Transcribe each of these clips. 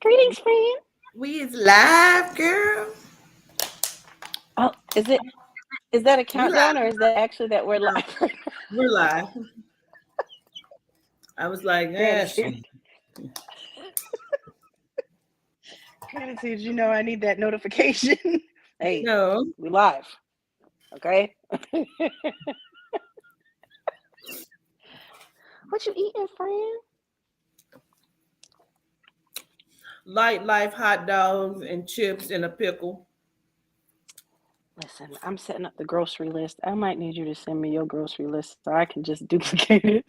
Greetings, friend. We is live, girl. Oh, is that a We countdown or live. is that actually that we're No, live? we're live. I was like, Gratitude. Gratitude, you know I need that notification. Hey, no. we live. Okay. What you eating, friend? Light life hot dogs and chips and a pickle. Listen, I'm setting up the grocery list. I might need you to send me your grocery list so I can just duplicate it.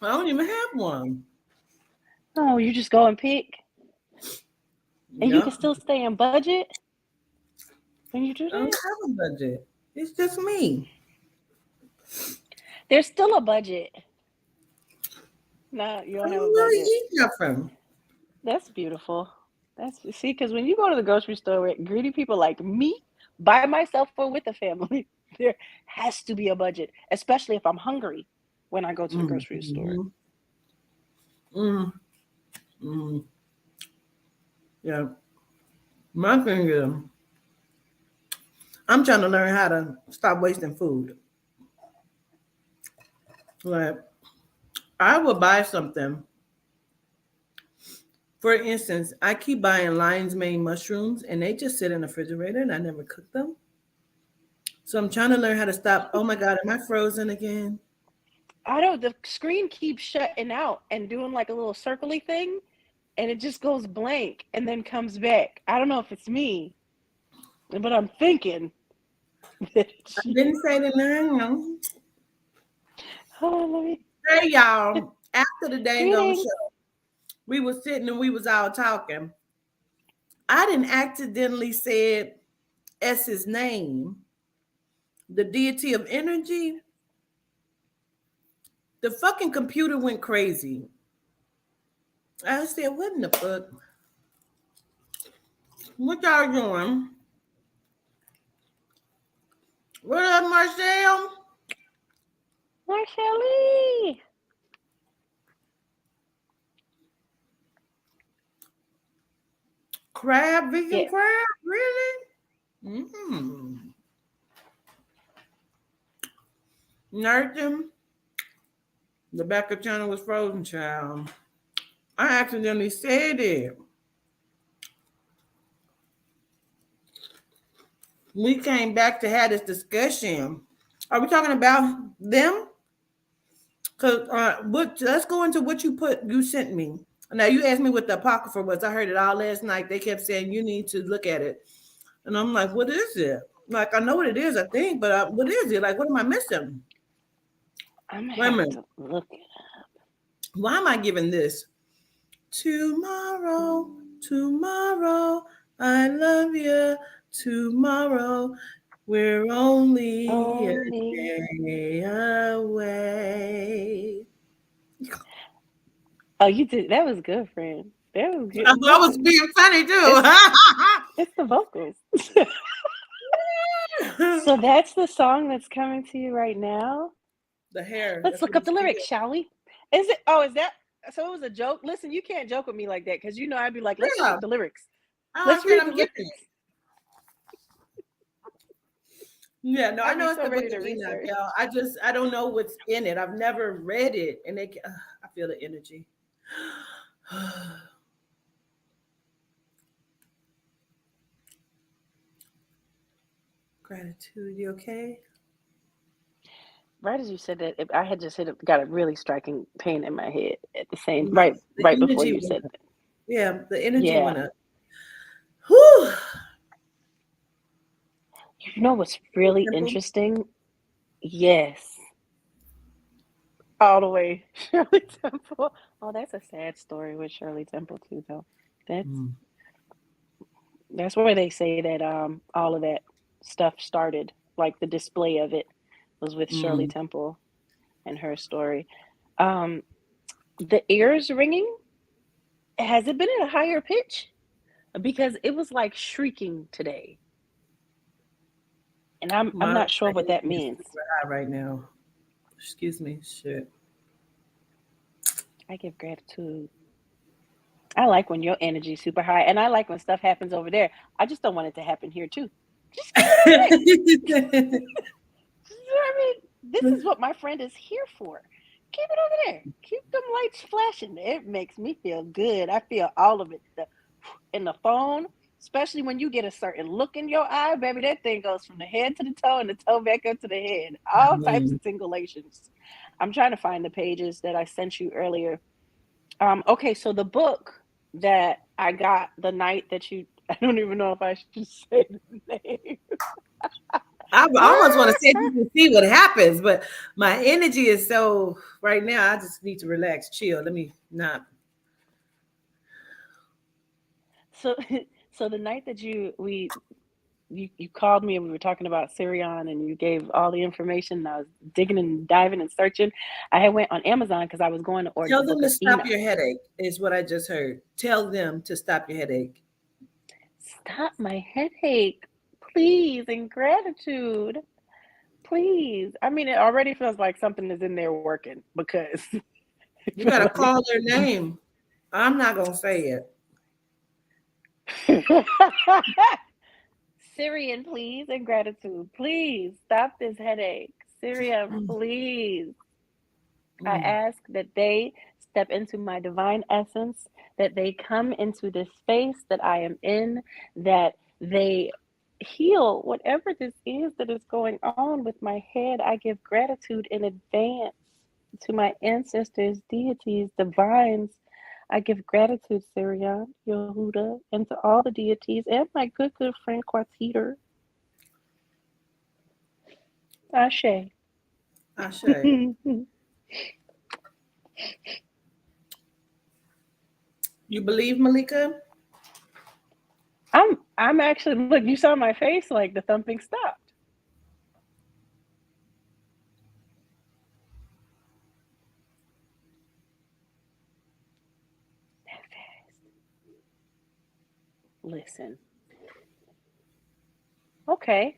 I don't even have one. Oh, you just go and pick, and you can Yep. still stay in budget when you do I don't that. have a budget. It's just me. There's still a budget. No, you I don't have a don't really budget. eat nothing. That's beautiful. That's see, because when you go to the grocery store with greedy people like me, by myself or with a family, there has to be a budget, especially if I'm hungry when I go to the grocery store. Mm-hmm. Mm, mm, yeah. My thing is, I'm trying to learn how to stop wasting food. Like, I will buy something. For instance, I keep buying lion's mane mushrooms and they just sit in the refrigerator and I never cook them. So I'm trying to learn how to stop. Oh my God, am I frozen again? I don't. The screen keeps shutting out and doing like a little circly thing, and it just goes blank and then comes back. I don't know if it's me, but I'm thinking that I it's you. didn't say the name. Oh, let me. Hey y'all, after the dang on Greetings. show, we was sitting and we was all talking. I didn't accidentally said S's name, the deity of energy. The fucking computer went crazy. I said, what in the fuck? What y'all doing? What up, Marcel? Marcelly. Crab, vegan Yeah. crab? Really? Mm-hmm. Nursing. The back of channel was frozen, child. I accidentally said it. We came back to have this discussion. Are we talking about them? Cause what? Let's go into what you sent me. Now you asked me what the apocrypha was. I heard it all last night. They kept saying you need to look at it, and I'm like, what is it? Like I know what it is, I think, but what is it? Like what am I missing? I'm gonna Wait a have minute. to look it. Why am I giving this? Tomorrow, tomorrow, I love you. Tomorrow, we're only a Only. day away. Oh, you did. That was good, friend. That was good. I was Listen, being funny it's it's the vocals. too. So that's the song that's coming to you right now. The hair, Let's that's look what up he the said. lyrics, shall we? Is it? Oh, is that? So it was a joke. Listen, you can't joke with me like that because you know I'd be like, let's look Yeah. up the lyrics. Oh, I Let's said read the I'm getting lyrics. it. Yeah, no, I I'd know be it's so the Book ready of to Enoch, research. y'all. I don't know what's in it. I've never read it, and I feel the energy. Gratitude, you okay? Right as you said that, I had just got a really striking pain in my head at the same My, right the right before energy you went said up. that. Yeah, the energy Yeah. went up. Whew. You know what's really Simple. interesting? Yes. All the way. Shirley Temple. Oh, that's a sad story with Shirley Temple too, though. That's Mm. that's where they say that all of that stuff started. Like the display of it was with Shirley Mm. Temple and her story. Um, the ears ringing, has it been at a higher pitch? Because it was like shrieking today. And I'm My not sure what that energy is means. super high right now. Excuse me. Shit. I give gratitude I like when your energy's super high, and I like when stuff happens over there. I just don't want it to happen here too. Just keep it over there. I mean, this is what my friend is here for. Keep it over there. Keep them lights flashing. It makes me feel good. I feel all of it. In the phone, especially when you get a certain look in your eye, baby, that thing goes from the head to the toe and the toe back up to the head. All types of tingulations. I'm trying to find the pages that I sent you earlier. Okay, so the book that I got the night that you, I don't even know if I should say the name. I almost want to say you can see what happens, but my energy is so right now. I just need to relax, chill. Let me not. So, so the night that you called me and we were talking about Sirion and you gave all the information. And I was digging and diving and searching. I had went on Amazon because I was going to order Tell the them book to of stop Enoch. your headache. Is what I just heard. Tell them to stop your headache. Stop my headache, please, in gratitude, please. I mean, it already feels like something is in there working because You gotta call their name. I'm not gonna say it. Syrian, please, in gratitude, please stop this headache. Syrian, please. I ask that they step into my divine essence, that they come into this space that I am in, that they heal whatever this is that is going on with my head. I give gratitude in advance to my ancestors, deities, divines. I give gratitude, Sirian, Yehuda, and to all the deities and my good, good friend Quatiter. Ashe. I say. You believe Malika? I'm actually, look, you saw my face, like the thumping stopped. That fast. Listen. Okay.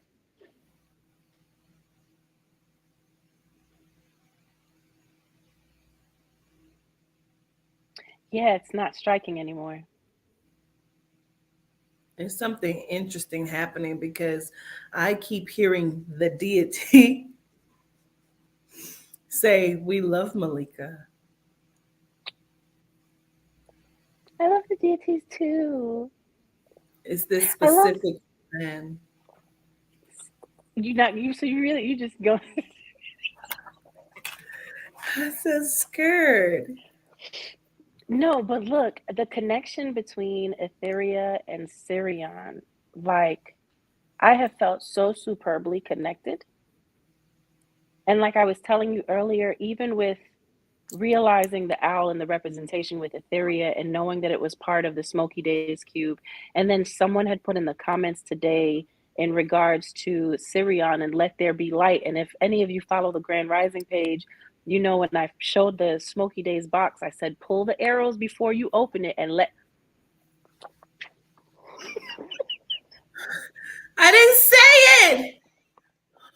Yeah, it's not striking anymore. There's something interesting happening because I keep hearing the deity say, "We love Malika." I love the deities too. It's this I love specific man. you not you so you really you just go I'm so scared. No, but look, the connection between Etheria and Sirion, like I have felt so superbly connected. And like I was telling you earlier, even with realizing the owl and the representation with Etheria and knowing that it was part of the Smoky Days cube, and then someone had put in the comments today in regards to Sirion and Let There Be Light. And if any of you follow the Grand Rising page, you know when I showed the Smoky Days box, I said pull the arrows before you open it and let. I didn't say it.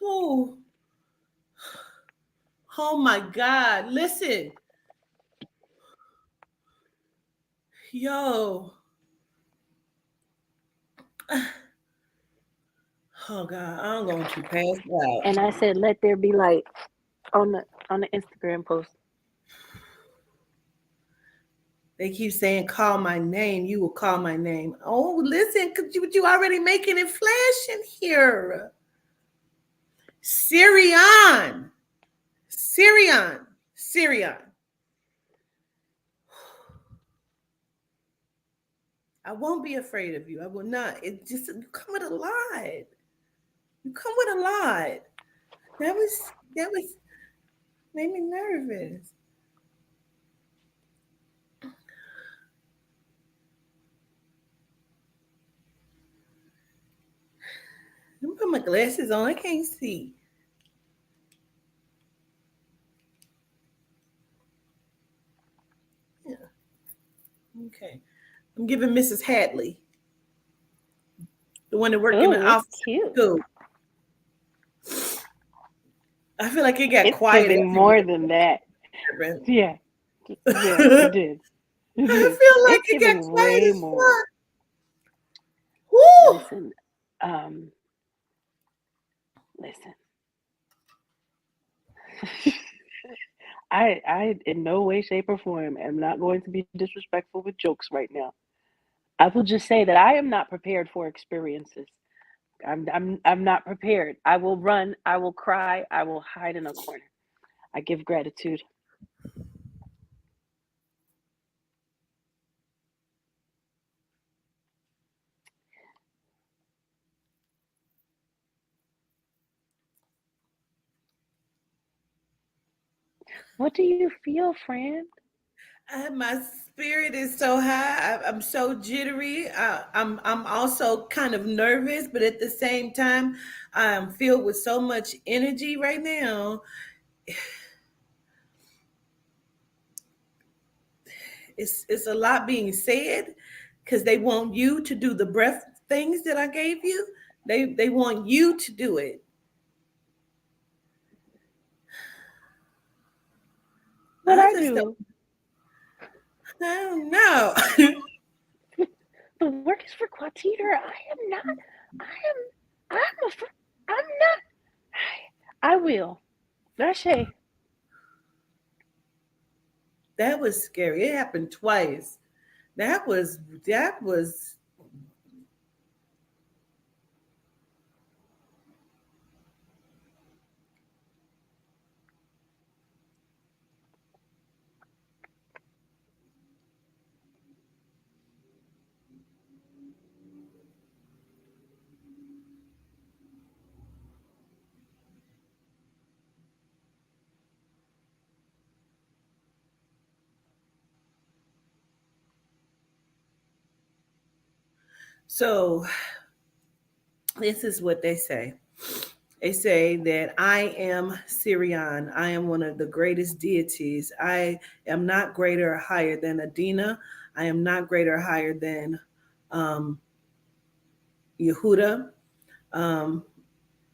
Oh, oh my God. Listen. Yo. Oh God, I'm going to pass out. And I said let there be light on the Instagram post. They keep saying, call my name. You will call my name. Oh, listen, you already making it flash in here. Sirion. Sirion. Sirion. I won't be afraid of you. I will not. It just, you come with a lot. You come with a lot. That was made me nervous. Let me put my glasses on. I can't see. Yeah. Okay. I'm giving Mrs. Hadley, the one that worked in the Oh, it's office at cute. school. I feel like it got It's quiet giving everywhere. more than that. Yeah. Yeah, it did. I feel like It's it got giving quiet way as more. fuck. Woo! Listen, um, listen. I in no way, shape, or form am not going to be disrespectful with jokes right now. I will just say that I am not prepared for experiences. I'm not prepared. I will run, I will cry, I will hide in a corner. I give gratitude. What do you feel, friend? My spirit is so high. I'm so jittery. I'm also kind of nervous, but at the same time, I'm filled with so much energy right now. It's a lot being said because they want you to do the breath things that I gave you. They want you to do it. What I I just don't. do? I don't know. The work is for Quatita. I am not. I am. I'm a. I'm not. I will. Dashe. That was scary. It happened twice. That was so. This is what they say. They say that I am Sirian. I am one of the greatest deities. I am not greater or higher than Adina. I am not greater or higher than um, Yehuda. Um,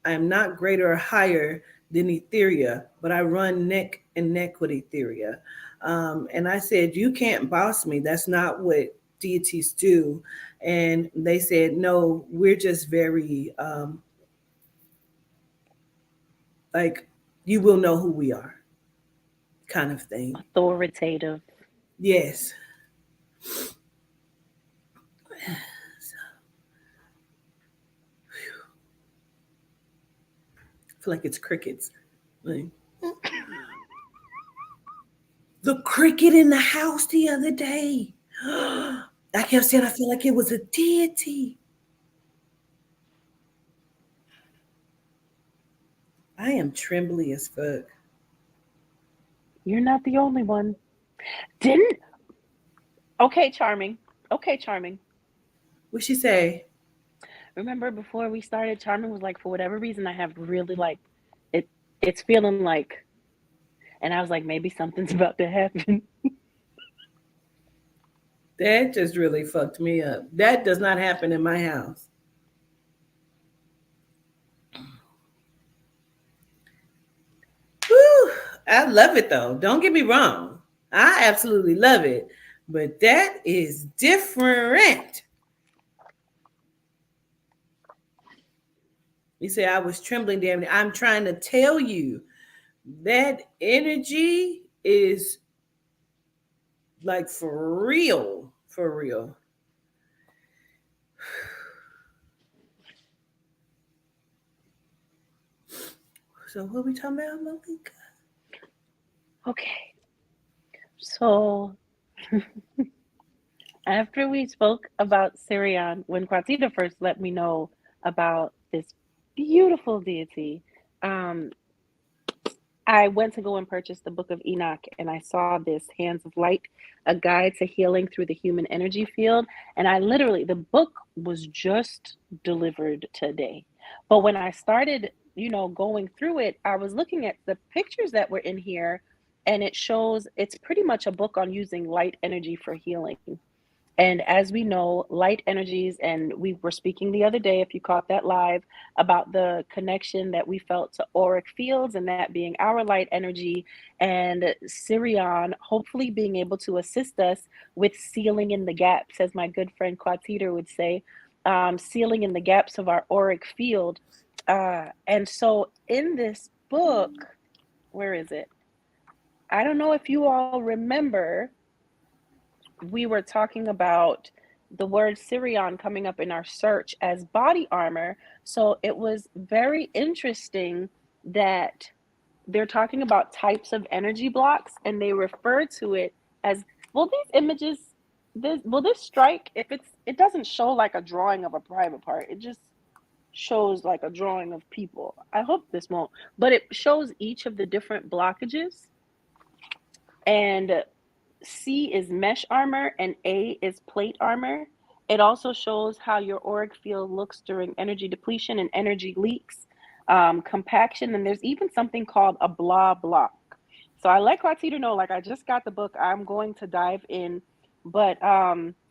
I am not greater or higher than Etheria, but I run neck and neck with Etheria. And I said, you can't boss me. That's not what deities do. And they said, no, we're just very like you will know who we are, kind of thing. Authoritative. Yes. I feel like it's crickets. Like, the cricket in the house the other day. I kept saying I feel like it was a deity. I am trembly as fuck. You're not the only one. Didn't. Okay, charming. Okay, charming. What she say? Remember before we started, charming was like, for whatever reason, I have really like it. It's feeling like, and I was like, maybe something's about to happen. That just really fucked me up. That does not happen in my house. Whew, I love it though. Don't get me wrong. I absolutely love it. But that is different. You say I was trembling, damn it. I'm trying to tell you that energy is like for real, for real. So what we talking about, Malika? Okay, so after we spoke about Sirion, when Quatita first let me know about this beautiful deity, um, I went to go and purchase the Book of Enoch, and I saw this Hands of Light, a guide to healing through the human energy field. And I literally, the book was just delivered today. But when I started, going through it, I was looking at the pictures that were in here, and it shows it's pretty much a book on using light energy for healing. And as we know, light energies, and we were speaking the other day, if you caught that live, about the connection that we felt to auric fields and that being our light energy, and Sirion hopefully being able to assist us with sealing in the gaps, as my good friend Quatiter would say, sealing in the gaps of our auric field. And so in this book, where is it? I don't know if you all remember, we were talking about the word Sirion coming up in our search as body armor. So it was very interesting that they're talking about types of energy blocks and they refer to it as, well, these images, will this strike? If it doesn't show like a drawing of a private part, it just shows like a drawing of people. I hope this won't, but it shows each of the different blockages. And C is mesh armor and A is plate armor. It also shows how your auric field looks during energy depletion and energy leaks, compaction, and there's even something called a blah block. So I let Quatita know, like, I just got the book. I'm going to dive in. But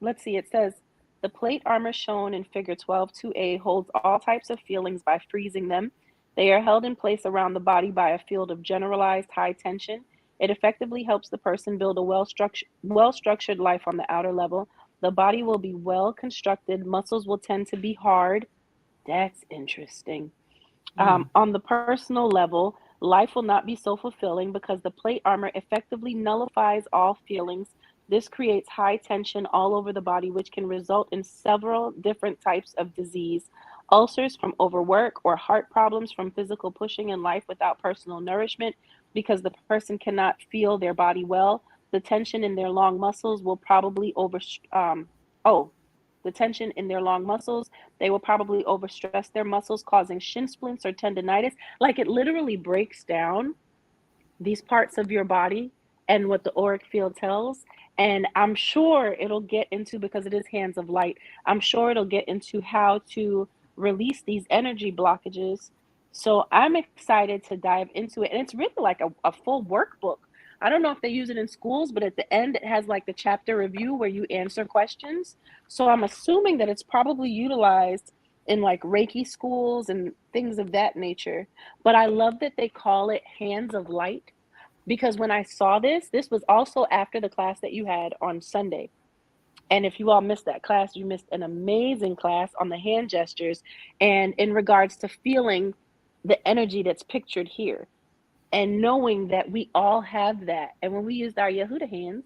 let's see, it says the plate armor shown in figure 12-2A holds all types of feelings by freezing them. They are held in place around the body by a field of generalized high tension. It effectively helps the person build a well structured life on the outer level. The body will be well constructed. Muscles will tend to be hard. That's interesting. On the personal level, life will not be so fulfilling because the plate armor effectively nullifies all feelings. This creates high tension all over the body, which can result in several different types of disease: ulcers from overwork, or heart problems from physical pushing in life without personal nourishment, because the person cannot feel their body well. The tension in their long muscles will probably oh, the tension in their long muscles, they will probably overstress their muscles, causing shin splints or tendonitis. Like, it literally breaks down these parts of your body and what the auric field tells. And I'm sure it'll get into, because it is hands of light, I'm sure it'll get into how to release these energy blockages. So I'm excited to dive into it. And it's really like a full workbook. I don't know if they use it in schools, but at the end, it has like the chapter review where you answer questions. So I'm assuming that it's probably utilized in like Reiki schools and things of that nature. But I love that they call it Hands of Light, because when I saw this was also after the class that you had on Sunday. And if you all missed that class, you missed an amazing class on the hand gestures and in regards to feeling the energy that's pictured here and knowing that we all have that. And when we used our Yehuda hands,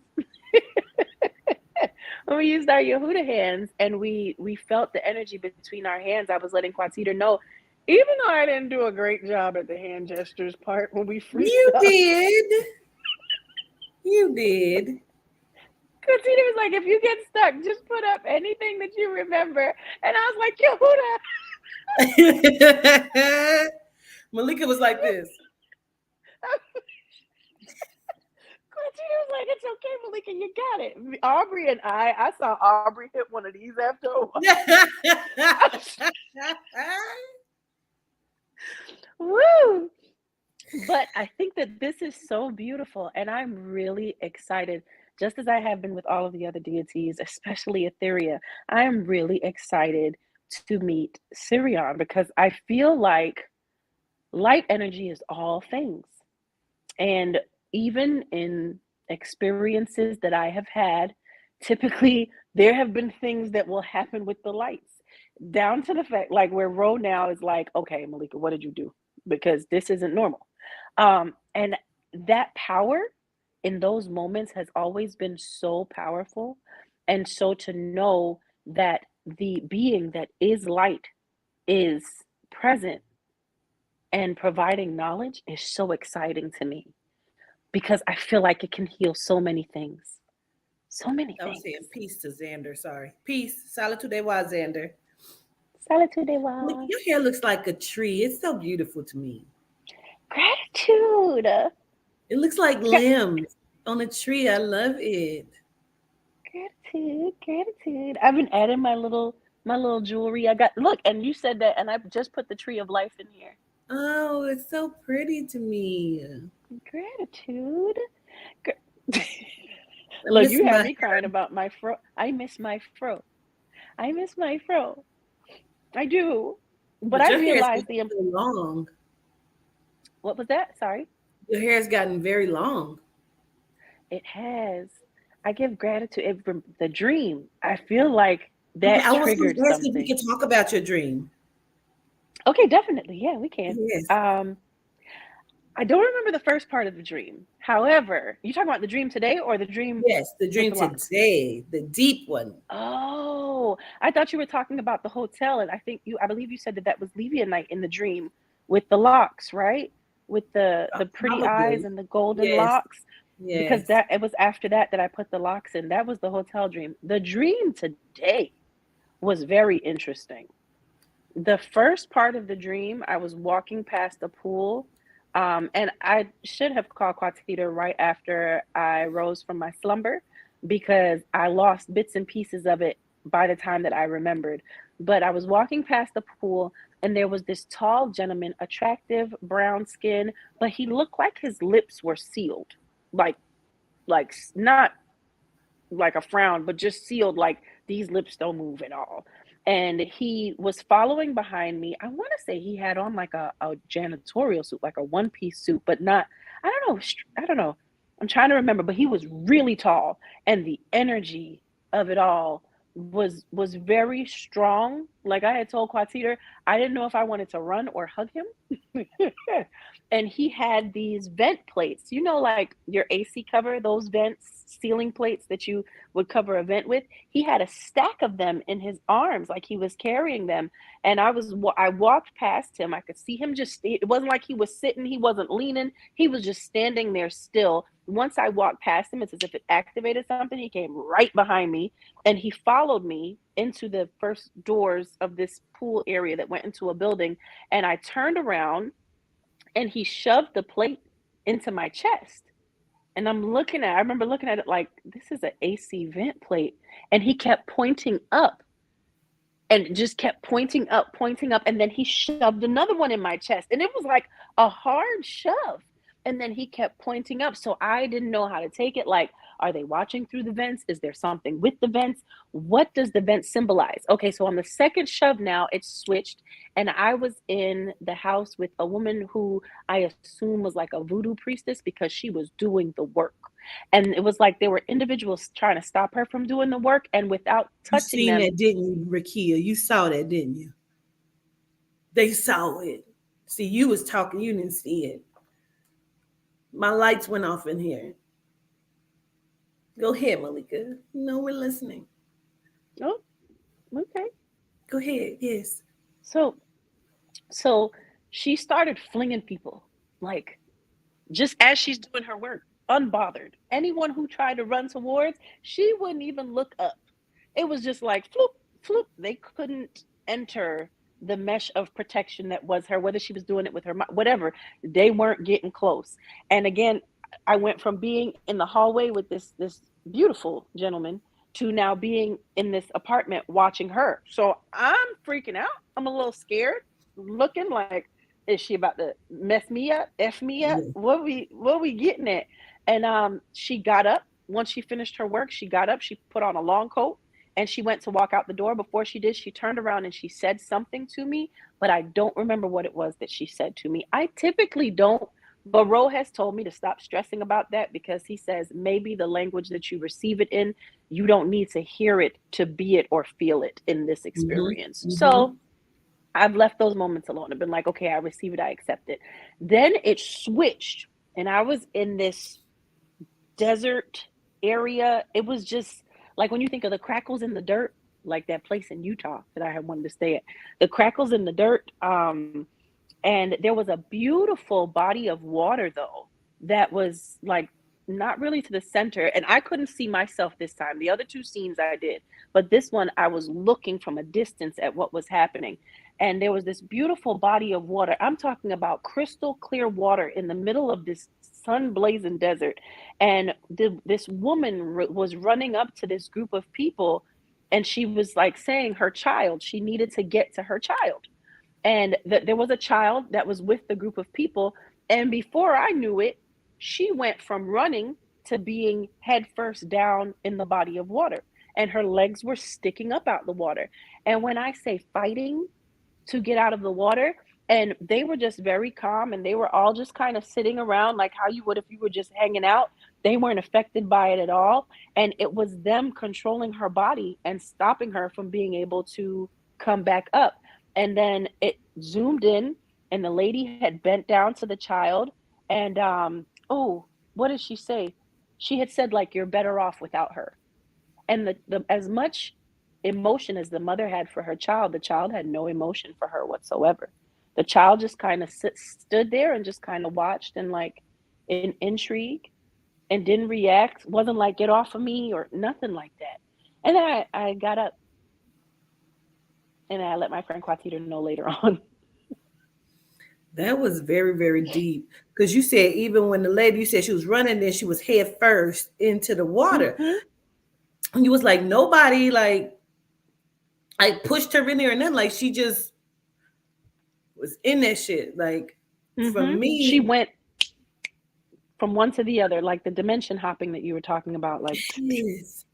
and we felt the energy between our hands, I was letting Quatita know, even though I didn't do a great job at the hand gestures part when we freaked You out. did. You did. Quatita was like, if you get stuck, just put up anything that you remember. And I was like, Yehuda. Malika was like this. Quatita was like, it's okay, Malika, you got it. Aubrey and I saw Aubrey hit one of these after a while. Woo! But I think that this is so beautiful, and I'm really excited, just as I have been with all of the other deities, especially Etheria. I am really excited to meet Sirion, because I feel like light energy is all things. And even in experiences that I have had, typically there have been things that will happen with the lights, down to the fact like where Ro now is like, okay, Malika, what did you do? Because this isn't normal. And that power in those moments has always been so powerful. And so to know that the being that is light is present and providing knowledge is so exciting to me, because I feel like it can heal so many things. So many I was things. saying peace to Xander. Sorry. Peace. Salitude de wa, Xander. Salitude Look, wa. your hair looks like a tree. It's so beautiful to me. Gratitude. It looks like Gra- limbs on a tree. I love it. gratitude. I've been adding my little jewelry. I got, look, and you said that, and I just put the tree of life in here. Oh, it's so pretty to me. Gratitude. Gra- I Look, miss you had my me crying about my fro. I miss my fro. I miss my fro. I do. But but I your hair has realized gotten so long. what was that? Sorry. Your hair has gotten very long. It has. I give gratitude for the dream. I feel like Okay, that I was going triggered to ask if we something. could talk about your dream. Okay, definitely. Yeah, we can. Yes. I don't remember the first part of the dream. However, you talking about the dream today or the dream Yes, the with dream the locks? today, the deep one. Oh, I thought you were talking about the hotel, and I believe you said that that was Levia night in the dream with the locks, right? With the pretty eyes Probably. and the golden Yes. locks, because Yes. that it was after that that I put the locks in. That was the hotel dream. The dream today was very interesting. The first part of the dream, I was walking past a pool, and I should have called Quatita right after I rose from my slumber because I lost bits and pieces of it by the time that I remembered. But I was walking past the pool, and there was this tall gentleman, attractive brown skin, but he looked like his lips were sealed, like not like a frown, but just sealed, like these lips don't move at all. And he was following behind me. I want to say he had on like a janitorial suit, like a one piece suit, but not, I don't know. I don't know. I'm trying to remember, but he was really tall. And the energy of it all was very strong. Like I had told Quatiter, I didn't know if I wanted to run or hug him. And he had these vent plates, like your AC cover, those vents, ceiling plates that you would cover a vent with. He had a stack of them in his arms, like he was carrying them. And I walked past him. I could see him it wasn't like he was sitting, he wasn't leaning, he was just standing there still. Once I walked past him, it's as if it activated something. He came right behind me and he followed me into the first doors of this pool area that went into a building. And I turned around and he shoved the plate into my chest. And I remember looking at it like, this is an AC vent plate. And he kept pointing up and just kept pointing up. And then he shoved another one in my chest. And it was like a hard shove. And then he kept pointing up. So I didn't know how to take it. Like, are they watching through the vents? Is there something with the vents? What does the vent symbolize? Okay, so on the second shove now, it's switched. And I was in the house with a woman who I assume was like a voodoo priestess because she was doing the work. And it was like there were individuals trying to stop her from doing the work. And without You touching seen them, that, didn't you, Rakia? You saw that, didn't you? They saw it. See, you was talking, you didn't see it. My lights went off in here. Go ahead, Malika. No, we're listening. oh, okay. Go ahead. Yes. So so she started flinging people, like just as she's doing her work, unbothered. Anyone who tried to run towards, she wouldn't even look up. It was just like floop, floop. They couldn't enter the mesh of protection that was her, whether she was doing it with her, whatever. They weren't getting close. And again, I went from being in the hallway with this beautiful gentleman to now being in this apartment watching her. So I'm freaking out. I'm a little scared, looking like, is she about to mess me up, f me up? Yeah. What we getting at? And she got up once she finished her work. She got up. She put on a long coat and she went to walk out the door. Before she did, she turned around and she said something to me, but I don't remember what it was that she said to me. I typically don't, but Ro has told me to stop stressing about that because he says maybe the language that you receive it in, you don't need to hear it to be it or feel it in this experience. So I've left those moments alone. I've been like, okay, I receive it, I accept it. Then it switched, and I was in this desert area. It was just like when you think of the crackles in the dirt, like that place in Utah that I had wanted to stay at. The crackles in the dirt, and there was a beautiful body of water though that was like not really to the center, and I couldn't see myself this time. The other two scenes I did, but this one I was looking from a distance at what was happening. And there was this beautiful body of water. I'm talking about crystal clear water in the middle of this sun blazing desert. And this woman was running up to this group of people, and she was like saying her child, she needed to get to her child. And there was a child that was with the group of people. And before I knew it, she went from running to being head first down in the body of water. And her legs were sticking up out the water. And when I say fighting to get out of the water, and they were just very calm and they were all just kind of sitting around like how you would if you were just hanging out. They weren't affected by it at all. And it was them controlling her body and stopping her from being able to come back up. And then it zoomed in, and the lady had bent down to the child. And oh, what did she say? She had said, like, you're better off without her. And the as much emotion as the mother had for her child, the child had no emotion for her whatsoever. The child just kind of stood there and just kind of watched and like in intrigue and didn't react. Wasn't like, get off of me or nothing like that. And then I got up and I let my friend Quatita know later on. That was very, very deep. Because you said even when the lady, you said she was running, then she was head first into the water. Mhm. And you was like, nobody like pushed her in there and then like she just was in that shit. Like for She me, went from one to the other, like the dimension hopping that you were talking about. Like, yes.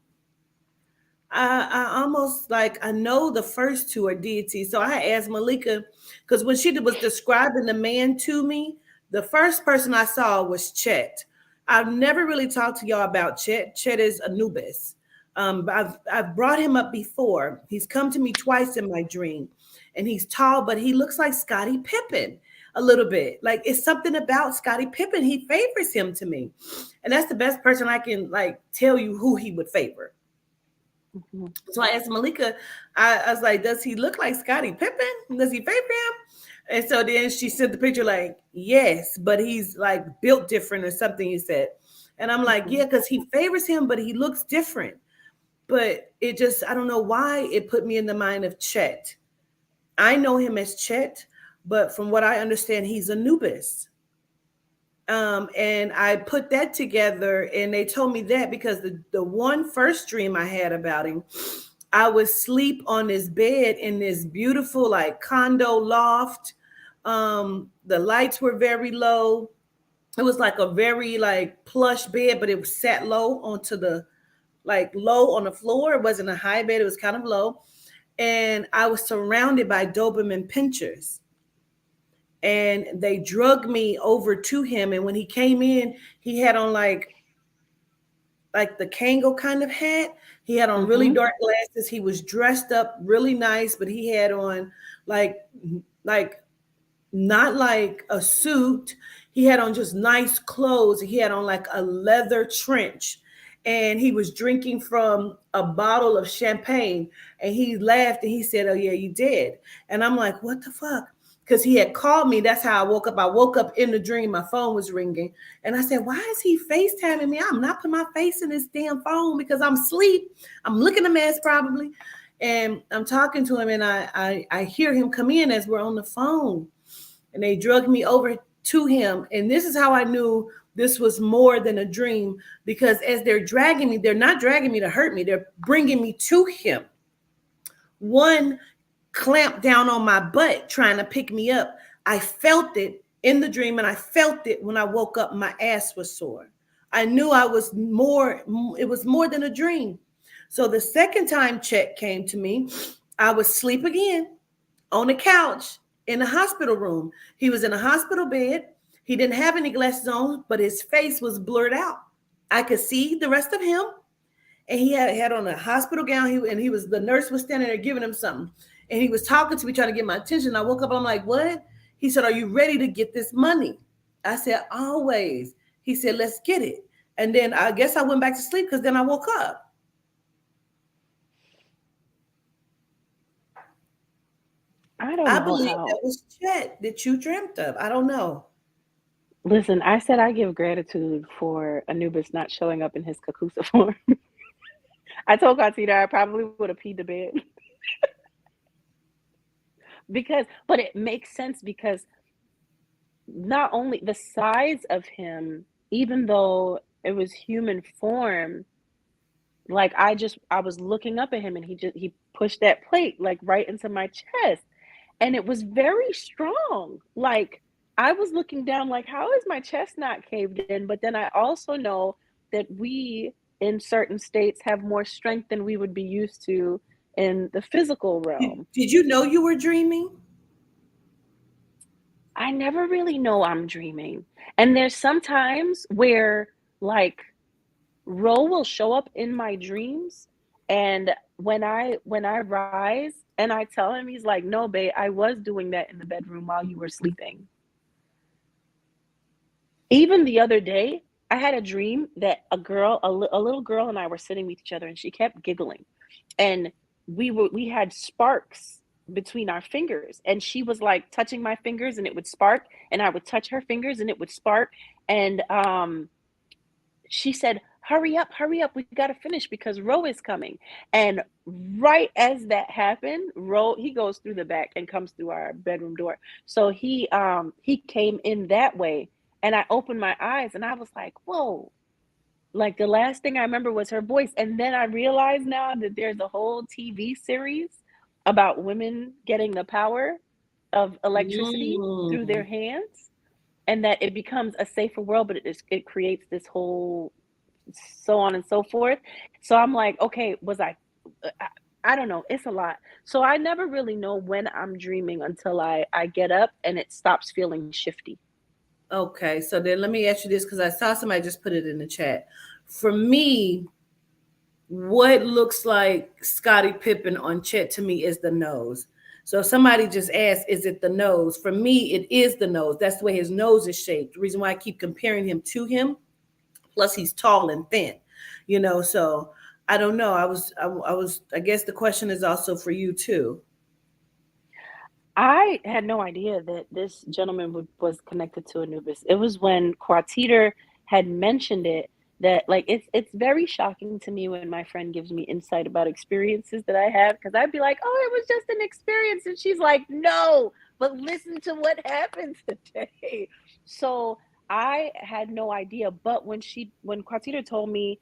I almost like I know the first two are deities. So I asked Malika because when she was describing the man to me, the first person I saw was Chet. I've never really talked to y'all about Chet. Chet is Anubis. I've brought him up before. He's come to me twice in my dream, and he's tall, but he looks like Scottie Pippen a little bit. Like it's something about Scottie Pippen. He favors him to me, and that's the best person I can like tell you who he would favor. mhm. So I asked Malika, I was like, does he look like Scottie Pippen? Does he favor him? And so then she sent the picture like, yes, but he's like built different or something, he said. And I'm like, yeah, Mhm. because he favors him, but he looks different. But it just, I don't know why it put me in the mind of Chet. I know him as Chet, but from what I understand, he's Anubis. And I put that together, and they told me that because the one first dream I had about him, I would sleep on this bed in this beautiful like condo loft. The lights were very low. It was like a very like plush bed, but it was sat low onto the like low on the floor. It wasn't a high bed, it was kind of low. And I was surrounded by Doberman pinchers, and they drug me over to him. And when he came in, he had on like the Kango kind of hat. He had on really Mhm. dark glasses. He was dressed up really nice, but he had on like like not like a suit. He had on just nice clothes. He had on like a leather trench. And he was drinking from a bottle of champagne. And he laughed and he said, oh, yeah, you did. And I'm like, what the fuck? Because he had called me. That's how I woke up. I woke up in the dream. My phone was ringing. And I said, why is he FaceTiming me? I'm not putting my face in this damn phone because I'm asleep. I'm looking a mess probably. And I'm talking to him, and I hear him come in as we're on the phone, and they drugged me over to him. And this is how I knew this was more than a dream, because as they're dragging me, they're not dragging me to hurt me, they're bringing me to him. One clamped down on my butt trying to pick me up. I felt it in the dream, and I felt it when I woke up. My ass was sore. I knew I was more, it was more than a dream. So the second time Chet came to me, I was asleep again on the couch in the hospital room. He was in a hospital bed. He didn't have any glasses on, but his face was blurred out. I could see the rest of him, and he had on a hospital gown. He was the nurse was standing there giving him something, and he was talking to me, trying to get my attention. I woke up. I'm like, what? He said, "Are you ready to get this money?" I said, "Always." He said, "Let's get it." And then I guess I went back to sleep because then I woke up. I don't I know believe how. that was Chet that you dreamt of. I don't know. Listen, I said I give gratitude for Anubis not showing up in his Kakusa form. I told Katita I probably would have peed the bed because, but it makes sense because not only the size of him, even though it was human form, like I was looking up at him and he pushed that plate like right into my chest, and it was very strong. Like I was looking down like how is my chest not caved in? But then I also know that we in certain states have more strength than we would be used to in the physical realm. Did you know you were dreaming? I never really know I'm dreaming. And there's sometimes where like Ro will show up in my dreams, and when I rise and I tell him, he's like, "No, babe, I was doing that in the bedroom while you were sleeping." Even the other day, I had a dream that a little girl and I were sitting with each other, and she kept giggling, and we had sparks between our fingers, and she was like touching my fingers and it would spark, and I would touch her fingers and it would spark, and she said, hurry up, we got to finish because Ro is coming." And right as that happened, Ro, he goes through the back and comes through our bedroom door. So he came in that way, and I opened my eyes and I was like, whoa. Like the last thing I remember was her voice. And then I realized now that there's a whole TV series about women getting the power of electricity through their Mm. hands, and that it becomes a safer world, but it creates this whole so on and so forth. So I'm like, okay, I, I don't know. It's a lot. So I never really know when I'm dreaming until I get up and it stops feeling shifty. Okay, so then let me ask you this because I saw somebody just put it in the chat. For me, what looks like Scottie Pippen on Chet to me is the nose. So if somebody just asked, is it the nose? For me, it is the nose. That's the way his nose is shaped. The reason why I keep comparing him to him, plus he's tall and thin, so I don't know. I guess the question is also for you too. I had no idea that this gentleman was connected to Anubis. It was when Quartiter had mentioned it that like it's very shocking to me when my friend gives me insight about experiences that I have, because I'd be like, "Oh, it was just an experience," and she's like, "No, but listen to what happened today." So I had no idea, but when Quartiter told me,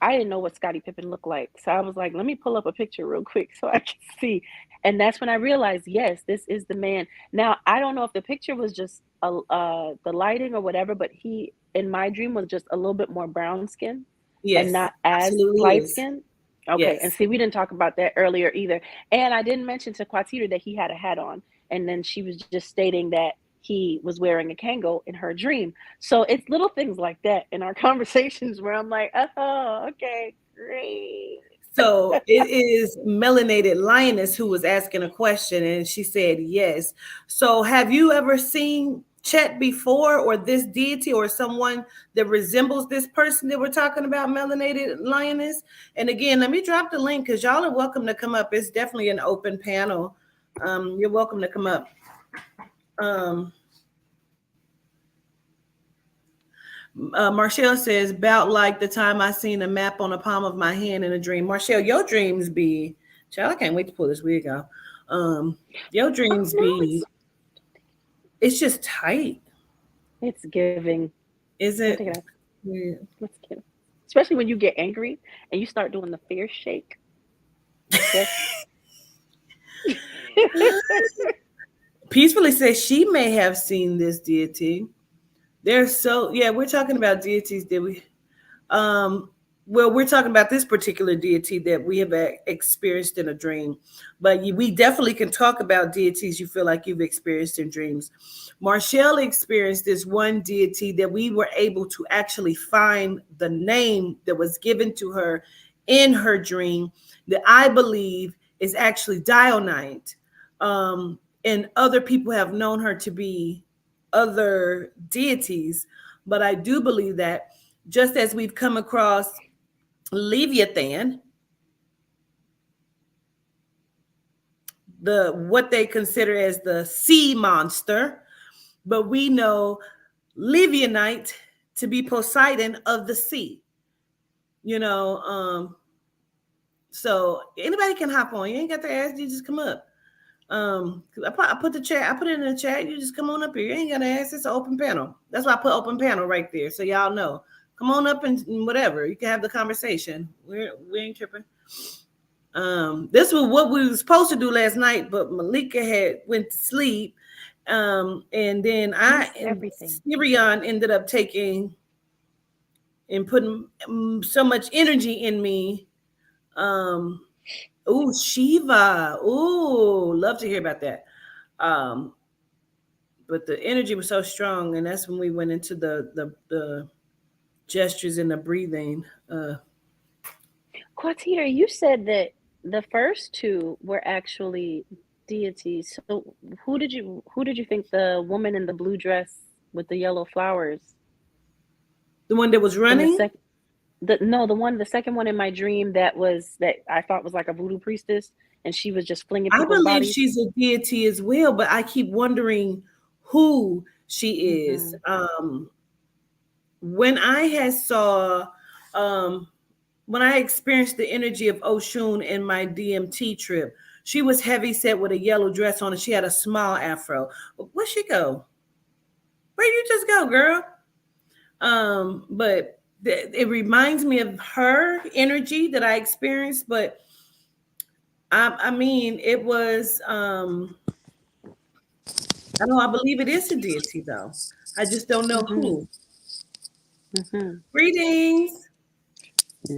I didn't know what Scottie Pippen looked like. So I was like, let me pull up a picture real quick so I can see. And that's when I realized, yes, this is the man. Now, I don't know if the picture was just the lighting or whatever, but he, in my dream, was just a little bit more brown skin and Yes, not as absolutely light is. skin. Okay. And Yes. see, we didn't talk about that earlier either. And I didn't mention to Quatita that he had a hat on. And then she was just stating that he was wearing a Kango in her dream. So it's little things like that in our conversations where I'm like, oh, okay, great. So it is Melanated Lioness who was asking a question, and she said yes. So have you ever seen Chet before, or this deity, or someone that resembles this person that we're talking about, Melanated Lioness? And again, let me drop the link because y'all are welcome to come up. It's definitely an open panel. You're welcome to come up. Um, Marshall says, about like the time I seen a map on the palm of my hand in a dream. Marshall, your dreams be, child, I can't wait to pull this wig out. Your Oh dreams no, be, it's just tight, it's giving. is Let me take it? it out. Yeah. Let's get it. Especially when you get angry and you start doing the fear shake. That's Peacefully says she may have seen this deity. There's so, yeah, we're talking about deities that we, Um, well, we're talking about this particular deity that we have experienced in a dream, but we definitely can talk about deities you feel like you've experienced in dreams. Marshall experienced this one deity that we were able to actually find the name that was given to her in her dream that I believe is actually Dionite. And other people have known her to be other deities, but I do believe that just as we've come across Leviathan, the what they consider as the sea monster, but we know Levianite to be Poseidon of the sea. You know, so anybody can hop on. You ain't got to ask, you just come up. I put the chat, I put it in the chat. You just come on up here. You ain't gotta ask. It's an open panel. That's why I put open panel right there, so y'all know. Come on up and whatever. You can have the conversation. We ain't tripping. This was what we were supposed to do last night, but Malika had went to sleep. And then I missed and everything. Sirion ended up taking and putting so much energy in me. Um, ooh, Shiva. Ooh, love to hear about that. Um, but the energy was so strong, and that's when we went into the gestures and the breathing. Quatita, you said that the first two were actually deities. So who did you think the woman in the blue dress with the yellow flowers The one that was in the running. second? The second one in my dream that I thought was like a voodoo priestess, and she was just flinging I people's believe bodies. she's a deity as well, but I keep wondering who she is. Hmm. When I had saw, um, when I experienced the energy of Oshun in my DMT trip, she was heavy set with a yellow dress on, and she had a small afro. Where'd she go? Where'd you just go, girl? But it reminds me of her energy that I experienced. But I mean, it was. I know. I believe it is a deity, though. I just don't know Hmm. who. Hmm. Greetings,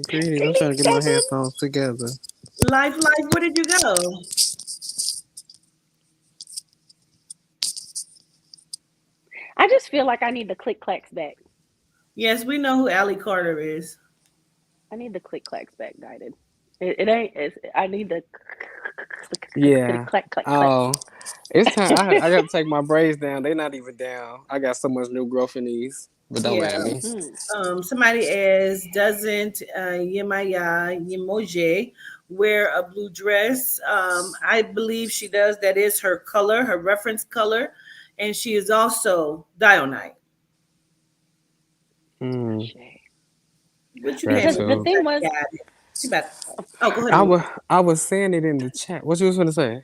Greetings. I'm trying to Greetings, get my cousin. headphones together. life. Where did you go? I just feel like I need the click clacks back. Yes, we know who Allie Carter is. I need the click clacks back, guided. It ain't. I need the Yeah. clack clack clacks. Oh, it's time. I got to take my braids down. They're not even down. I got so much new growth in these, but don't Yeah. at me. Hmm. Somebody as doesn't Yemaya Yemoje wear a blue dress. I believe she does. That is her color, her reference color, and she is also Dionite. Mm, Ashe. What you that came Because up the with too. thing that was, guy? She about oh, go ahead, I Mimi. was I was saying it in the chat. What you was gonna say?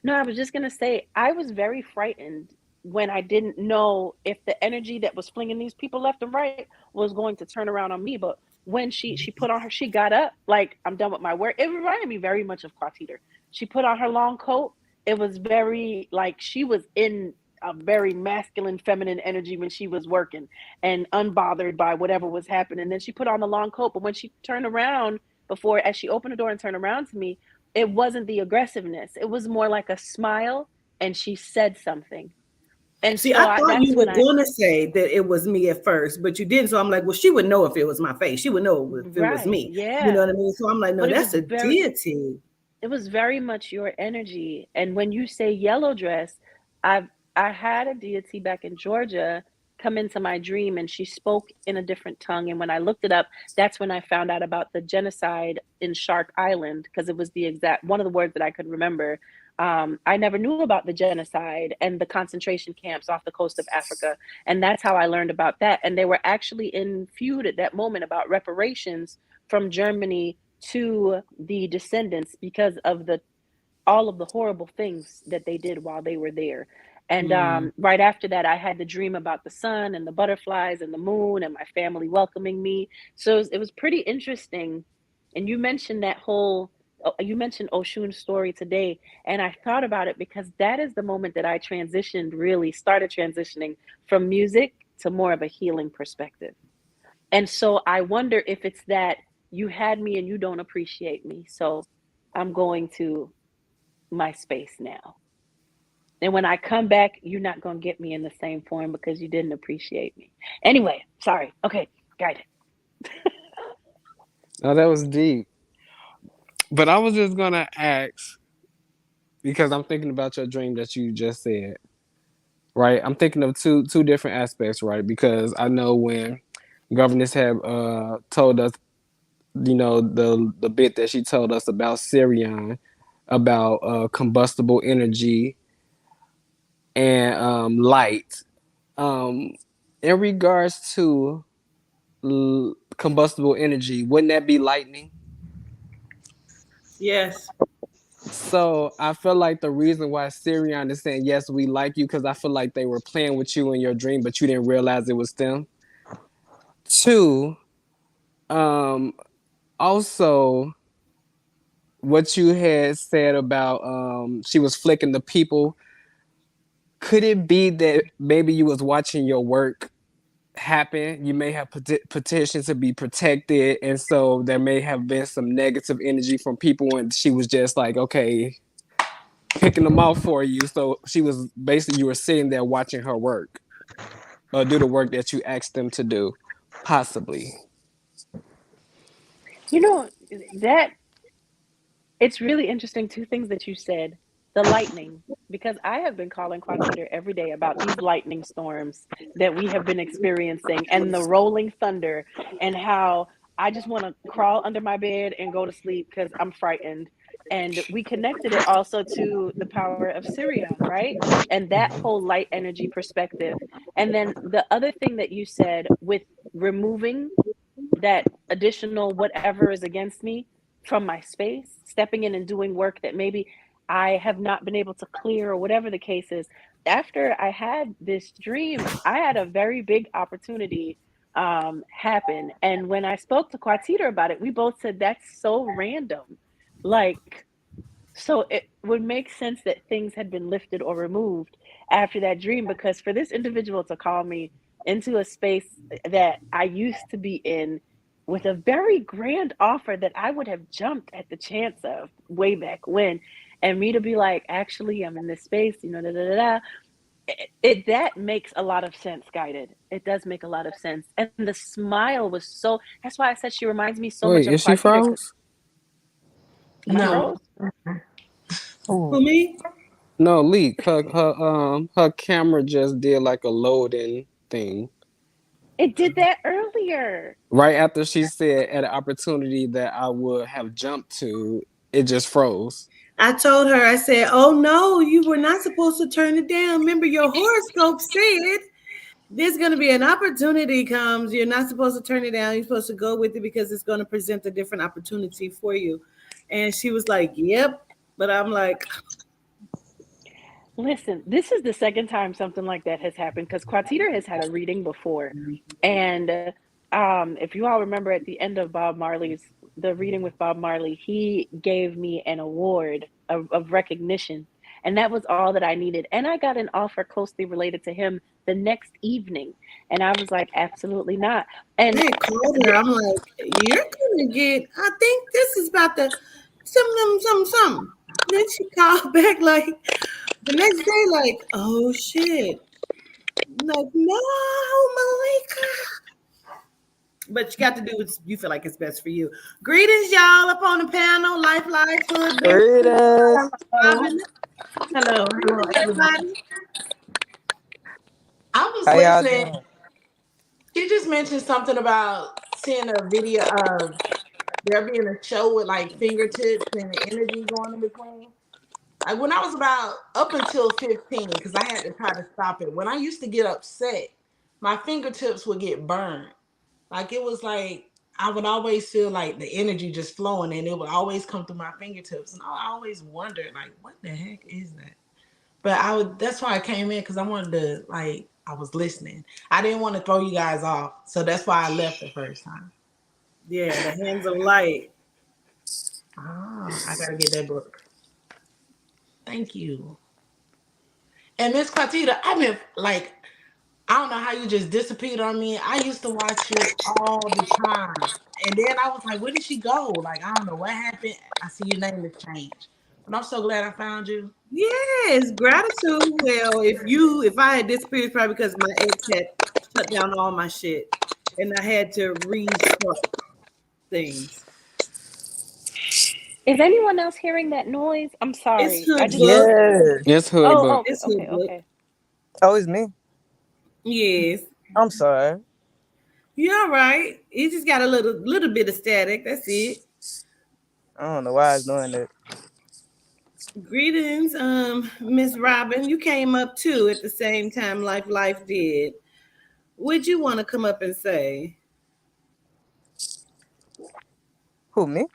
no, I was just gonna say I was very frightened when I didn't know if the energy that was flinging these people left and right was going to turn around on me. But when she put on her, she got up like I'm done with my work. It reminded me very much of Quatiter. She put on her long coat. It was very like she was in a very masculine, feminine energy when she was working and unbothered by whatever was happening. And then she put on the long coat. But when she turned around before, as she opened the door and turned around to me, it wasn't the aggressiveness. It was more like a smile, and she said something. And See, I so thought you that's when were I, gonna say that it was me at first, but you didn't. So I'm like, well, she would know if it was my face. She would know if it was right, me. You know what yeah. I mean? So I'm like, no, But that's a deity. it was very much your energy. And when you say yellow dress, I've I had a deity back in Georgia come into my dream, and she spoke in a different tongue. And when I looked it up, that's when I found out about the genocide in Shark Island, because it was the exact one of the words that I could remember. I never knew about the genocide and the concentration camps off the coast of Africa. And that's how I learned about that. And they were actually in feud at that moment about reparations from Germany to the descendants because of the all of the horrible things that they did while they were there. And Mm. right after that, I had the dream about the sun and the butterflies and the moon and my family welcoming me. So it was pretty interesting. And you mentioned Oshun's story today, and I thought about it because that is the moment that I transitioned, really started transitioning from music to more of a healing perspective. And so I wonder if it's that you had me and you don't appreciate me. So I'm going to my space now. And when I come back, you're not going to get me in the same form because you didn't appreciate me. Anyway, sorry. Okay, got it. Oh, that was deep. But I was just gonna ask because I'm thinking about your dream that you just said. Right, I'm thinking of two different aspects. Right, because I know when governors have told us, the bit that she told us about Syrian, about combustible energy and light. Um, in regards to combustible energy, wouldn't that be lightning? Yes. So I feel like the reason why Syrian is saying yes, we like you, because I feel like they were playing with you in your dream, but you didn't realize it was them. Two, um, also what you had said about she was flicking the people. Could it be that maybe you was watching your work happened. You may have petitioned to be protected, and so there may have been some negative energy from people, and she was just like, okay, picking them out for you. So she was basically, you were sitting there watching her work or do the work that you asked them to do, possibly. You know, that it's really interesting. Two things that you said. The lightning, because I have been calling Quantiter every day about these lightning storms that we have been experiencing and the rolling thunder, and how I just want to crawl under my bed and go to sleep because I'm frightened. And we connected it also to the power of Syria, right? And that whole light energy perspective. And then the other thing that you said with removing that additional whatever is against me from my space, stepping in and doing work that maybe I have not been able to clear or whatever the case is. After I had this dream, I had a very big opportunity happen. And when I spoke to Quatita about it, we both said that's so random. Like, so it would make sense that things had been lifted or removed after that dream, because for this individual to call me into a space that I used to be in with a very grand offer that I would have jumped at the chance of way back when, and me to be like, actually, I'm in this space, you know, da da da da. That makes a lot of sense, guided. It does make a lot of sense, and the smile was so. That's why I said she reminds me so much Wait, of is she Quatita. froze? Am I No. froze? For me, No, Leak. Her camera just did like a loading thing. It did that earlier. Right after she said at an opportunity that I would have jumped to, it just froze. I told her, I said, oh no, you were not supposed to turn it down. Remember, your horoscope said there's going to be an opportunity comes. You're not supposed to turn it down. You're supposed to go with it because it's going to present a different opportunity for you. And she was like, yep. But I'm like, Listen, this is the second time something like that has happened, because Quatita has had a reading before. And if you all remember at the end of the reading with Bob Marley, he gave me an award of recognition. And that was all that I needed. And I got an offer closely related to him the next evening. And I was like, absolutely not. And I called her. I'm like, you're going to get, I think this is about the something. Then she called back like the next day, like, oh shit. I'm like, no, Malika. But you got to do what you feel like is best for you. Greetings, y'all, up on the panel. Life, hood. Greetings. Hello, Everybody. I was How y'all listening. doing? She just mentioned something about seeing a video of there being a show with like fingertips and the energy going in between. Like when I was about up until 15, because I had to try to stop it. When I used to get upset, my fingertips would get burned. Like it was like I would always feel like the energy just flowing, and it would always come through my fingertips. And I always wondered, like, what the heck is that? But that's why I came in, because I wanted to, like, I was listening. I didn't want to throw you guys off. So that's why I left the first time. Yeah, the hands of light. I gotta get that book. Thank you. And Miss Quatita, I mean, like, I don't know how you just disappeared on me. I used to watch you all the time. And then I was like, where did she go? Like, I don't know what happened. I see your name has changed. But I'm so glad I found you. Yes, gratitude. Well, if I had disappeared, it's probably because my ex had shut down all my shit and I had to restart things. is anyone else hearing that noise? I'm sorry. It's hood I just book. Yes. It's hood, oh, but oh It's okay, hood book. okay. Oh, it's me. Yes. I'm sorry. You're all right. You just got a little bit of static. That's it. I don't know why it's doing that. Greetings, Miss Robin. You came up too at the same time Life did. Would you want to come up and say? Who, me?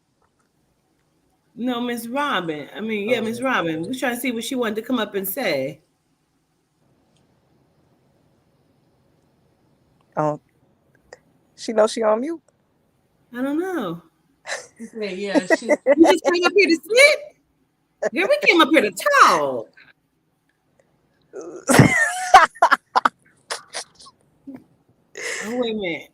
No, Miss Robin. I mean, yeah, Miss Robin. We're trying to see what she wanted to come up and say. She knows she on mute. I don't know. Yeah, she. You just came up here to sit? Yeah, we came up here to talk. Oh, wait a minute.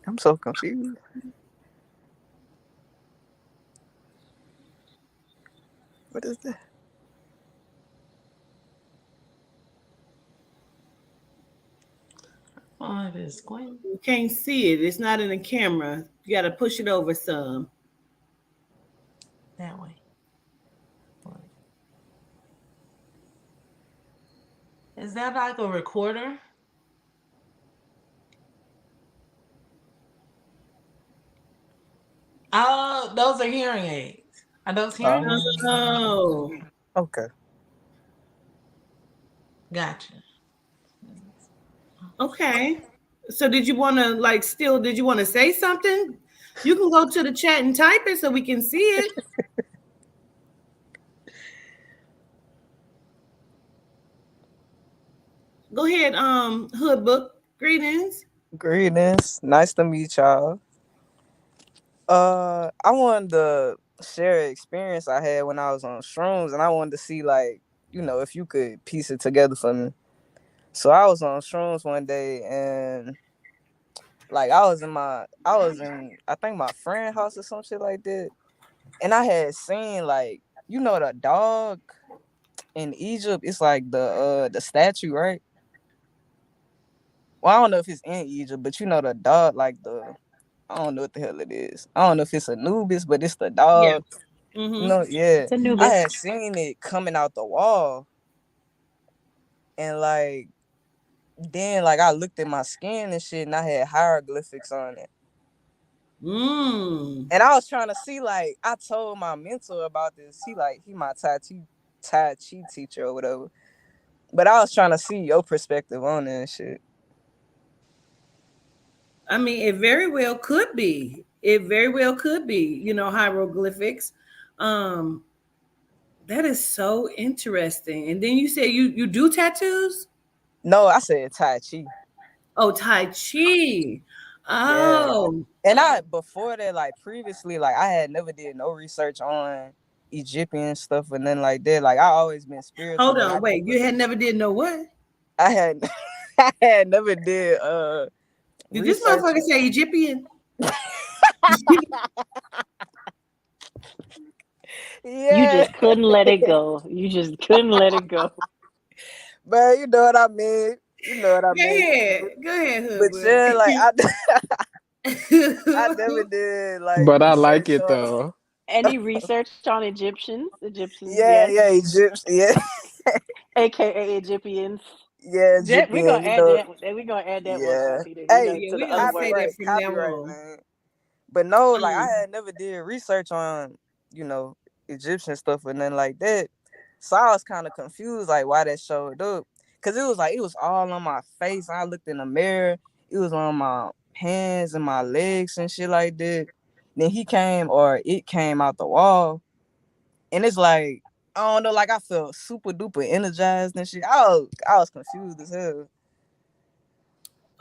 I'm so confused. What is that? Oh, it is Gwen. You can't see it. It's not in the camera. You got to push it over some. That way. Is that like a recorder? Oh, those are hearing aids. Are those hearing aids? Oh, Okay. Gotcha. okay. So did you want to did you want to say something? You can go to the chat and type it so we can see it. Go ahead, Hood Book. Greetings. Greetings. Nice to meet y'all. I wanted to share an experience I had when I was on shrooms, and I wanted to see, like, if you could piece it together for me. So I was on shrooms one day, and like I was in, I think, my friend's house or some shit like that, and I had seen, like, the dog in Egypt. It's like the statue, right? Well, I don't know if it's in Egypt, but the dog, like I don't know what the hell it is. I don't know if it's Anubis, but it's the dog. Yeah. Mm-hmm. Yeah. It's Anubis. I had seen it coming out the wall, and like then like I looked at my skin and shit, and I had hieroglyphics on it. Mm. And I was trying to see, like, I told my mentor about this. He my Tai Chi teacher or whatever. But I was trying to see your perspective on it and shit. I mean, it very well could be. It very well could be, hieroglyphics. That is so interesting. And then you said you do tattoos? No, I said Tai Chi. Oh, Tai Chi. Oh. Yeah. And I, before that, like previously, like I had never did no research on Egyptian stuff and nothing like that. Like I always been spiritual. Hold on, wait. You had never did no what? I had I had never did Did this motherfucker say Egyptian? Yeah. You just couldn't let it go. You just couldn't let it go. But you know what I mean. You know what I mean. Go ahead, Hood. But yeah, like I never did like. But I like it though. Any research on Egyptians? Egyptians, Yeah, yes. yeah, Egyptian, yeah. AKA Egyptians. Yeah, Egyptian, We're gonna add that. We're gonna add that yeah. one. Peter, Hey, we gonna say that from now on. man. But no, like I had never did research on, Egyptian stuff or nothing like that. So I was kind of confused, like why that showed up. Cause it was all on my face. I looked in the mirror. It was on my hands and my legs and shit like that. Then it came out the wall. And it's like, I don't know, like I felt super duper energized and shit. I was confused as hell.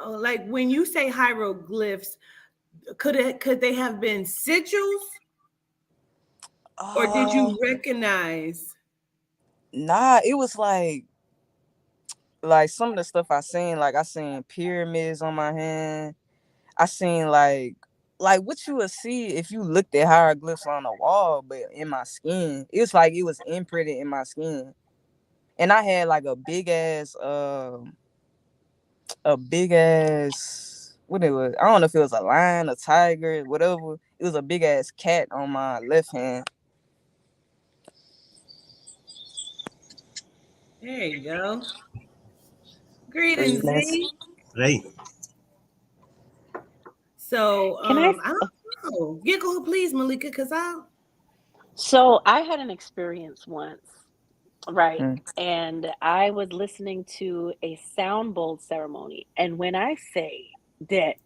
Oh, like when you say hieroglyphs, could they have been sigils? Or did you recognize? Nah, it was like some of the stuff I seen, like I seen pyramids on my hand. I seen like what you would see if you looked at hieroglyphs on the wall, but in my skin. It's like it was imprinted in my skin. And I had like a big ass what it was. I don't know if it was a lion, a tiger, whatever. It was a big ass cat on my left hand. There you go. Greetings, Z. Right. So Can I don't know. Yeah, go please, Malika, because So I had an experience once, right? And I was listening to a sound bowl ceremony. And when I say that,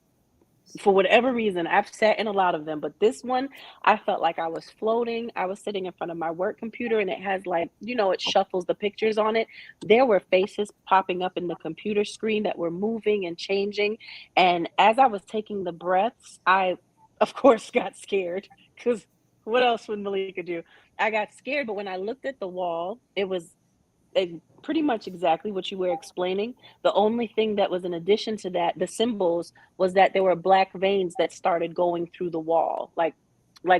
for whatever reason, I've sat in a lot of them, but this one, I felt like I was floating. I was sitting in front of my work computer, and it has like, it shuffles the pictures on it. There were faces popping up in the computer screen that were moving and changing. And as I was taking the breaths, I, of course, got scared because what else would Malika do? I got scared, but when I looked at the wall, it was pretty much exactly what you were explaining. The only thing that was in addition to that, the symbols, was that there were black veins that started going through the wall. Like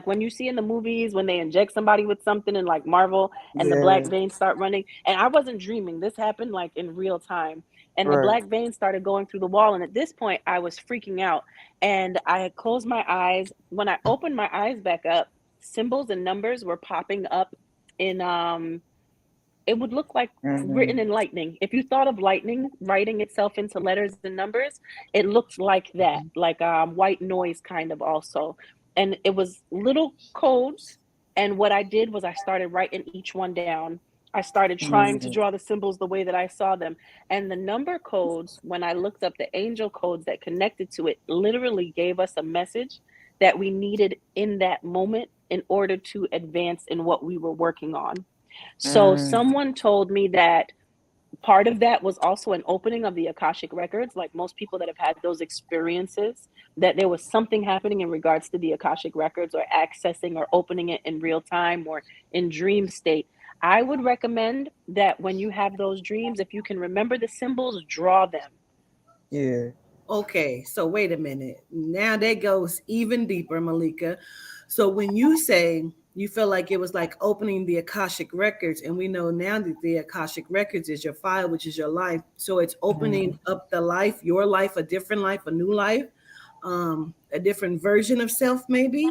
when you see in the movies when they inject somebody with something in like Marvel and the black Yeah, veins start running. And I wasn't dreaming. This happened like in real time. And the right. black veins started going through the wall. And at this point, I was freaking out. And I had closed my eyes. When I opened my eyes back up, symbols and numbers were popping up in it would look like Mm-hmm. written in lightning. If you thought of lightning writing itself into letters and numbers, it looked like that, like white noise kind of also. And it was little codes. And what I did was I started writing each one down. I started trying to Mm-hmm. draw the symbols the way that I saw them. And the number codes, when I looked up the angel codes that connected to it, literally gave us a message that we needed in that moment in order to advance in what we were working on. So Mm-hmm. someone told me that part of that was also an opening of the Akashic records, like most people that have had those experiences, that there was something happening in regards to the Akashic records or accessing or opening it in real time or in dream state. I would recommend that when you have those dreams, if you can remember the symbols, draw them. Yeah. Okay, so wait a minute. Now that goes even deeper, Malika. So when you say you feel like it was like opening the Akashic records, and we know now that the Akashic records is your file, which is your life. So it's opening up the life, your life, a different life, a new life, a different version of self, maybe.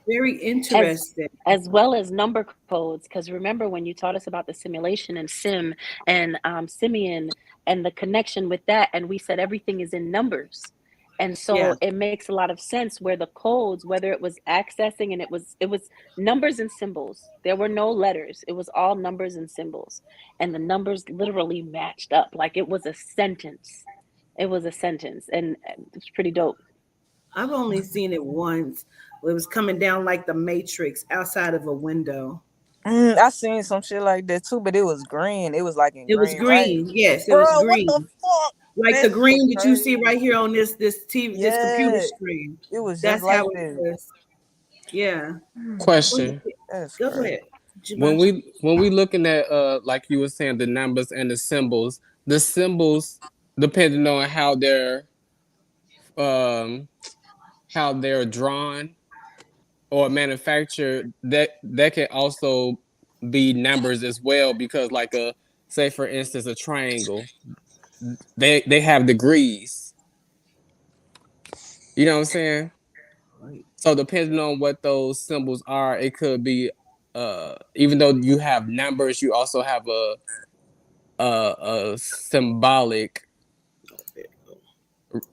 Very as interesting. as well as number codes, because remember when you taught us about the simulation and sim and Simeon and the connection with that, and we said everything is in numbers. And Yeah. so it makes a lot of sense where the codes, whether it was accessing, and it was numbers and symbols, there were no letters, it was all numbers and symbols, and the numbers literally matched up like it was a sentence. It was a sentence, and it's pretty dope. I've only seen it once. It was coming down like the Matrix outside of a window. I seen some shit like that too, but it was green. It was like in It was green light. green. Yes, it was Bro, what the green. fuck? Like the That shit green that you see crazy. right here on this TV, this computer Yeah, screen. it was just That's how like it that. was. Yeah. Go Question. That's ahead. crazy. When Givenchy. we looking at like you were saying, the numbers and the symbols depending on um how they're drawn or manufactured, that can also be numbers as well, because like a, say for instance, a triangle, they have degrees. You know what I'm saying? So depending on what those symbols are, it could be even though you have numbers, you also have a symbolic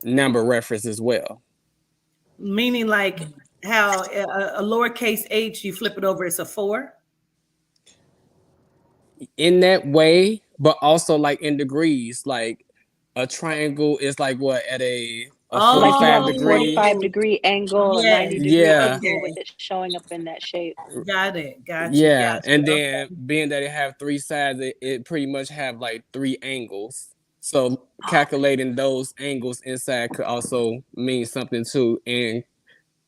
number reference as well. Meaning like how a lowercase h, you flip it over, it's a 4. In that way, but also like in degrees, like a triangle is like what, at a Like you 45 have a degree. 45-degree angle, a Yes. 90-degree Yeah, angle with Okay. it showing up in that shape. Got it. Gotcha. yeah, Gotcha. and then Okay. being that it have three sides, it pretty much have like three angles. So calculating those angles inside could also mean something too, and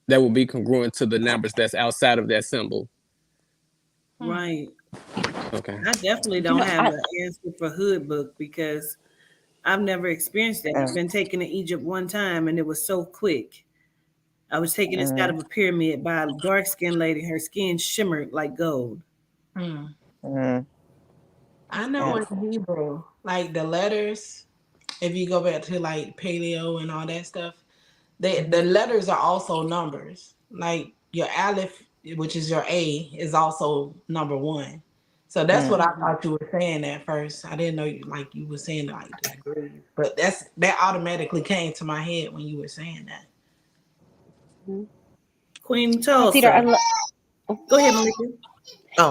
that will be congruent to the numbers that's outside of that symbol. Right. Okay. I definitely You don't know, have I an answer for hood book because I've never experienced that. I've been taken to Egypt one time and it was so quick. I was taken inside Mm-hmm. of a pyramid by a dark skinned lady. Her skin shimmered like gold. Hmm. Mm-hmm. I know in Hebrew, like the letters, if you go back to like paleo and all that stuff, the letters are also numbers. Like your aleph, which is your A, is also number one. So that's what I thought you were saying at first. I didn't know you were saying like the degrees, but that automatically came to my head when you were saying that. Queen Peter, Tulsa. Go ahead, Malika.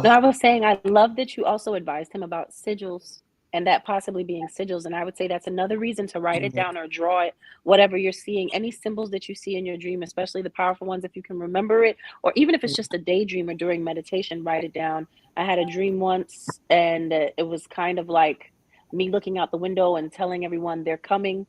no, I was saying I love that you also advised him about sigils and that possibly being sigils. And I would say that's another reason to write it down or draw it, whatever you're seeing. Any symbols that you see in your dream, especially the powerful ones, if you can remember it, or even if it's just a daydream or during meditation, write it down. I had a dream once, and it was kind of like me looking out the window and telling everyone they're coming.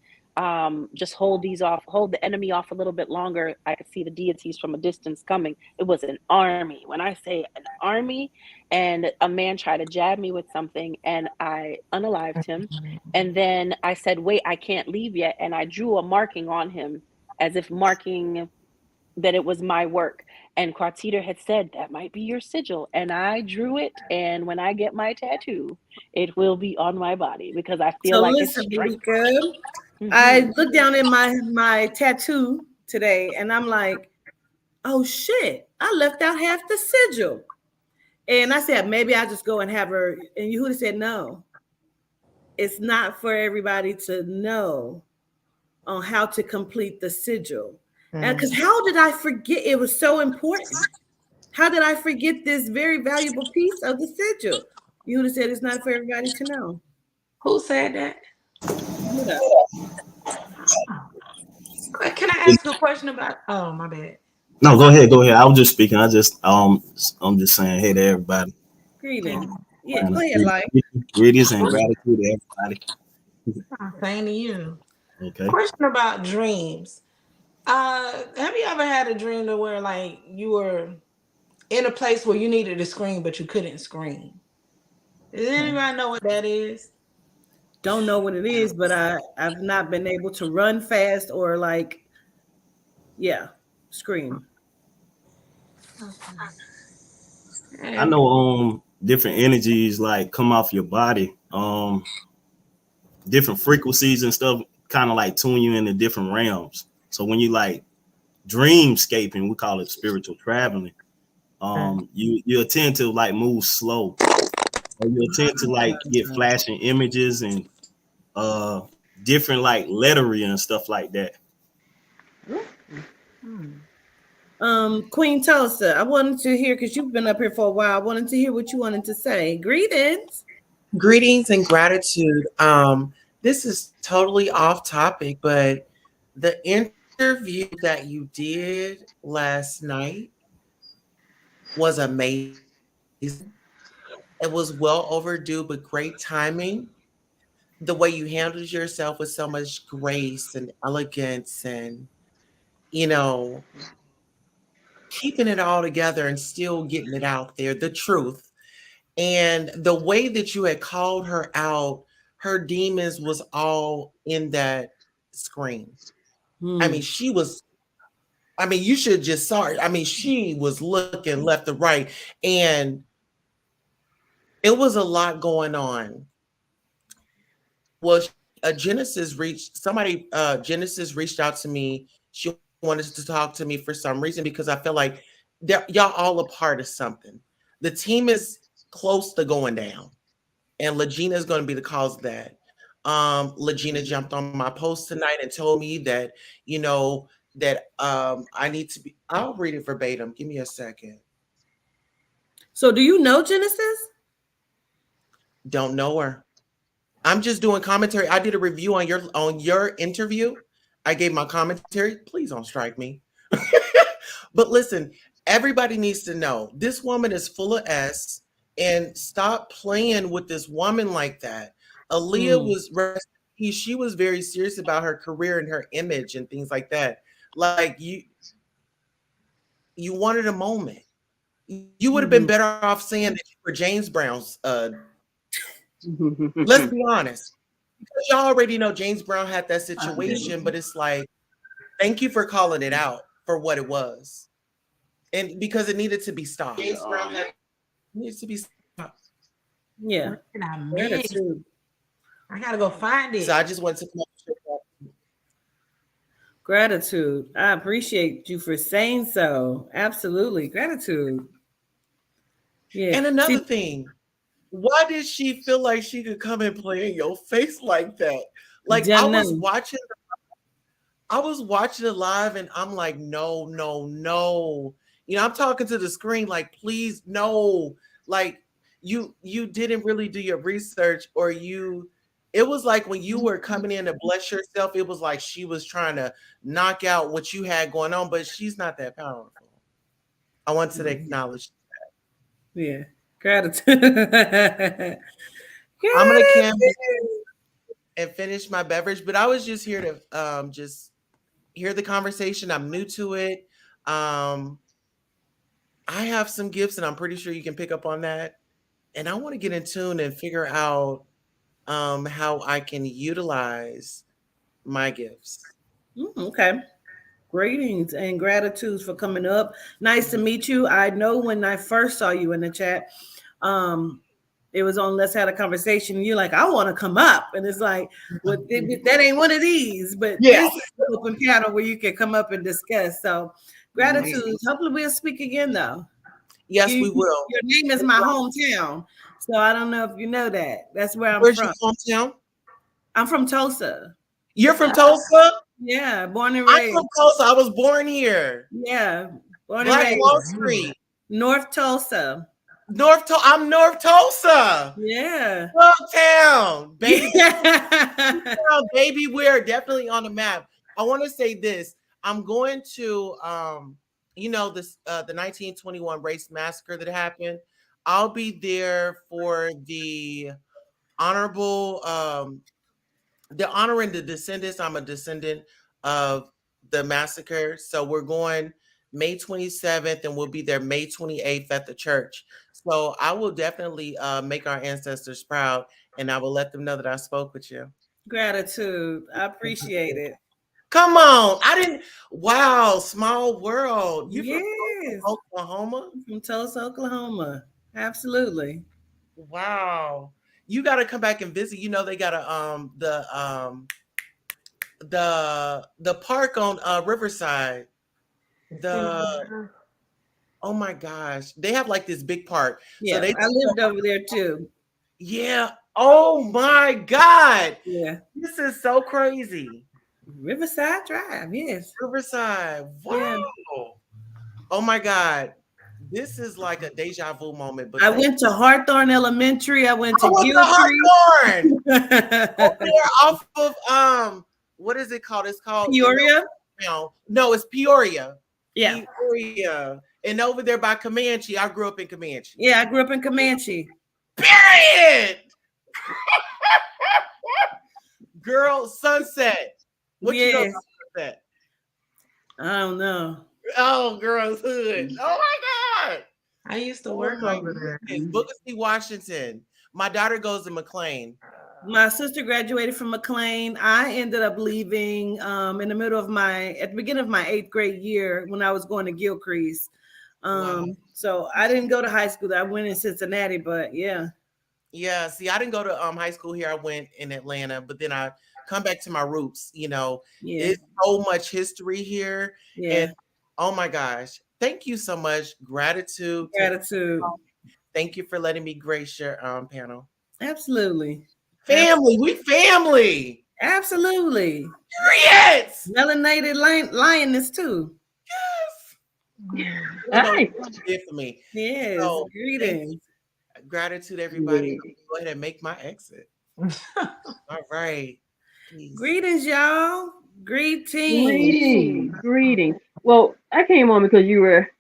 just hold the enemy off a little bit longer. I could see the deities from a distance coming. It was an army. When I say an army, and a man tried to jab me with something, and I unalived him. And then I said, wait, I can't leave yet. And I drew a marking on him as if marking that it was my work. And Quartita had said, that might be your sigil. And I drew it. And when I get my tattoo, it will be on my body because I feel So like listen, it's straight. Malika, I looked down at my tattoo today and I'm like, oh shit, I left out half the sigil. And I said, maybe I'll just go and have her. And Yehuda said, no, it's not for everybody to know on how to complete the sigil. And because how did I forget? It was so important. How did I forget this very valuable piece of the sigil? Yehuda said it's not for everybody to know. Who said that? Yehuda. Can I ask a question about? Oh, my bad. No, go ahead. I was just speaking. I'm just saying hey to everybody. Greetings. Yeah, go ahead, like. Greetings and gratitude to everybody. Same to you. Okay. Question about dreams. Have you ever had a dream to where like you were in a place where you needed to scream but you couldn't scream? Does anybody know what that is? Don't know what it is, but I've not been able to run fast or like, scream. I know different energies like come off your body, different frequencies and stuff kind of like tune you into different realms. So when you like dreamscaping, we call it spiritual traveling, you tend to like move slow, or you tend to like get flashing images and different like lettery and stuff like that. Queen Tulsa, I wanted to hear, because you've been up here for a while, I wanted to hear what you wanted to say. Greetings and gratitude. This is totally off topic, but the interview that you did last night was amazing. It was well overdue, but great timing. The way you handled yourself with so much grace and elegance and, keeping it all together and still getting it out there, the truth. And the way that you had called her out, her demons was all in that screen. I mean, you should just saw it. I mean, she was looking left and right, and it was a lot going on. Well, Genesis reached out to me. She wanted to talk to me for some reason because I feel like y'all all a part of something. The team is close to going down, and Legina is going to be the cause of that. Legina jumped on my post tonight and told me that, that I need to be, I'll read it verbatim. Give me a second. So do you know Genesis? Don't know her. I'm just doing commentary. I did a review on your interview. I gave my commentary. Please don't strike me. But listen, everybody needs to know this woman is full of S, and stop playing with this woman like that. Aaliyah she was very serious about her career and her image and things like that. Like you wanted a moment. You would have been better off saying that you were James Brown's. Let's be honest. Because y'all already know James Brown had that situation, but it's like, thank you for calling it out for what it was. And because it needed to be stopped. James Brown needs to be stopped. Yeah. I gotta go find it. So I just went to gratitude. I appreciate you for saying so. Absolutely. Gratitude. Yeah. And another thing, why did she feel like she could come and play in your face like that? Like I was watching it live and I'm like, no. I'm talking to the screen like, please, no. Like you didn't really do your research, or it was like when you were coming in to bless yourself, it was like she was trying to knock out what you had going on, but she's not that powerful. I want to acknowledge that. Yeah. Gratitude. I'm gonna campaign. and finish my beverage, but I was just here to just hear the conversation. I'm new to it. I have some gifts, and I'm pretty sure you can pick up on that. And I want to get in tune and figure out how I can utilize my gifts. Okay. Greetings and gratitudes for coming up. Nice to meet you. I know when I first saw you in the chat, it was on Let's Have a Conversation. And you're like, I want to come up. And it's like, well, that ain't one of these, but this is an open panel where you can come up and discuss. So gratitude. Hopefully we'll speak again though. Yes, we will. Your name is my hometown. So I don't know if you know that. That's where I'm Where's from. your hometown? I'm from Tulsa. You're from Tulsa? Yeah, born and raised. I'm from Tulsa. I was born here. Yeah, born Black and raised. Wall Street. North Tulsa. I'm North Tulsa. Yeah. Town, baby. Baby, we're definitely on the map. I want to say this. I'm going to this the 1921 race massacre that happened. I'll be there for the honoring the descendants. I'm a descendant of the massacre. So we're going May 27th and we'll be there May 28th at the church. So I will definitely make our ancestors proud, and I will let them know that I spoke with you. Gratitude. I appreciate it. Come on. Wow, small world. You Yes. from Oklahoma? From Tulsa, Oklahoma. Absolutely. Wow. You got to come back and visit. You know, they got the park on Riverside. Oh my gosh, they have like this big park. Yeah, so I lived over there too. Yeah. Oh my God. Yeah. This is so crazy. Riverside Drive. Yes. Riverside. Wow. Yeah. Oh my God. This is like a deja vu moment. But I went to Hawthorne Elementary. I went to Hawthorne. Over there off of what is it called? It's called Peoria. No, it's Peoria. Yeah. Peoria. And over there by Comanche. I grew up in Comanche. Yeah, I grew up in Comanche. Period. Girl, Sunset. What you know about Sunset? I don't know. Oh, girl's hood. Oh my God. I used to work over there. Booker T. Washington. My daughter goes to McLean. My sister graduated from McLean. I ended up leaving at the beginning of my 8th grade year when I was going to Gilcrease. So I didn't go to high school. I went in Cincinnati, but yeah. Yeah, see, I didn't go to high school here. I went in Atlanta, but then I come back to my roots. You know, It's so much history here. Yeah. And oh my gosh, thank you so much. Gratitude. Thank you for letting me grace your panel. Absolutely. Family, we family. Absolutely. Yes. Melanated lioness too. Yes. Nice. For me. Yes. So, greetings. Gratitude, everybody. Go ahead and make my exit. All right. Peace. Greetings, y'all. Greetings. Well, I came on because you were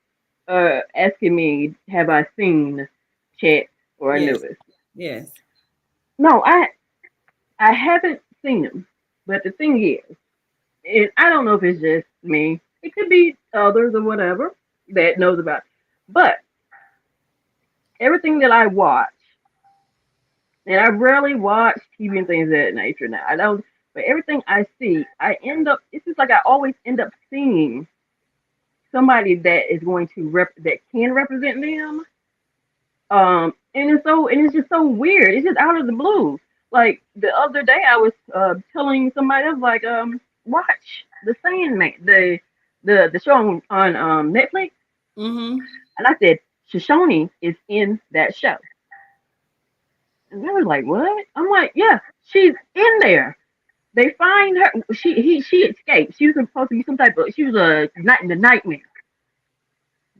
asking me, have I seen Chet or Anubis? Yes. No, I haven't seen him. But the thing is, and I don't know if it's just me. It could be others or whatever that knows about it. But everything that I watch, and I rarely watch TV and things of that nature now. I don't, but everything I see, it's just like I always end up seeing somebody that is going to that can represent them. And it's just so weird. It's just out of the blue. Like the other day, I was telling somebody, I was like, watch The Sandman, the show on Netflix. Mm-hmm. And I said, Shoshone is in that show. And they were like, what? I'm like, yeah, she's in there. They find her. She escaped. She was supposed to be some type of. She was the nightmare.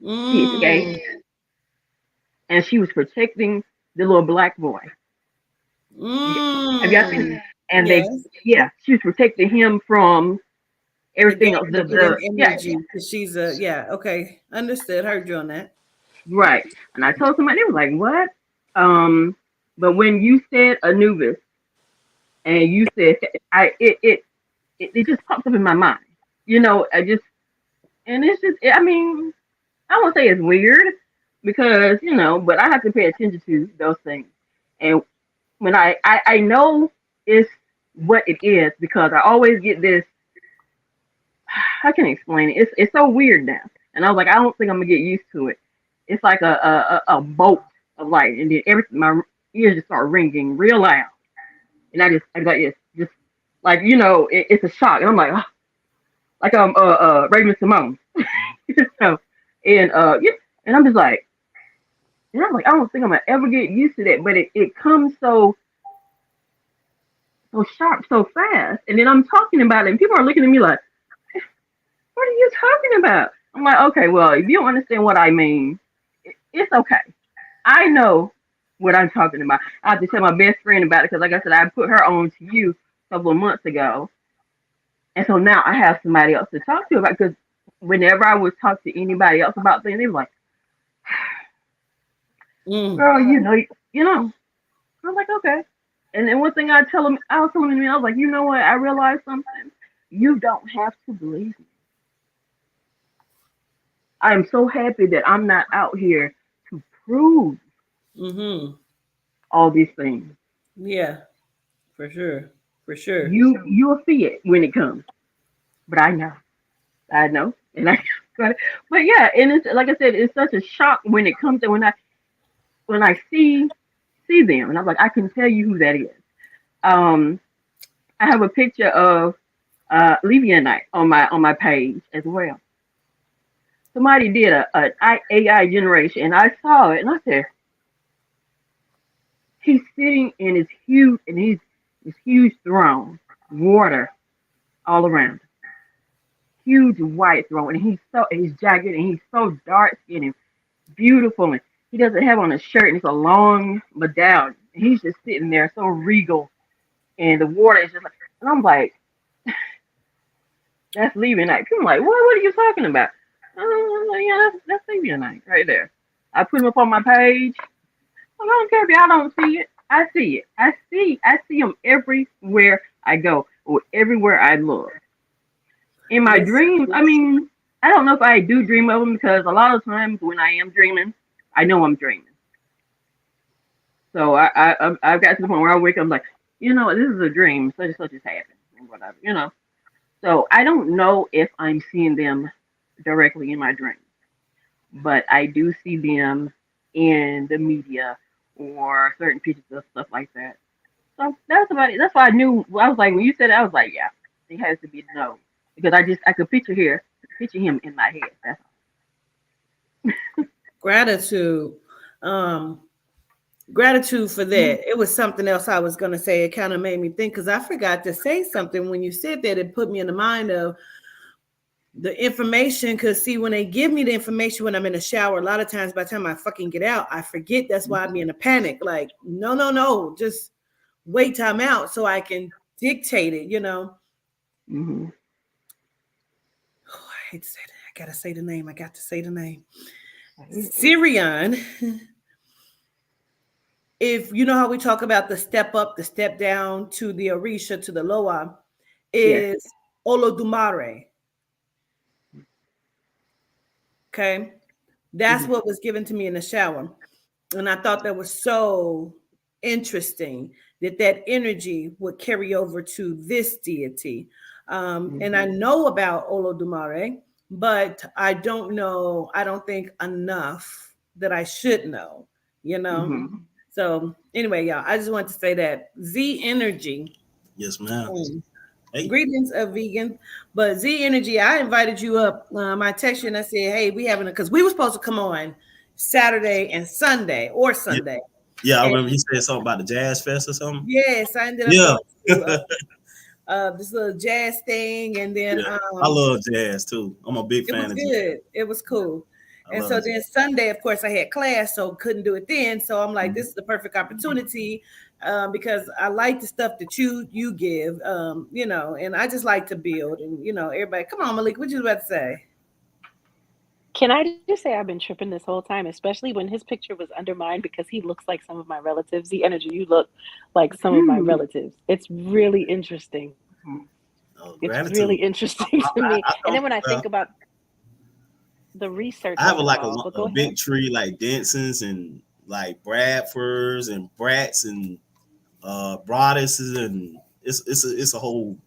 She escaped, and she was protecting the little black boy. Have y'all seen it? And she was protecting him from everything else. She's okay. Understood. Heard you on that. Right. And I told somebody, they was like, what? But when you said Anubis, and you said it just pops up in my mind. And it's just, I mean, I won't say it's weird because, but I have to pay attention to those things. And when I know it's what it is because I always get this, I can't explain it. It's so weird now. And I was like, I don't think I'm gonna get used to it. It's like a bolt of light, and then everything, my ears just start ringing real loud. And I got it's just like, it's a shock. And I'm like, oh, like Raven Simone. So, and yeah, and I'm just like, and I'm like, I don't think I'm gonna ever get used to that, but it comes so sharp, so fast. And then I'm talking about it, and people are looking at me like, what are you talking about? I'm like, okay, well, if you don't understand what I mean, it's okay. I know what I'm talking about. I have to tell my best friend about it because, like I said, I put her on to you a couple of months ago. And so now I have somebody else to talk to about, because whenever I would talk to anybody else about things, they were like, girl, I was like, okay. And then one thing I was telling them, I was like, you know what? I realized something. You don't have to believe me. I'm so happy that I'm not out here to prove all these things. Yeah, for sure. For sure. You'll see it when it comes. But I know. And I got it. But yeah, and it's like I said, it's such a shock when it comes to when I see them, and I'm like, I can tell you who that is. I have a picture of Levianite on my page as well. Somebody did a AI generation, and I saw it, and I said, he's sitting in his huge throne, water all around, huge white throne, and he's jagged, and he's so dark skinned and beautiful, and he doesn't have on a shirt, and it's a long medallion, and he's just sitting there so regal, and the water is just like, and I'm like, that's Levianite. I'm like, what are you talking about? I'm like, yeah, that's Levianite right there. I put him up on my page. I don't care if y'all don't see it. I see it. I see him everywhere I go, or everywhere I look. In my dreams, I mean, I don't know if I do dream of him, because a lot of times when I am dreaming, I know I'm dreaming. So I've got to the point where I wake up, I'm like, this is a dream, such and such has happened, and whatever, So I don't know if I'm seeing them directly in my dreams, but I do see them in the media or certain pieces of stuff like that. So that's about it. That's why I knew. I was like, when you said it, I was like, yeah, it has to be no, because I could picture him in my head. That's all. Gratitude. Gratitude for that. It was something else I was going to say. It kind of made me think, because I forgot to say something when you said that. It put me in the mind of the information, because see, when they give me the information when I'm in the shower, a lot of times by the time I fucking get out, I forget. That's why I be in a panic. Like, no, just wait till I'm out so I can dictate it, Mm-hmm. Oh, I hate to say that. I got to say the name. Sirian. If you know how we talk about the step up, the step down to the Orisha, to the Loa, is Olodumare. Okay. That's what was given to me in the shower. And I thought that was so interesting that energy would carry over to this deity. And I know about Olodumare, but I don't think enough that I should know, So anyway, y'all, I just want to say that Z Energy. Yes, ma'am. Hey. Greetings of vegan, but Z Energy, I invited you up. I texted you and I said, hey, because we were supposed to come on Saturday and Sunday or Sunday. Yeah, I remember you said something about the Jazz Fest or something. Yes, I ended up going to, this little jazz thing, and then I love jazz too. I'm a big fan of jazz. It was cool. And so then Sunday, of course, I had class, so couldn't do it then. So I'm like, this is the perfect opportunity, because I like the stuff that you give, and I just like to build. And everybody, come on, Malik, what you about to say? Can I just say I've been tripping this whole time, especially when his picture was under mine because he looks like some of my relatives. The energy, you look like some of my Hmm. relatives. It's really interesting. Oh, It's gratitude. really interesting to me. I And then don't. when I think about the research I have of a, it like all, but a go big ahead. tree like Denson's and like Bradford's and Bratz and Broadus and it's a whole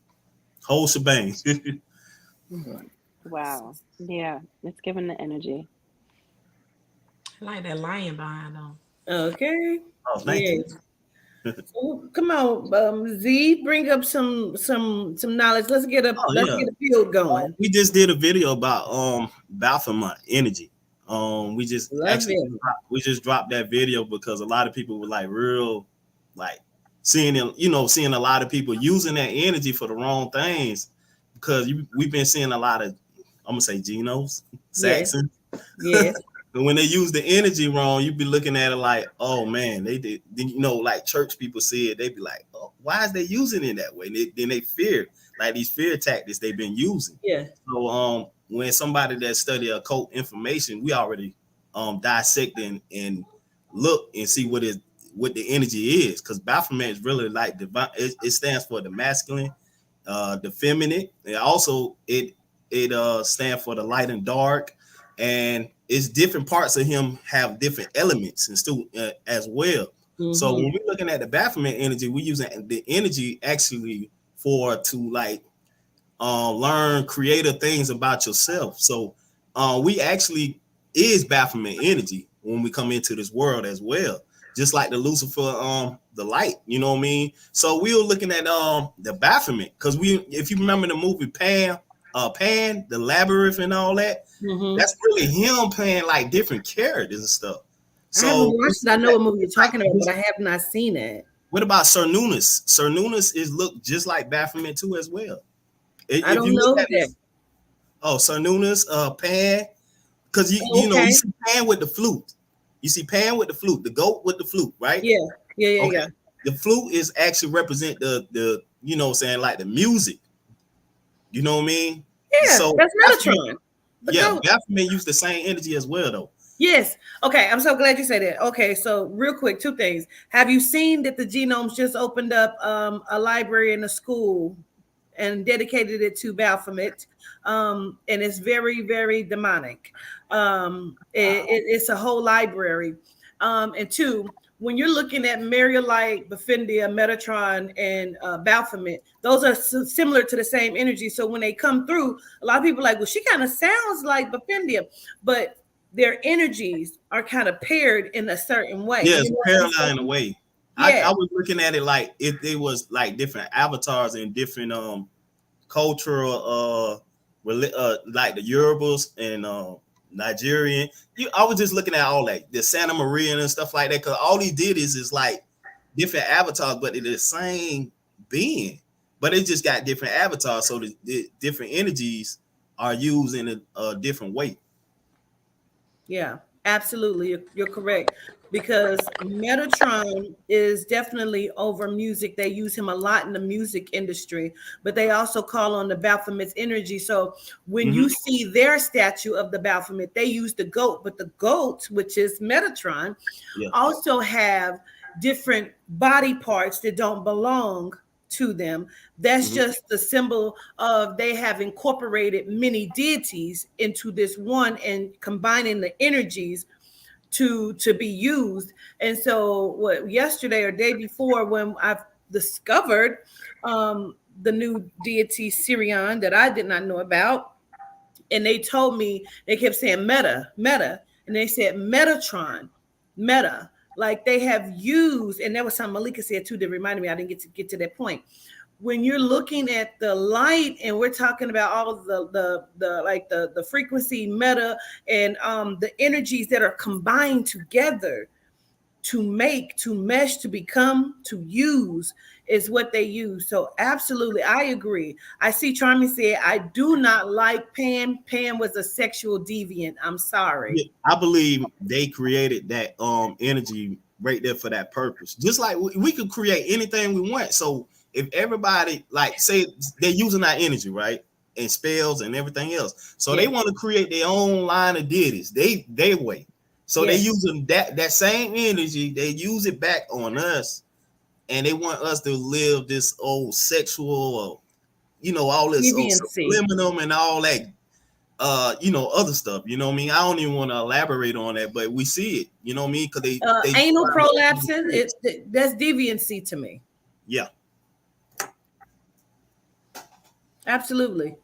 shebang. Wow. Yeah, it's giving the energy. I like that lion behind them. Okay. Oh, thank you. Yes. So, come on, Z, bring up some knowledge. Let's get Oh let's yeah. get a field going. We just did a video about Baphomet energy. We just Love it. we just dropped that video because a lot of people were like real like seeing it, seeing a lot of people using that energy for the wrong things because we've been seeing a lot of, I'm gonna say Genos, Yes. Saxon. Yes. And when they use the energy wrong, you be looking at it like, oh man, they did, like church people see it, they be like, oh, why is they using it that way? And then they fear, like these fear tactics they've been using. Yeah. So when somebody that study occult information, we already dissect and look and see what the energy is, because Baphomet is really like divine. It stands for the masculine, the feminine, and also it stands for the light and dark, and it's different parts of him have different elements and still as well. Mm-hmm. So when we're looking at the Baphomet energy, we're using the energy actually to like learn creative things about yourself. So we actually is Baphomet energy when we come into this world as well, just like the Lucifer, the light, you know what I mean? So we were looking at the Baphomet because if you remember the movie Pan, the Labyrinth and all that, that's really him playing like different characters and stuff. So I haven't watched it. I know what movie you're talking about, but I have not seen it. What about Cernunnos? Cernunnos is look just like Baphomet too as well. I don't know that. Cernunnos, Pan, because you see Pan with the flute. You see Pan with the flute, the goat with the flute, right? Yeah. Yeah. The flute is actually represent the saying like the music. You know what I mean? Yeah, so that's Metatron. Baphomet used the same energy as well, though. Yes. Okay, I'm so glad you said that. Okay, so real quick, two things. Have you seen that the Genomes just opened up a library in a school and dedicated it to Baphomet? And it's very, very demonic. It's a whole library. And two, when you're looking at Mariolite, Baphindia, Metatron, and Baphomet, those are similar to the same energy. So when they come through, a lot of people are like, well, she kind of sounds like Baphindia, but their energies are kind of paired in a certain way. Yeah, it's parallel in a way. Yeah. I was looking at it like if it was like different avatars and different cultural like the Yorubas and Nigerian. I was just looking at all that, the Santa Maria and stuff like that, because all he did is like different avatars, but it's the same being, but it just got different avatars, so the different energies are used in a different way. Yeah, absolutely. You're correct, because Metatron is definitely over music. They use him a lot in the music industry, but they also call on the Baphomet's energy. So when you see their statue of the Baphomet, they use the goat, but the goat, which is Metatron, also have different body parts that don't belong to them. That's just the symbol of they have incorporated many deities into this one and combining the energies to be used. And so yesterday or day before, when I've discovered the new deity Sirion that I did not know about, and they told me, they kept saying meta, and they said Metatron, meta. Like they have used, and that was something Malika said too that reminded me, I didn't get to that point. When you're looking at the light and we're talking about all of the frequency meta and the energies that are combined together to make, to mesh, to become, to use is what they use. So absolutely, I agree. I see Charmy said, I do not like Pan. Pan was a sexual deviant. I'm sorry. Yeah, I believe they created that energy right there for that purpose. Just like we could create anything we want. So if everybody, like, say they're using our energy, right? and spells and everything else. So they want to create their own line of deities, they way. So they using that same energy, they use it back on us, and they want us to live this old sexual, all this subliminal and all that, other stuff. You know what I mean? I don't even want to elaborate on that, but we see it. You know what I mean? Because they anal prolapsing, that's deviancy to me. Yeah. Absolutely.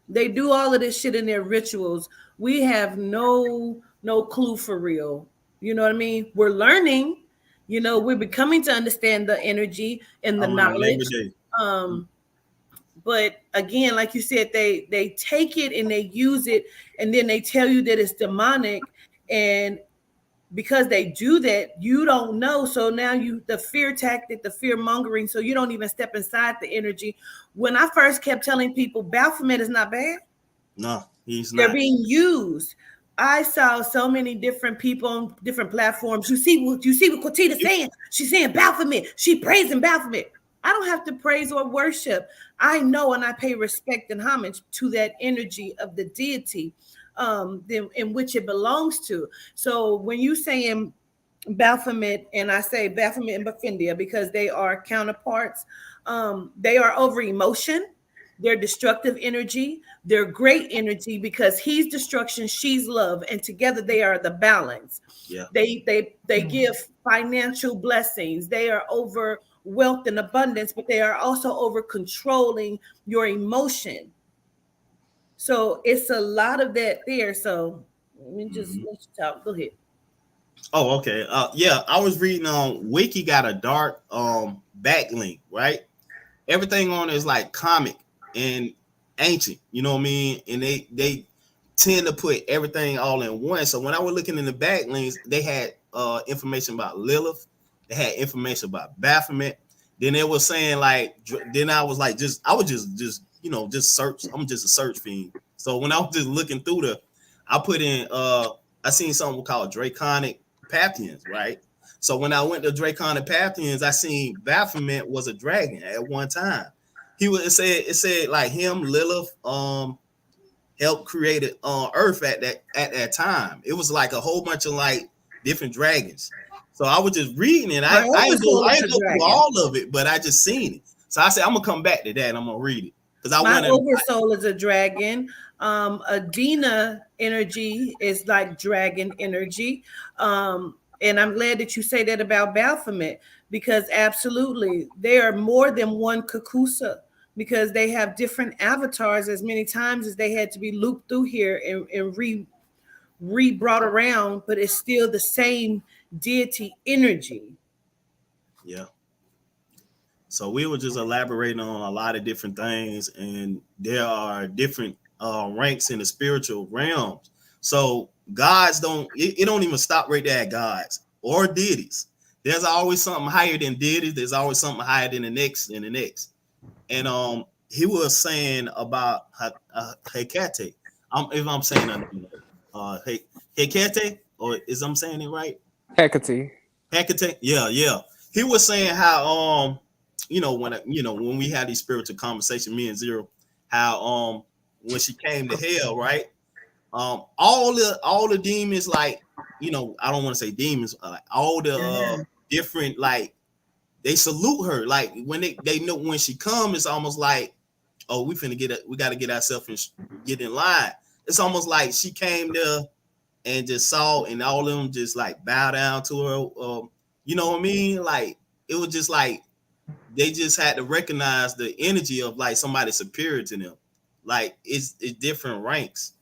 They do all of this shit in their rituals. We have no clue for real. You know what I mean? We're learning, we're becoming to understand the energy and the knowledge. But again, like you said, they take it and they use it, and then they tell you that it's demonic, and because they do that, you don't know. So now the fear tactic, the fear mongering, so you don't even step inside the energy. When I first kept telling people Baphomet is not bad. No, he's not. They're being used. I saw so many different people on different platforms. You see what Quatita's saying? She's saying Baphomet. She praising Baphomet. I don't have to praise or worship. I know and I pay respect and homage to that energy of the deity in which it belongs to. So when you saying Baphomet, and I say Baphomet and Baphindia because they are counterparts, they are over emotion. They're destructive energy. They're great energy because he's destruction, she's love, and together they are the balance. Yeah. They give financial blessings. They are over wealth and abundance, but they are also over controlling your emotion. So it's a lot of that there. So let me just let you talk. Go ahead. Oh, okay. I was reading on Wiki got a dark backlink, right? Everything on it is like comic and ancient, you know what I mean? And they tend to put everything all in one. So when I was looking in the backlinks, they had information about Lilith, they had information about Baphomet. Then they were saying then I was like, just search. I'm just a search fiend. So when I was just looking through I put in I seen something called Draconic Pantheons, right? So when I went to Draconic Pantheons, I seen Baphomet was a dragon at one time. It said like him, Lilith, helped create Earth at that time. It was like a whole bunch of like different dragons. So I was just reading it. I didn't go through all of it, but I just seen it. So I said I'm gonna come back to that and I'm gonna read it because my oversoul is a dragon. Adina energy is like dragon energy. And I'm glad that you say that about Baphomet because absolutely they are more than one Kakusa because they have different avatars as many times as they had to be looped through here and re-brought around, but it's still the same deity energy. Yeah. So we were just elaborating on a lot of different things, and there are different ranks in the spiritual realms. So gods don't even stop right there at gods or deities. There's always something higher than deities. There's always something higher than the next and the next. And he was saying about Hecate. If I'm saying Hecate, or is I'm saying it right? Hecate. Yeah. He was saying how when we had these spiritual conversations, me and Zero, how when she came to hell, right? All the demons, like, I don't want to say demons, all the different, like, they salute her. Like when they know when she comes, it's almost like, oh, we got to get ourselves and get in line. It's almost like she came there and just saw, and all of them just like bow down to her. You know what I mean? Like it was just like they just had to recognize the energy of like somebody superior to them. Like it's different ranks.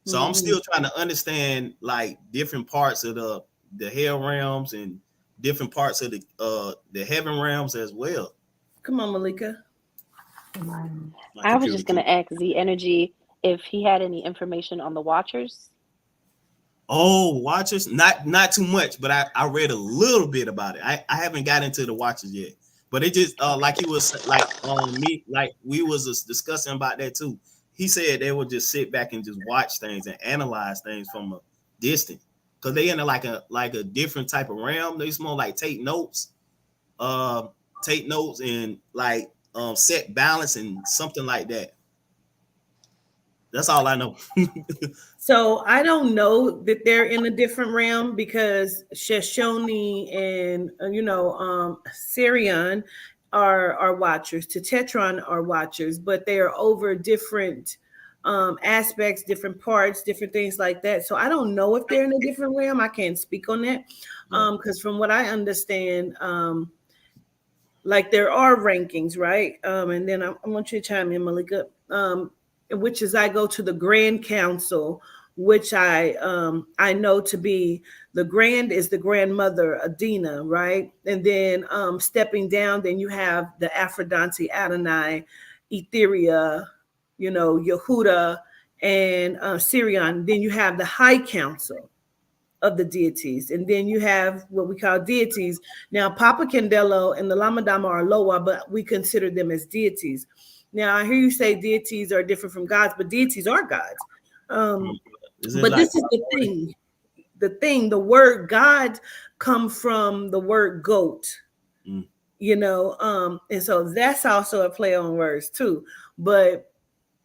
So I'm still trying to understand like different parts of the hell realms and different parts of the heaven realms as well. Come on, Malika. I was just gonna ask Z Energy if he had any information on the Watchers. Oh, Watchers, not too much, but I read a little bit about it. I haven't got into the Watchers yet, but it just like he was like me, like we was discussing about that too. He said they would just sit back and just watch things and analyze things from a distance because they in like a different type of realm. They more like take notes and like set balance and something like that. That's all I know. So I don't know that they're in a different realm because Shoshone and Sirion are watchers, Tetron are watchers, but they are over different aspects, different parts, different things like that. So I don't know if they're in a different realm. I can't speak on that because from what I understand, like there are rankings, right? And then I want you to chime in, Malika. Which is I go to the Grand Council, which I know to be the grand is the grandmother Adina, right? And then stepping down, then you have the Aphrodite, Adonai, Etheria, Yehuda, and Sirion. Then you have the High Council of the deities, and then you have what we call deities. Now, Papa Candelo and the Lamadama are Loa, but we consider them as deities. Now, I hear you say deities are different from gods, but deities are gods. But this is the thing. The word God come from the word goat, and so that's also a play on words too. But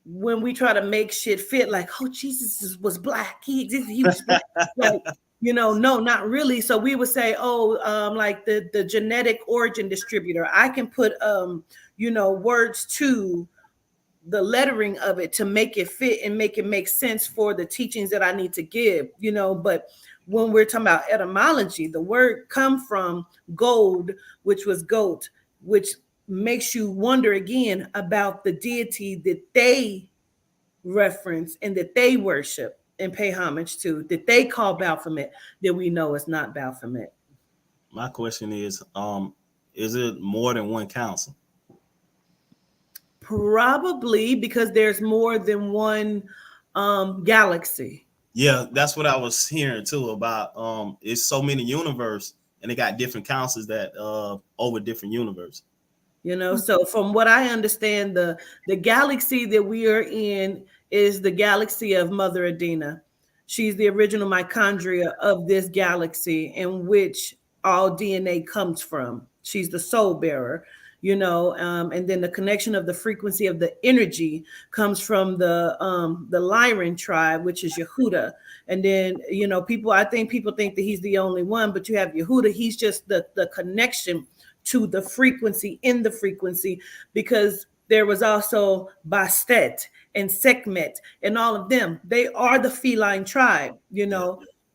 when we try to make shit fit, like, oh, Jesus was black, he existed, he was black. Like, no, not really. So we would say, like the genetic origin distributor, I can put words to the lettering of it to make it fit and make it make sense for the teachings that I need to give, but when we're talking about etymology, the word come from gold, which was goat, which makes you wonder again about the deity that they reference and that they worship and pay homage to, that they call Baphomet, that we know is not Baphomet. My question is it more than one council? Probably, because there's more than one galaxy. Yeah, that's what I was hearing too about. It's so many universe, and they got different councils that over different universe. So from what I understand, the galaxy that we are in is the galaxy of Mother Adina. She's the original mitochondria of this galaxy in which all DNA comes from. She's the soul bearer, and then the connection of the frequency of the energy comes from the Lyran tribe, which is Yehuda. And then, I think people think that he's the only one, but you have Yehuda. He's just the connection to the frequency in the frequency, because there was also Bastet and Sekhmet and all of them. They are the feline tribe,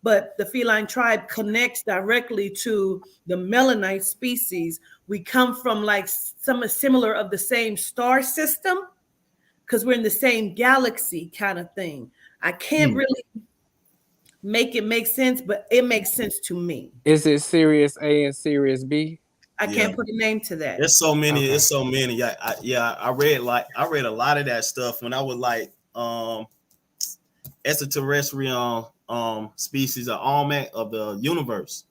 but the feline tribe connects directly to the melanite species. We come from like some similar of the same star system because we're in the same galaxy kind of thing. I can't really make it make sense, but it makes sense to me. Is it Sirius A and Sirius B? I can't put a name to that. There's so many. Okay. It's so many. I read a lot of that stuff when I was like extraterrestrial species of Almanac of the universe.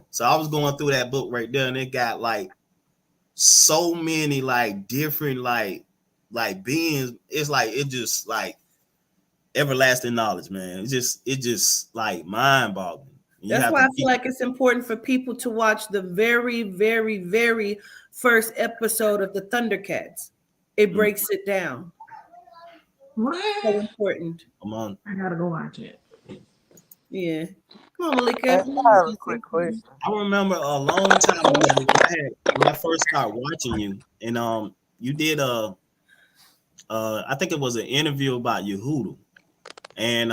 So I was going through that book right there, and it got like so many like different like beings. It's like it just like everlasting knowledge, man. It just like mind-boggling. That's why I feel like it's important for people to watch the very, very, very first episode of the Thundercats. It breaks it down. What? So important. Come on. I gotta go watch it. Yeah. Come on, Malika. I have a quick question. I remember a long time ago when I first started watching you, and you did I think it was an interview about Yehuda, and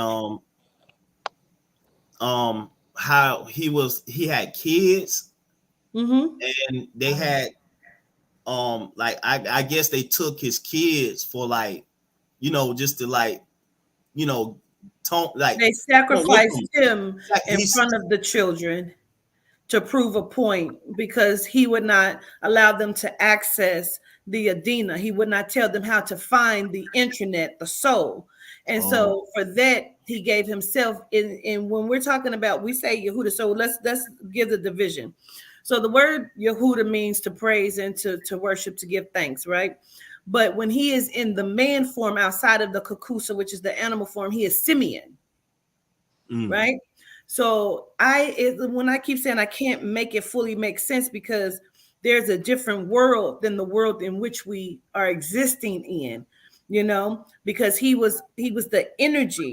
how he had kids, and they had like I guess they took his kids for like just to like like they sacrificed him in front of the children to prove a point, because he would not allow them to access the Adina. He would not tell them how to find the intranet, the soul. And so for that, he gave himself in when we're talking about, we say Yehuda. So let's give the division. So the word Yehuda means to praise and to worship, to give thanks, right? But when he is in the man form outside of the Kakusa, which is the animal form, he is Simeon, right? So when I keep saying I can't make it fully make sense, because there's a different world than the world in which we are existing in. because he was the energy.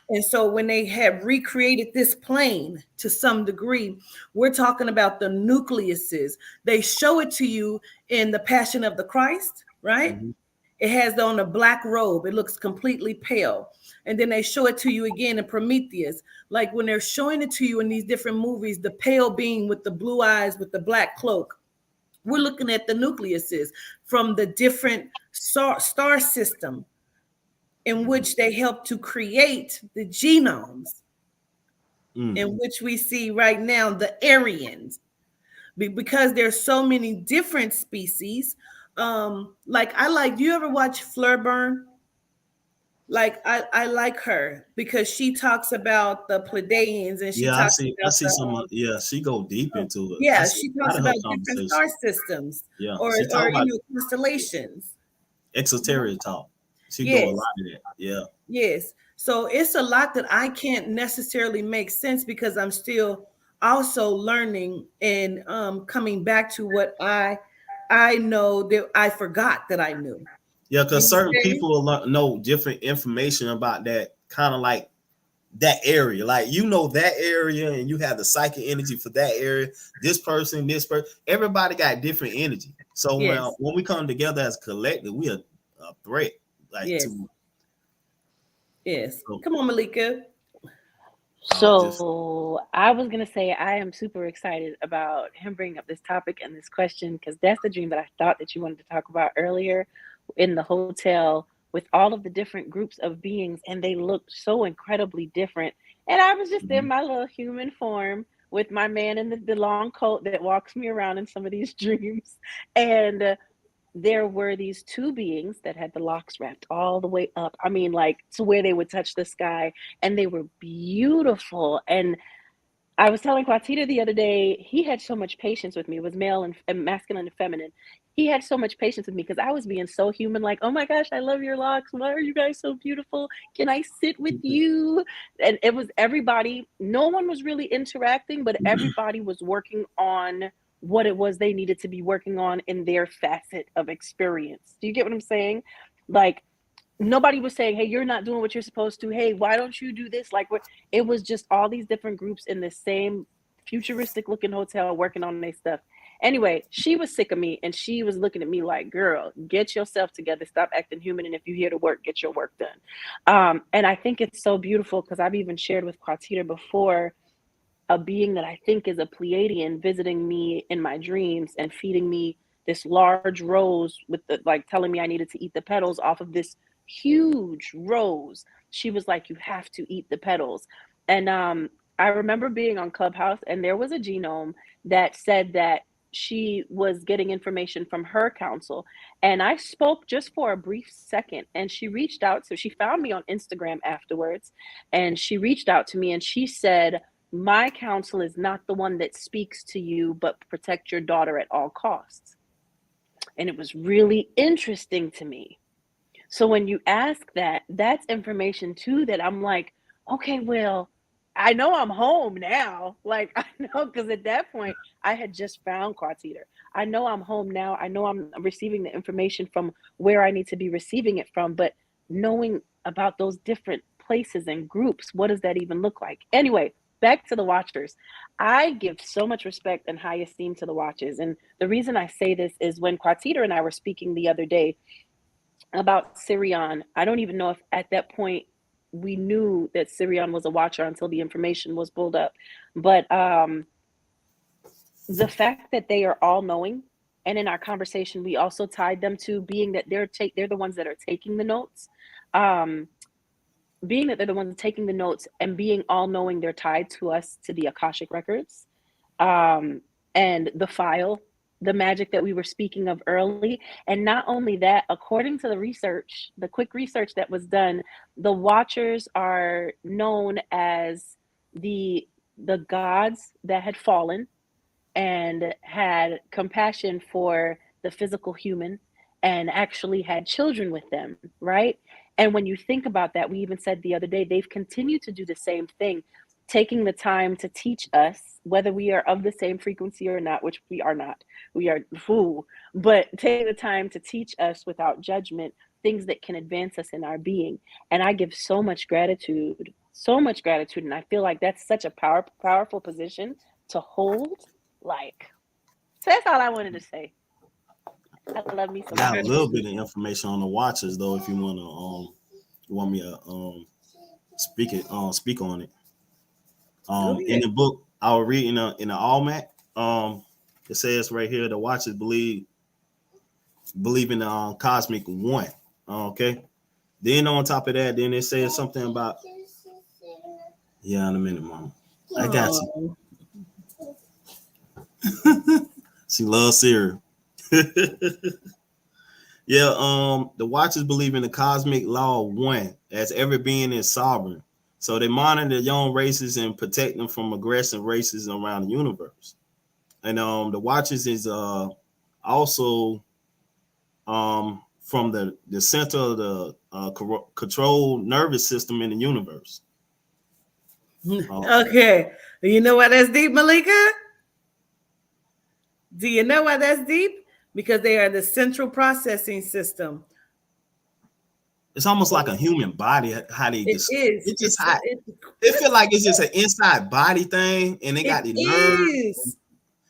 And so when they have recreated this plane to some degree, we're talking about the nucleuses. They show it to you in the Passion of the Christ, right? Mhm. It has on a black robe. It looks completely pale. And then they show it to you again in Prometheus. Like when they're showing it to you in these different movies, the pale being with the blue eyes, with the black cloak, we're looking at the nucleuses from the different star system in which they help to create the genomes, in which we see right now the Aryans. Because there's so many different species. Do you ever watch Fleur Burn? I like her because she talks about the Pleiadians, and she Yeah, I talks see. I about see some. Yeah, she go deep into it. I yeah, see she a lot talks of her about different star conversations. systems Yeah, or she talk about constellations. exoteric talk. She go a Yes, lot of that. Yeah. yes. So it's a lot that I can't necessarily make sense because I'm still also learning and coming back to what I know that I forgot that I knew. Yeah, You because certain understand? people will know different information about that kind of like that area. Like that area and you have the psychic energy for that area. This person, everybody got different energy. So Yes, when we come together as a collective, we are a threat. Like yes, to yes. so, Come on, Malika. just So I was gonna say I am super excited about him bringing up this topic and this question because that's the dream that I thought that you wanted to talk about earlier in the hotel with all of the different groups of beings, and they looked so incredibly different. And I was just in mhm. my little human form with my man in the long coat that walks me around in some of these dreams. And there were these two beings that had the locks wrapped all the way up. I mean, like to where they would touch the sky, and they were beautiful. And I was telling Quatita the other day, he had so much patience with me. It was male and masculine and feminine. He had so much patience with me because I was being so human, like, oh my gosh, I love your locks. Why are you guys so beautiful? Can I sit with you? And it was everybody, no one was really interacting, but everybody was working on what it was they needed to be working on in their facet of experience. Do you get what I'm saying? Like, nobody was saying, hey, you're not doing what you're supposed to. Hey, why don't you do this? Like, it was just all these different groups in the same futuristic looking hotel working on their stuff. Anyway, she was sick of me and she was looking at me like, girl, get yourself together. Stop acting human. And if you're here to work, get your work done. And I think it's so beautiful because I've even shared with Quatita before a being that I think is a Pleiadian visiting me in my dreams and feeding me this large rose with telling me I needed to eat the petals off of this huge rose. She was like, you have to eat the petals. And I remember being on Clubhouse and there was a genome that said that she was getting information from her council. And I spoke just for a brief second and she reached out. So she found me on Instagram afterwards and she reached out to me and she said, my counsel is not the one that speaks to you, but protect your daughter at all costs. And it was really interesting to me. So when you ask that, that's information too that I'm like, okay, well, I know I'm home now. Like, I know, because at that point, I had just found Quatita. I know I'm home now. I know I'm receiving the information from where I need to be receiving it from, but knowing about those different places and groups, what does that even look like? Anyway, back to the Watchers. I give so much respect and high esteem to the Watchers. And the reason I say this is when Quatita and I were speaking the other day about Sirion, I don't even know if at that point we knew that Sirion was a Watcher until the information was pulled up. But the fact that they are all knowing, and in our conversation, we also tied them to being that they're the ones that are taking the notes. Being that they're the ones taking the notes and being all knowing, they're tied to us, to the Akashic records, and the file, the magic that we were speaking of early. And not only that, according to the research, the quick research that was done, the Watchers are known as the gods that had fallen and had compassion for the physical human and actually had children with them, right? And when you think about that, we even said the other day, they've continued to do the same thing, taking the time to teach us, whether we are of the same frequency or not, which we are not. We are, but taking the time to teach us without judgment things that can advance us in our being. And I give so much gratitude, so much gratitude. And I feel like that's such a powerful position to hold. Like, so that's all I wanted to say. I love me some Got a Watchers. little bit of information on the Watchers though, if you want me to speak on it. In the book I was reading in the Almanac, it says right here the Watchers believe in the cosmic one. Okay. Then on top of that, then it says something about in a minute, Mama. I got you. She loves cereal. The Watchers believe in the cosmic law of one, as every being is sovereign. So they monitor young races and protect them from aggressive races around the universe. And the Watchers is also from the center of the controlled nervous system in the universe. Okay. You know why that's deep, Malika? Do you know why that's deep? Because they are the central processing system. It's almost like a human body. How they It is. It's just how it feel like it's just an inside body thing, and they got the nerves.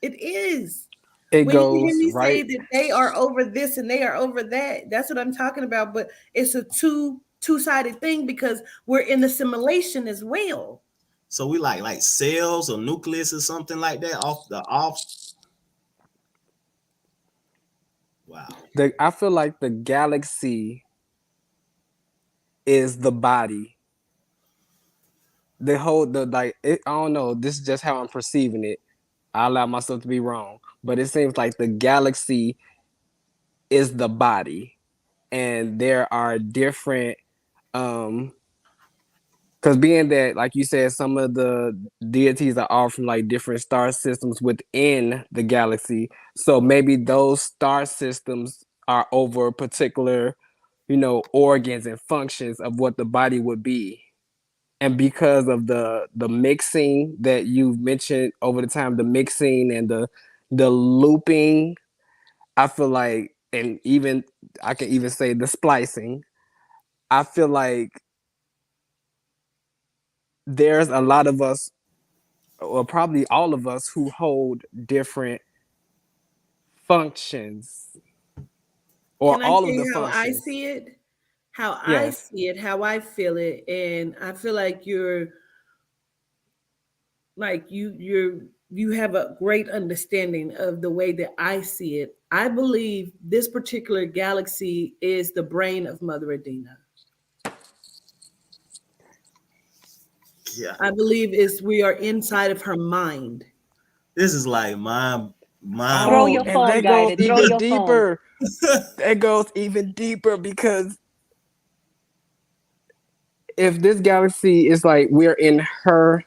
It is. It When goes you hear me say right. that they are over this and they are over that, that's what I'm talking about. But it's a two-sided thing because we're in assimilation as well. So we like cells or nucleus or something like that off. Wow. I feel like the galaxy is the body. I don't know. This is just how I'm perceiving it. I allow myself to be wrong, but it seems like the galaxy is the body, and there are different. Because being that, like you said, some of the deities are all from like different star systems within the galaxy. So maybe those star systems are over particular, organs and functions of what the body would be. And because of the mixing that you've mentioned over the time, the mixing and the looping, I feel like, and even I can even say the splicing, I feel like there's a lot of us, or probably all of us, who hold different functions, or Can I all tell of the you how I functions. see it? How I Yes. see it, how I feel it, and I feel like you're like you have a great understanding of the way that I see it. I believe this particular galaxy is the brain of Mother Adina. Yeah. I believe we are inside of her mind. This is like my Throw your And phone, that goes guided. Throw even your phone. deeper. That goes even deeper because if this galaxy is like we're in her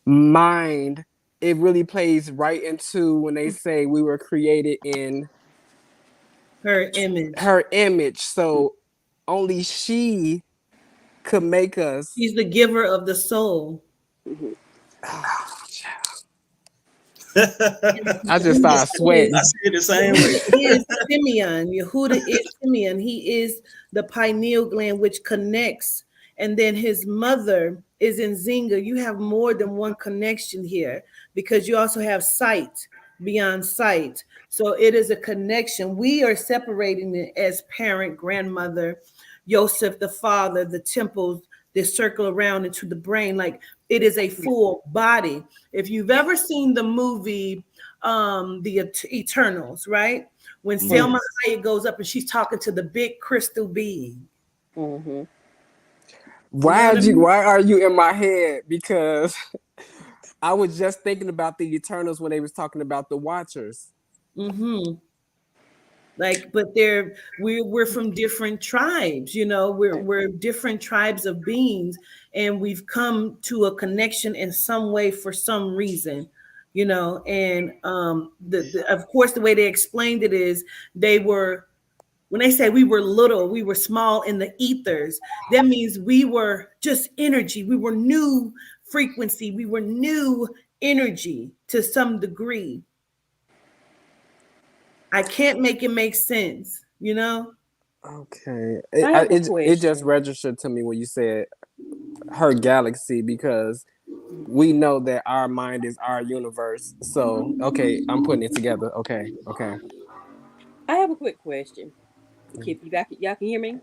mind, it really plays right into when they say we were created in Her image. her image. So only she could make us. She's the giver of the soul. I just started sweating. I see it the same way. He is Simeon. Yehuda is Simeon. He is the pineal gland which connects. And then his mother is Nzinga. You have more than one connection here because you also have sight beyond sight. So it is a connection. We are separating it as parent, grandmother, Joseph, the father, the temples, they circle around into the brain. Like it is a full body. If you've ever seen the movie the Eternals, right? When Selma Hayek goes up and she's talking to the big crystal being. Mm-hmm. Why are you in my head? Because I was just thinking about the Eternals when they was talking about the Watchers. Mm-hmm. Like, but we're from different tribes, we're different tribes of beings, and we've come to a connection in some way for some reason, and of course the way they explained it is when they say we were little, we were small in the ethers, that means we were just energy, we were new frequency, we were new energy to some degree. I can't make it make sense, Okay. I have a It just question. registered to me when you said her galaxy because we know that our mind is our universe. So okay, I'm putting it together. Okay. Okay. I have a quick question. Y'all can hear me?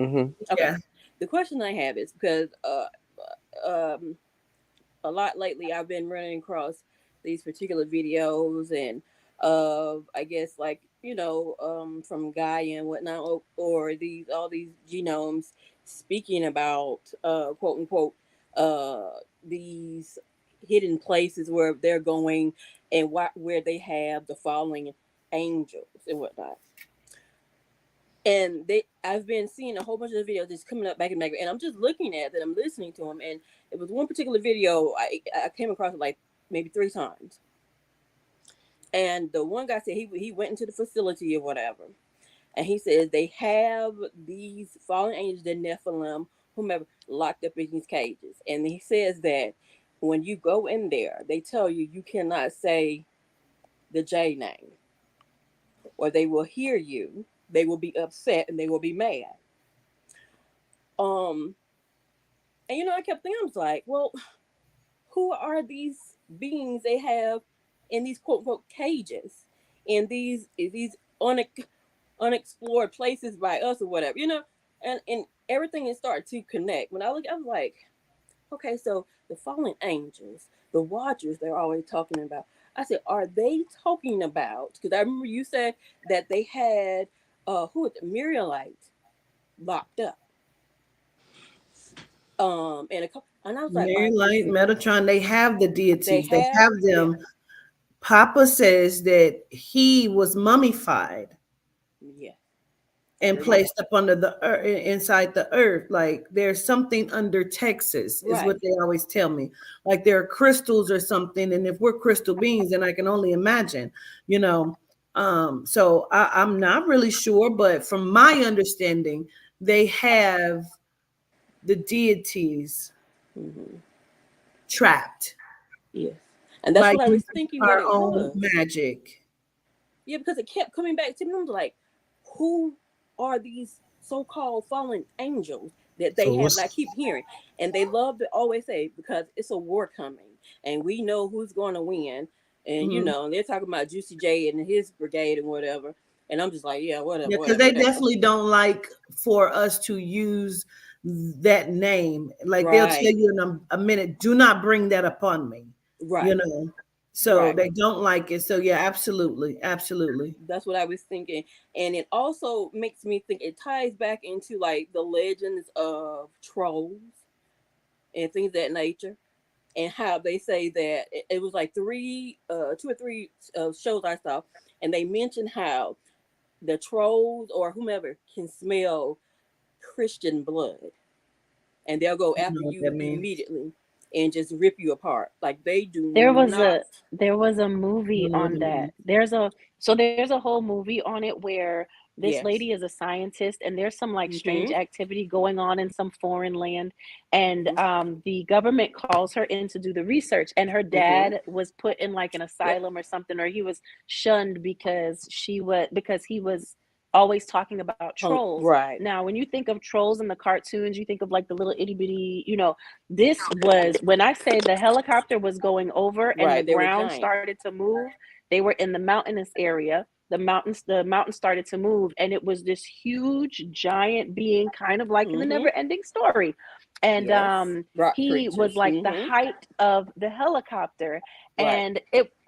Mm-hmm. Okay. Yeah. The question I have is because um a lot lately I've been running across these particular videos and I guess like from Gaia and whatnot or these all these genomes speaking about quote unquote these hidden places where they're going and where they have the falling angels and whatnot. And I've been seeing a whole bunch of videos just coming up back and back, and I'm just looking at it. I'm listening to them, and it was one particular video I came across it like maybe 3 times. And the one guy said he went into the facility or whatever, and he says they have these fallen angels, the Nephilim, whomever, locked up in these cages, and he says that when you go in there, they tell you cannot say the J name, or they will hear you. They will be upset and they will be mad. Um, And I kept thinking, I was like, well, who are these beings they have in these quote unquote cages, in these unexplored places by us or whatever. And everything is started to connect. When I look, I was like, okay, so the fallen angels, the watchers they're always talking about. I said, are they talking about? Because I remember you said that they had who was the Murielite locked up. And I was like, Mary Light, Metatron, they have the they deities. They have have them. them. Papa says that he was mummified Yeah. and So placed up under the earth, inside the earth. Like there's something under Texas, is what right. they always tell me. Like there are crystals or something, and if we're crystal beings, then I can only imagine, you know. So I'm not really sure, but from my understanding, they have the deities Hmm. trapped, Yes. And that's like what I was using thinking what our it own was. magic. Yeah, because it kept coming back to me. I was like, who are these so-called fallen angels that they So have? And I what's keep hearing, and they love to always say because it's a war coming, and we know who's going to win. And Mhm. they're talking about Juicy J and his brigade and whatever. And I'm just like, yeah, Yeah, whatever, because whatever, they whatever. definitely don't like for us to use that name. Like they'll tell Right, you in a minute, do not bring that upon me, you right, know. So right. they don't like it. So yeah, absolutely, absolutely. That's what I was thinking. And it also makes me think it ties back into like the legends of trolls and things of that nature. And how they say that it was like 2 or 3 shows I saw, and they mentioned how the trolls or whomever can smell Christian blood, and they'll go I don't after know what that you means. immediately and just rip you apart. Like they do There was not. a there was a I movie don't know what on that that. means. There's a whole movie on it where this Yes. lady is a scientist and there's some like strange Mm-hmm. activity going on in some foreign land, and Mm-hmm. the government calls her in to do the research, and her Mm-hmm. dad was put in like an Yep. asylum or something, or he was shunned because he was always talking about trolls. Right. Now when you think of trolls in the cartoons, you think of like the little itty bitty, this was when I say the helicopter was going over and the Right. They were ground giant. started to move. They were in the mountainous area. The mountains started to move, and it was this huge giant being, kind of like in the Mm-hmm. never ending story. And Yes. Rock he was creatures. like the Mm-hmm. height of the helicopter. Right. And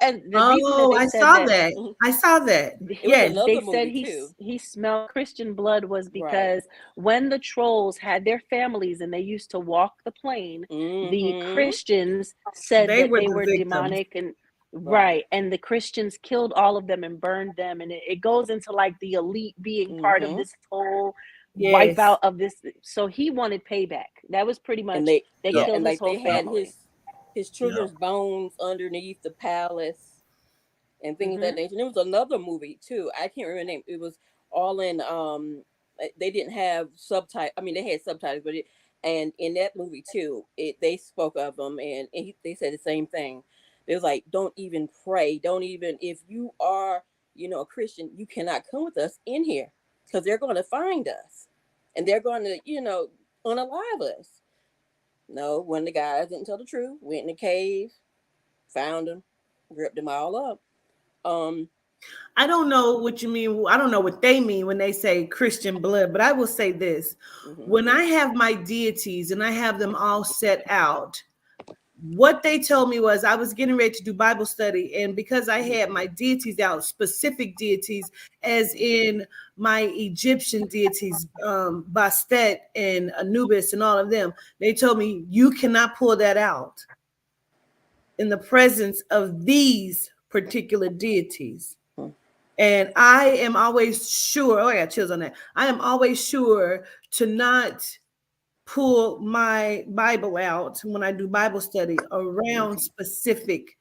the reason that Oh, they I said saw that that. Mhm. I saw that. It was Yes. they another said movie too. he smelled Christian blood was Right. because when the trolls had their families and they used to walk the plane, the Mm-hmm. Christians said They that were they the were victims. demonic and Right. right, and the Christians killed all of them and burned them, and it goes into like the elite being part of Mm-hmm. this whole Yes. wipeout of this. So he wanted payback. That was pretty And much they they yep, killed his like whole they had family. his yep. children's bones underneath the palace and things of that Hmm. nature. And there was another movie too. I can't remember the name. It was all in they didn't have subtitles. I mean they had subtitles, but and in that movie too, they spoke of them and they said the same thing. It was like, don't even pray. Don't even if you are, a Christian, you cannot come with us in here. because they're going to find us and they're going to, unalive us. No, one of the guys didn't tell the truth, went in the cave, found them, gripped them all up. I don't know what you mean. I don't know what they mean when they say Christian blood, but I will say this. When I have my deities and I have them all set out, what they told me was I was getting ready to do Bible study. And because I had my deities out, specific deities, as in my Egyptian deities, Bastet and Anubis and all of them, they told me, you cannot pull that out in the presence of these particular deities. And I am always sure, I got chills on that. I am always sure to not pull my Bible out when I do Bible study around specific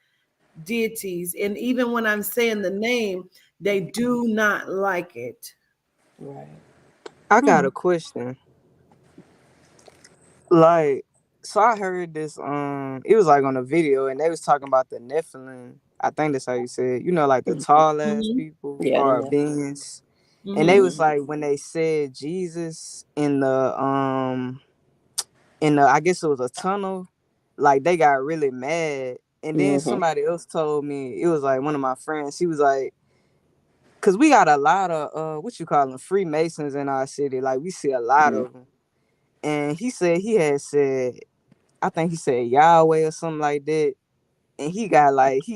deities. And even when I'm saying the name, they do not like it. Right. I got a question. Like, so I heard this, it was like on a video and they was talking about the Nephilim. I think that's how you say it. Like the tall ass people or beings. And they was like, when they said Jesus in the I guess it was a tunnel, like they got really mad. And then somebody else told me, it was like one of my friends, he was like, because we got a lot of what you call them, Freemasons in our city. Like we see a lot of them. And he said I think he said Yahweh or something like that. And he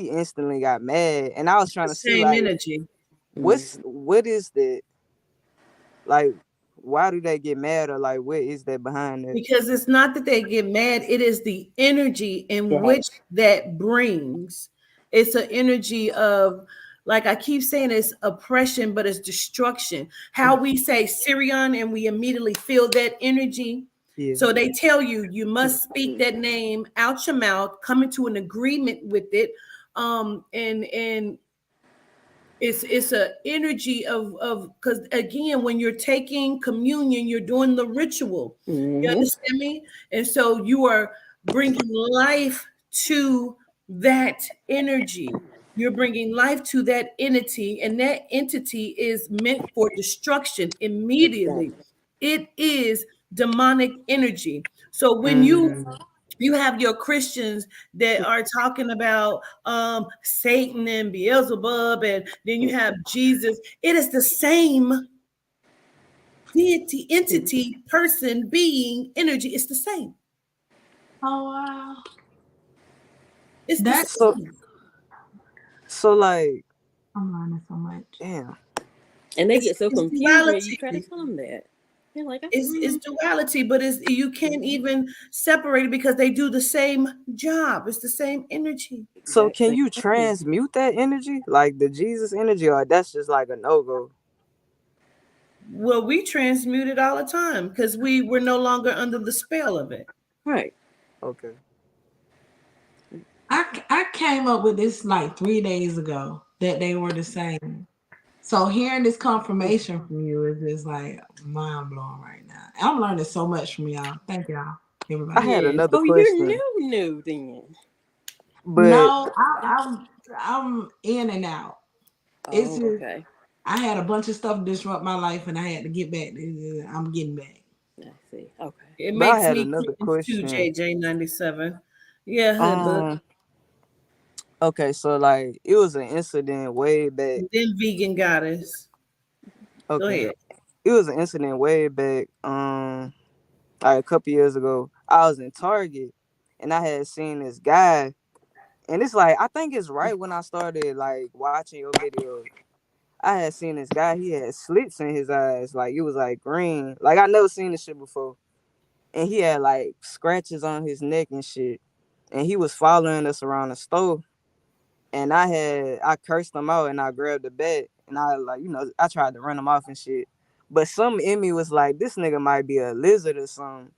instantly got mad. And I was trying to see like energy. What is that? Like, why do they get mad, or like what is that behind it? Because it's not that they get mad, it is the energy in which that brings. It's an energy of, like I keep saying, it's oppression, but it's destruction. How we say Syrian and we immediately feel that energy. Yeah. So they tell you, you must speak that name out your mouth, come into an agreement with it. And it's an energy of because again, when you're taking communion, you're doing the ritual. You understand me? And so you are bringing life to that energy. You're bringing life to that entity, and that entity is meant for destruction immediately. It is demonic energy. So when you have your Christians that are talking about Satan and Beelzebub, and then you have Jesus. It is the same deity, entity, person, being, energy. It's the same. Oh wow! It's that's so like I'm learning so much. Damn. And they get so confused when you try to tell them that. They're like, it's duality, but you can't even separate it because they do the same job. It's the same energy. So can you transmute that energy, like the Jesus energy, or that's just like a no-go? Well, we transmute it all the time because we're no longer under the spell of it. Right. Okay. I came up with this like 3 days ago that they were the same. So hearing this confirmation from you is just like mind blowing right now. I'm learning so much from y'all. Thank y'all, everybody. I had another question. You're new then. But no, I'm in and out. It's just, okay. I had a bunch of stuff disrupt my life, and I had to get back. I'm getting back. I see. Okay. It makes I had me another question. JJ97. Yeah. Okay, so like it was an incident way back. Then vegan goddess. Okay. Go ahead. It was an incident way back, like a couple years ago. I was in Target and I had seen this guy, and it's like I think it's right when I started like watching your videos. I had seen this guy, he had slits in his eyes, like it was like green. Like I never seen this shit before. And he had like scratches on his neck and shit. And he was following us around the store. And I cursed him out and I grabbed the bat and I I tried to run him off and shit. But some in me was like, this nigga might be a lizard or something.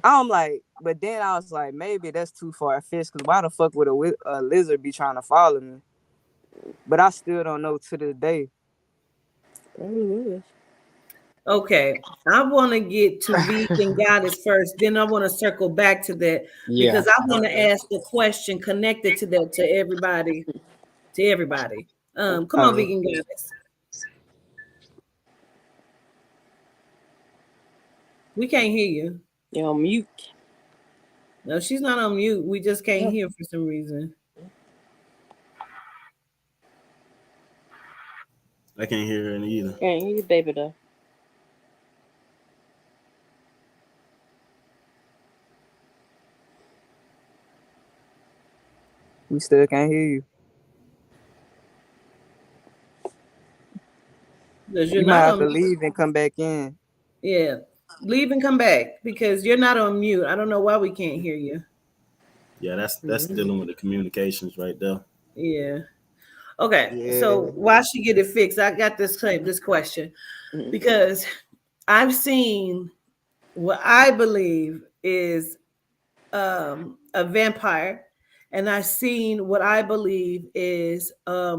I'm like, but then I was like, maybe that's too far-fetched, because why the fuck would a lizard be trying to follow me? But I still don't know to this day. Okay, I want to get to vegan goddess first. Then I want to circle back to that because I want to ask a question connected to that to everybody. Come on, vegan goddess. We can't hear you. You're on mute. No, she's not on mute. We just can't Yep. hear for some reason. I can't hear her either. Can't hear you, baby, though. We still can't hear you. Because you're You might not have to on mute. leave and come back in. Yeah. Leave and come back because you're not on mute. I don't know why we can't hear you. Yeah, that's dealing with the communications right there. Yeah. Okay. Yeah. So while she get it fixed, I got this question because I've seen what I believe is a vampire, and I've seen what I believe is a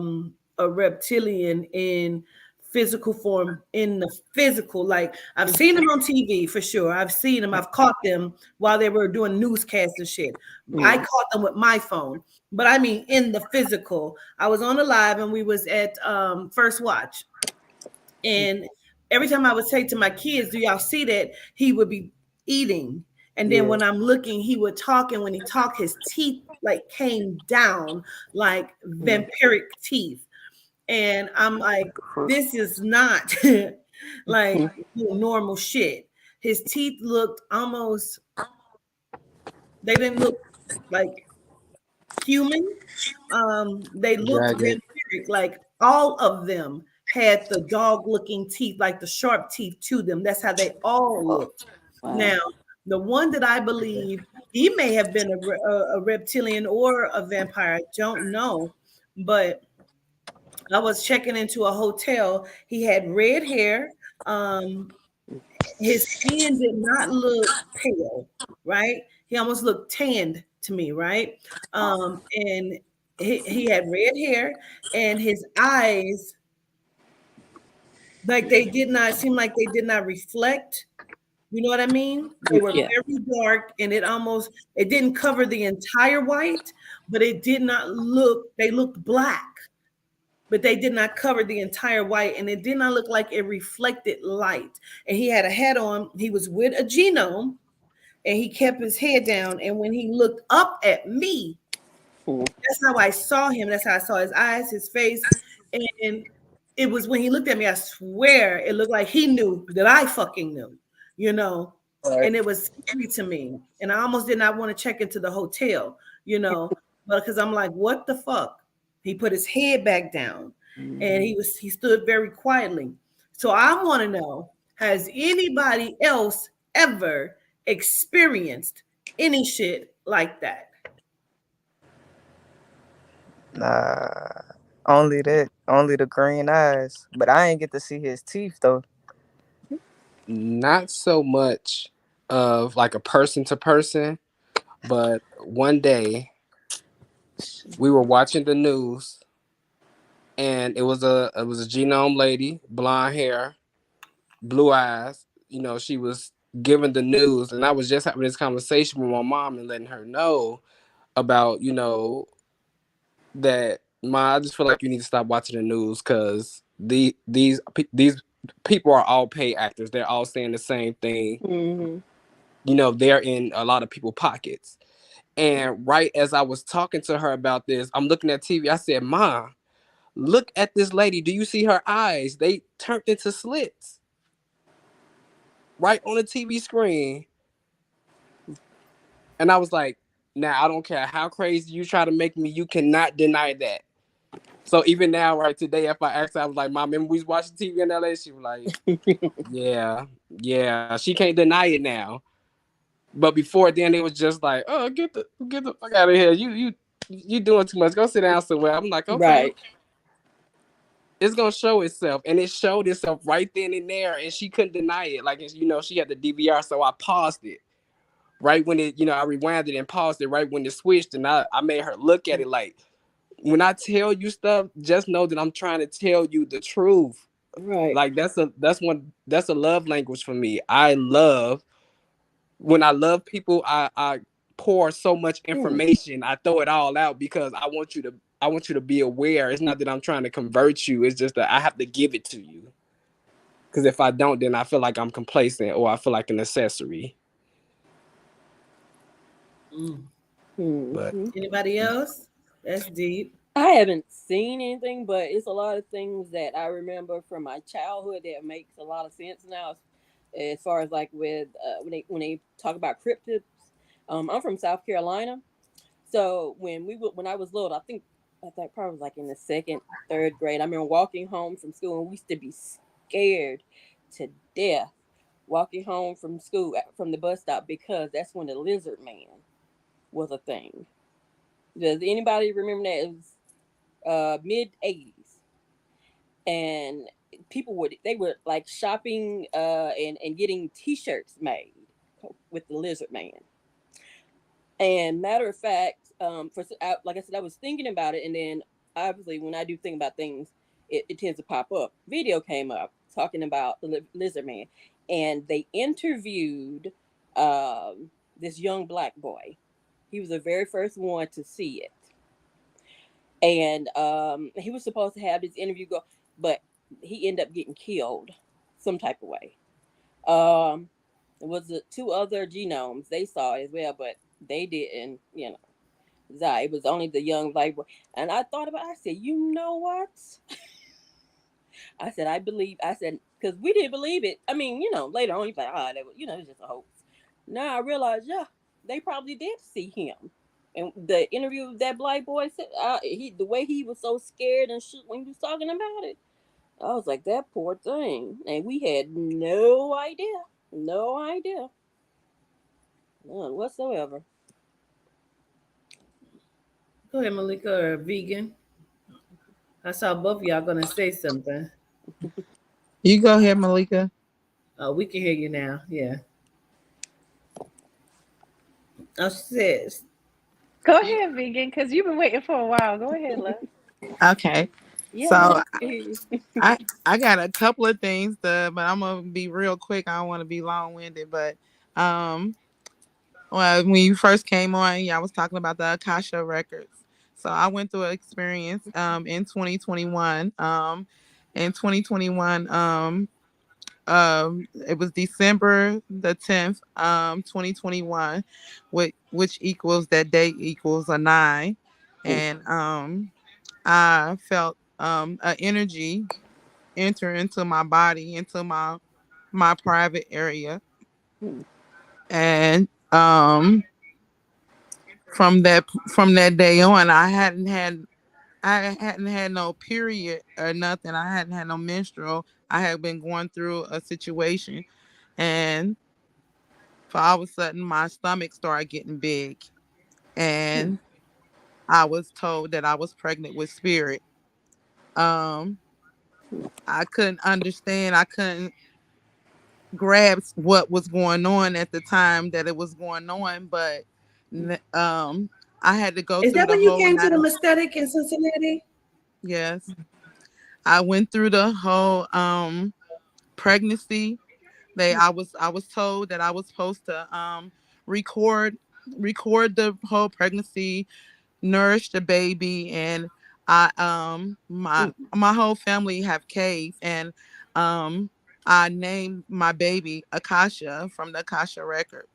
reptilian in physical form, in the physical. Like I've seen them on TV for sure. I've seen them. I've caught them while they were doing newscasts and shit. I caught them with my phone, but I mean in the physical. I was on a live and we was at First Watch, and every time I would say to my kids, "Do y'all see that?" He would be eating. And then when I'm looking, he would talk, and when he talked, his teeth like came down like vampiric teeth. And I'm like, this is not like normal shit. His teeth looked almost, they didn't look like human. They looked vampiric, like all of them had the dog looking teeth, like the sharp teeth to them. That's how they all looked. Wow. Now, the one that I believe he may have been a reptilian or a vampire, I don't know, but I was checking into a hotel. He had red hair. His skin did not look pale, right? He almost looked tanned to me, right? And he had red hair, and his eyes, like they did not seem like they did not reflect. You know what I mean? They were very dark, and it didn't cover the entire white, but it did not look, they looked black, but they did not cover the entire white, and it did not look like it reflected light. And he had a hat on. He was with a genome, and he kept his head down. And when he looked up at me, that's how I saw him. That's how I saw his eyes, his face. And it was when he looked at me, I swear it looked like he knew that I fucking knew, you know. Right. And it was scary to me. And I almost did not want to check into the hotel, you know, but because I'm like, what the fuck? He put his head back down, and he stood very quietly. So I want to know, has anybody else ever experienced any shit like that? Nah, only the green eyes. But I ain't get to see his teeth though. Not so much of like a person to person, but one day we were watching the news, and it was a genome lady, blonde hair, blue eyes. You know, she was giving the news, and I was just having this conversation with my mom and letting her know about, you know, that I just feel like you need to stop watching the news because these people are all paid actors. They're all saying the same thing. Mm-hmm. You know, they're in a lot of people's pockets. And right as I was talking to her about this, I'm looking at TV. I said, "Ma, look at this lady. Do you see her eyes? They turned into slits right on the TV screen." And I was like, "Now, I don't care how crazy you try to make me, you cannot deny that." So even now, right today, if I asked her, I was like, "Mom, remember we was watching TV in LA?" She was like, yeah. She can't deny it now. But before then, it was just like, "Oh, get the fuck out of here. You doing too much. Go sit down somewhere." I'm like, "Okay." Right. It's gonna show itself, and it showed itself right then and there, and she couldn't deny it. Like, you know, she had the DVR, so I paused it right when it, you know, I rewound it and paused it right when it switched, and I made her look at it like, when I tell you stuff, just know that I'm trying to tell you the truth. Right. Like that's a love language for me. When I love people, I pour so much information. I throw it all out because I want you to be aware. It's not that I'm trying to convert you. It's just that I have to give it to you. Because if I don't, then I feel like I'm complacent or I feel like an accessory. But Anybody else? That's deep. I haven't seen anything, but it's a lot of things that I remember from my childhood that makes a lot of sense now. As far as like with when they talk about cryptids, I'm from South Carolina, so when I was little, I think probably was like in the second, third grade. I remember walking home from school, and we used to be scared to death walking home from school from the bus stop because that's when the lizard man was a thing. Does anybody remember that? It was mid 80s, and they were like shopping and getting T-shirts made with the lizard man. And matter of fact, like I said, I was thinking about it, and then obviously when I do think about things, it tends to pop up. Video came up talking about the lizard man, and they interviewed this young black boy. He was the very first one to see it, and he was supposed to have this interview go, but he ended up getting killed some type of way. It was the two other genomes they saw as well, but they didn't, it was only the young black boy. And I thought about it, I said, you know what? I said, because we didn't believe it. I mean, later on, you're like, it's just a hoax. Now I realized, yeah, they probably did see him. And the interview with that black boy said, the way he was so scared and shit when he was talking about it, I was like, that poor thing. And we had no idea. No idea. None whatsoever. Go ahead, Malika, or Vegan. I saw both of y'all gonna say something. You go ahead, Malika. Oh, we can hear you now. Yeah. Oh, she says. Go ahead, Vegan, because you've been waiting for a while. Go ahead, love. Okay. Yeah, So I I got a couple of things, but I'm gonna be real quick. I don't want to be long winded, but well, when you first came on, I was talking about the Akasha records. So I went through an experience in 2021. In 2021, it was December the 10th, 2021, which equals that date equals a 9, and I felt an energy enter into my body, into my private area, and from that day on, I hadn't had no period or nothing. I hadn't had no menstrual. I had been going through a situation, and for all of a sudden my stomach started getting big, and I was told that I was pregnant with spirit. I couldn't understand. I couldn't grasp what was going on at the time that it was going on, but I had to go Is through that the when you whole came to the Aesthetic in Cincinnati? Yes. I went through the whole pregnancy. I was told that I was supposed to record the whole pregnancy, nourish the baby, and my whole family have caves, and I named my baby Akasha from the Akasha records.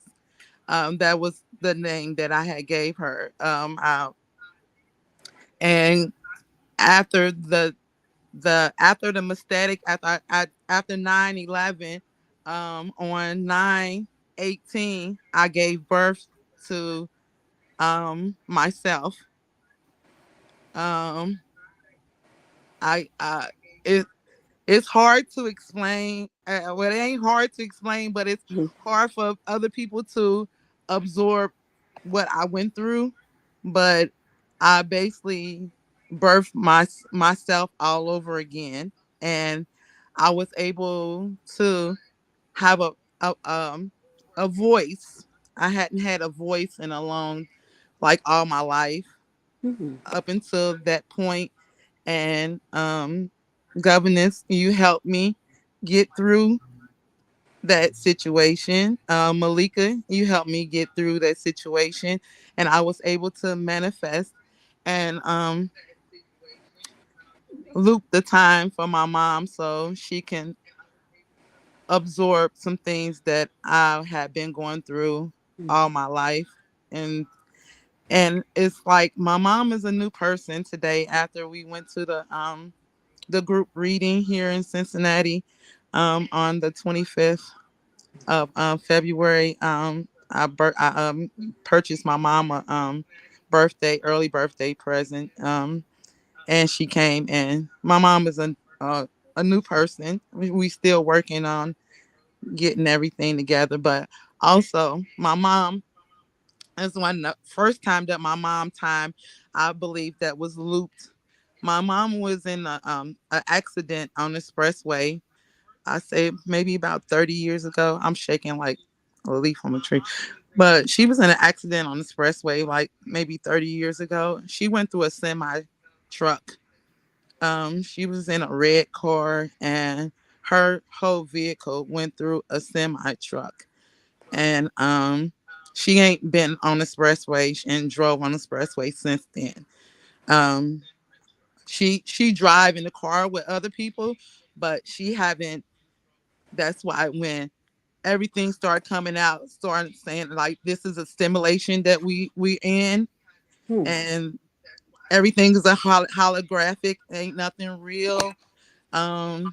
That was the name that I had gave her. And after the after the mistake, after 9/11, on 9/18, I gave birth to myself. um I it's hard to explain. Well, it ain't hard to explain, but it's hard for other people to absorb what I went through. But I basically birthed myself all over again, and I was able to have a voice. I hadn't had a voice in a long, like all my life up until that point. And governess, you helped me get through that situation. Malika, you helped me get through that situation, and I was able to manifest and loop the time for my mom so she can absorb some things that I had been going through all my life. And it's like my mom is a new person today after we went to the group reading here in Cincinnati on the 25th of February. I purchased my mom a early birthday present. And she came, and my mom is a new person. We still working on getting everything together, but also my mom is one the first time that my mom time I believe that was looped. My mom was in a accident on the expressway. I say maybe about 30 years ago. I'm shaking like a leaf from a tree. But she was in an accident on the expressway like maybe 30 years ago. She went through a semi truck. She was in a red car and her whole vehicle went through a semi truck. And she ain't been on the expressway and drove on the expressway since then. Um, she drive in the car with other people, but she haven't. That's why when everything started coming out, started saying like this is a simulation that we in, and everything is a holographic, ain't nothing real. Um,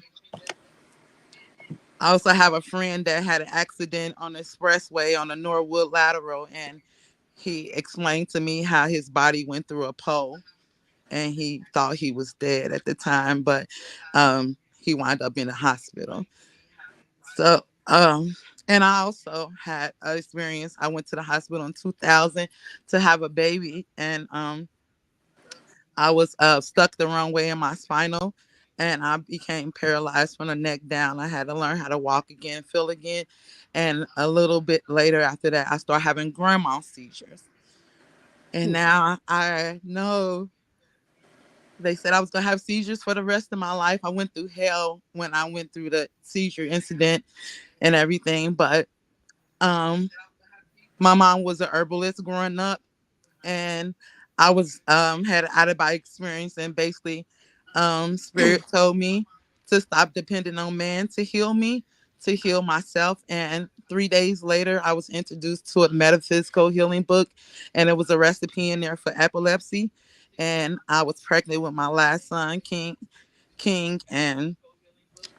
I also have a friend that had an accident on the expressway on the Norwood Lateral, and he explained to me how his body went through a pole, and he thought he was dead at the time, but he wound up in the hospital. So, and I also had an experience. I went to the hospital in 2000 to have a baby, and I was stuck the wrong way in my spinal, and I became paralyzed from the neck down. I had to learn how to walk again, feel again, and a little bit later after that, I started having grandma seizures. And now I know they said I was gonna have seizures for the rest of my life. I went through hell when I went through the seizure incident and everything, but my mom was a herbalist growing up, and I was had an out of body experience, and basically spirit told me to stop depending on man to heal me, to heal myself. And 3 days later I was introduced to a metaphysical healing book, and it was a recipe in there for epilepsy, and I was pregnant with my last son, King, and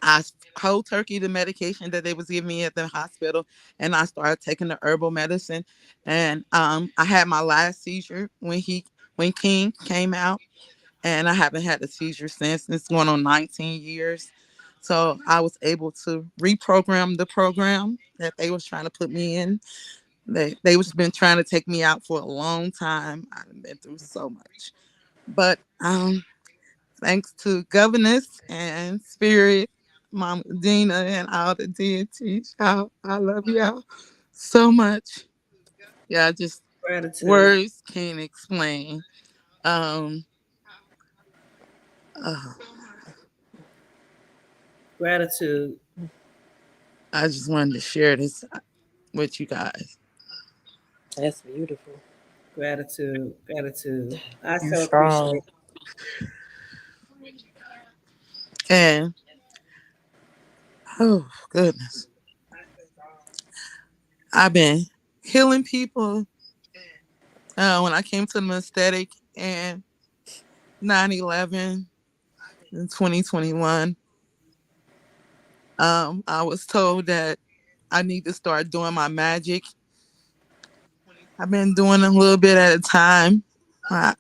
I cold turkey the medication that they was giving me at the hospital, and I started taking the herbal medicine. And I had my last seizure when King came out, and I haven't had a seizure since. It's going on 19 years. So I was able to reprogram the program that they was trying to put me in. They was been trying to take me out for a long time. I've been through so much, but thanks to governess and spirit, Mama Dina, and all the deities, y'all, I love y'all so much. Yeah, just Gratitude. words can't explain. Um, uh, Gratitude. I just wanted to share this with you guys. That's beautiful. Gratitude. Gratitude. I You so appreciate strong. And oh goodness, I've been healing people. When I came to the aesthetic and 9/11 in 2021, I was told that I need to start doing my magic. I've been doing a little bit at a time. I,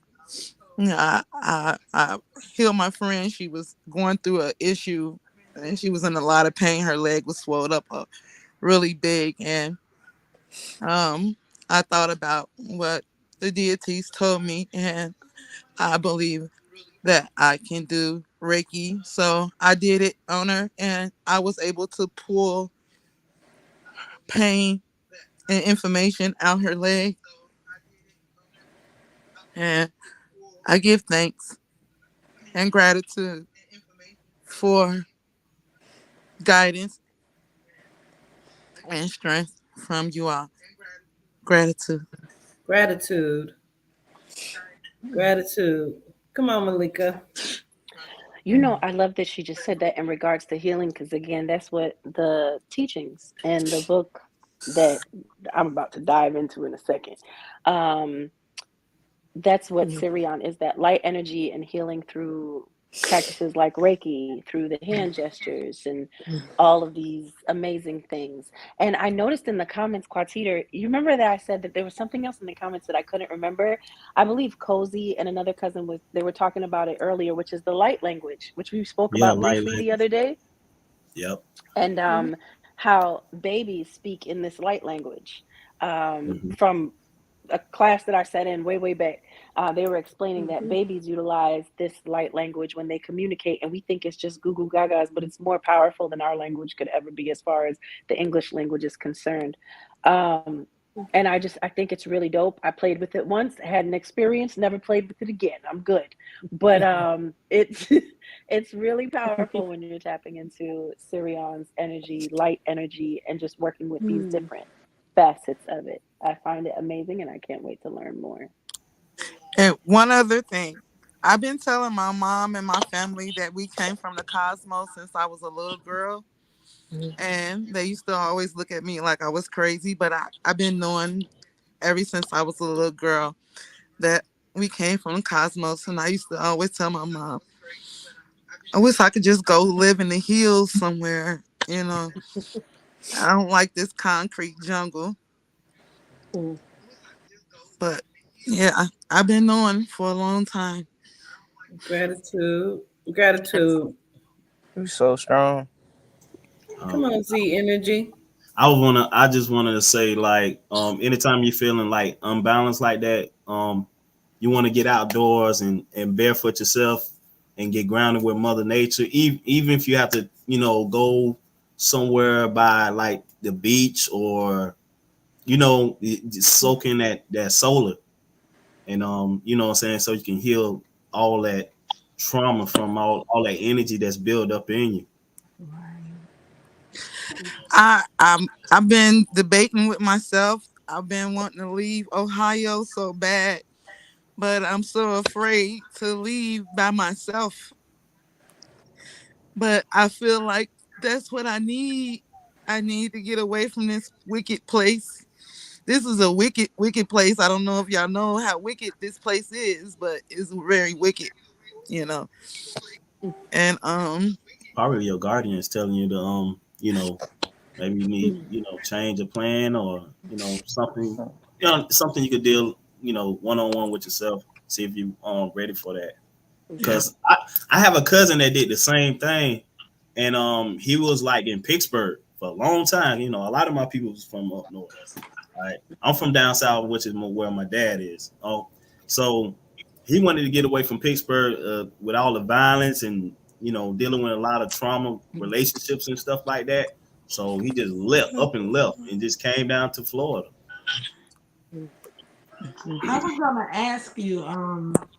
I healed my friend. She was going through an issue, and she was in a lot of pain. Her leg was swelled up really big, and I thought about what the deities told me, and I believe that I can do Reiki. So I did it on her, and I was able to pull pain and information out her leg. And I give thanks and gratitude for guidance and strength from you all. Gratitude. gratitude. Gratitude. Come on, Malika. You know, I love that she just said that in regards to healing, because again, that's what the teachings and the book that I'm about to dive into in a second. Um, that's what Sirion is, that light energy and healing through practices like Reiki, through the hand gestures, and all of these amazing things. And I noticed in the comments, Quatiter, you remember that I said that there was something else in the comments that I couldn't remember? I believe Cozy and another cousin they were talking about it earlier, which is the light language, which we spoke Yeah, about light briefly the language. other day. Yep. And how babies speak in this light language. Hmm. From a class that I sat in way back, they were explaining that babies utilize this light language when they communicate, and we think it's just goo goo gagas, but it's more powerful than our language could ever be as far as the English language is concerned. Um, and I think it's really dope. I played with it once, had an experience, never played with it again. I'm good, but it's it's really powerful when you're tapping into Sirion's energy, light energy, and just working with these different facets of it. I find it amazing and I can't wait to learn more. And one other thing, I've been telling my mom and my family that we came from the cosmos since I was a little girl. And they used to always look at me like I was crazy, but I've been knowing ever since I was a little girl that we came from the cosmos. And I used to always tell my mom, I wish I could just go live in the hills somewhere. You know, I don't like this concrete jungle. But yeah, I've been knowing for a long time. Gratitude. Gratitude. You so strong. Come on, Z Energy. I just wanted to say, like, anytime you're feeling like unbalanced like that, you want to get outdoors and barefoot yourself and get grounded with Mother Nature. Even if you have to, go somewhere by like the beach, or just soak in that solar, and what I'm saying, so you can heal all that trauma from all that energy that's built up in you. I've been debating with myself. I've been wanting to leave Ohio so bad, but I'm so afraid to leave by myself. But I feel like that's what I need. I need to get away from this wicked place. This is a wicked place. I don't know if y'all know how wicked this place is, but it's very wicked, you know. And Probably your guardian is telling you to maybe you need change a plan, or something, something you could deal one on one with yourself, see if you ready for that. yeah. Because I have a cousin that did the same thing, and he was like in Pittsburgh for a long time. A lot of my people was from up north. Right, I'm from down south, which is where my dad is. So he wanted to get away from Pittsburgh with all the violence and dealing with a lot of trauma, relationships and stuff like that. So he just left up and left and just came down to Florida. I was gonna ask you,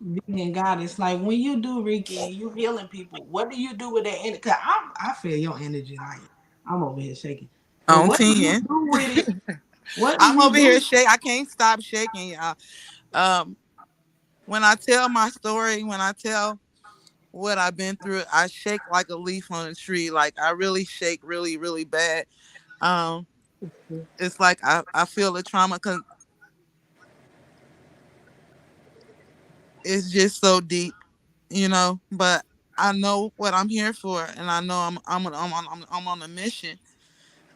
Vicky and Goddess, like when you do Reiki and you healing people, what do you do with that energy? Cause I feel your energy, like I'm over here shaking. But On what do you 10. do with it? What do I'm you over here do? shake. I can't stop shaking, y'all. Um, when I tell my story, when I tell what I've been through, I shake like a leaf on a tree. Like I really shake really, really bad. Um, it's like I feel the trauma because it's just so deep, But I know what I'm here for, and I know I'm on a mission.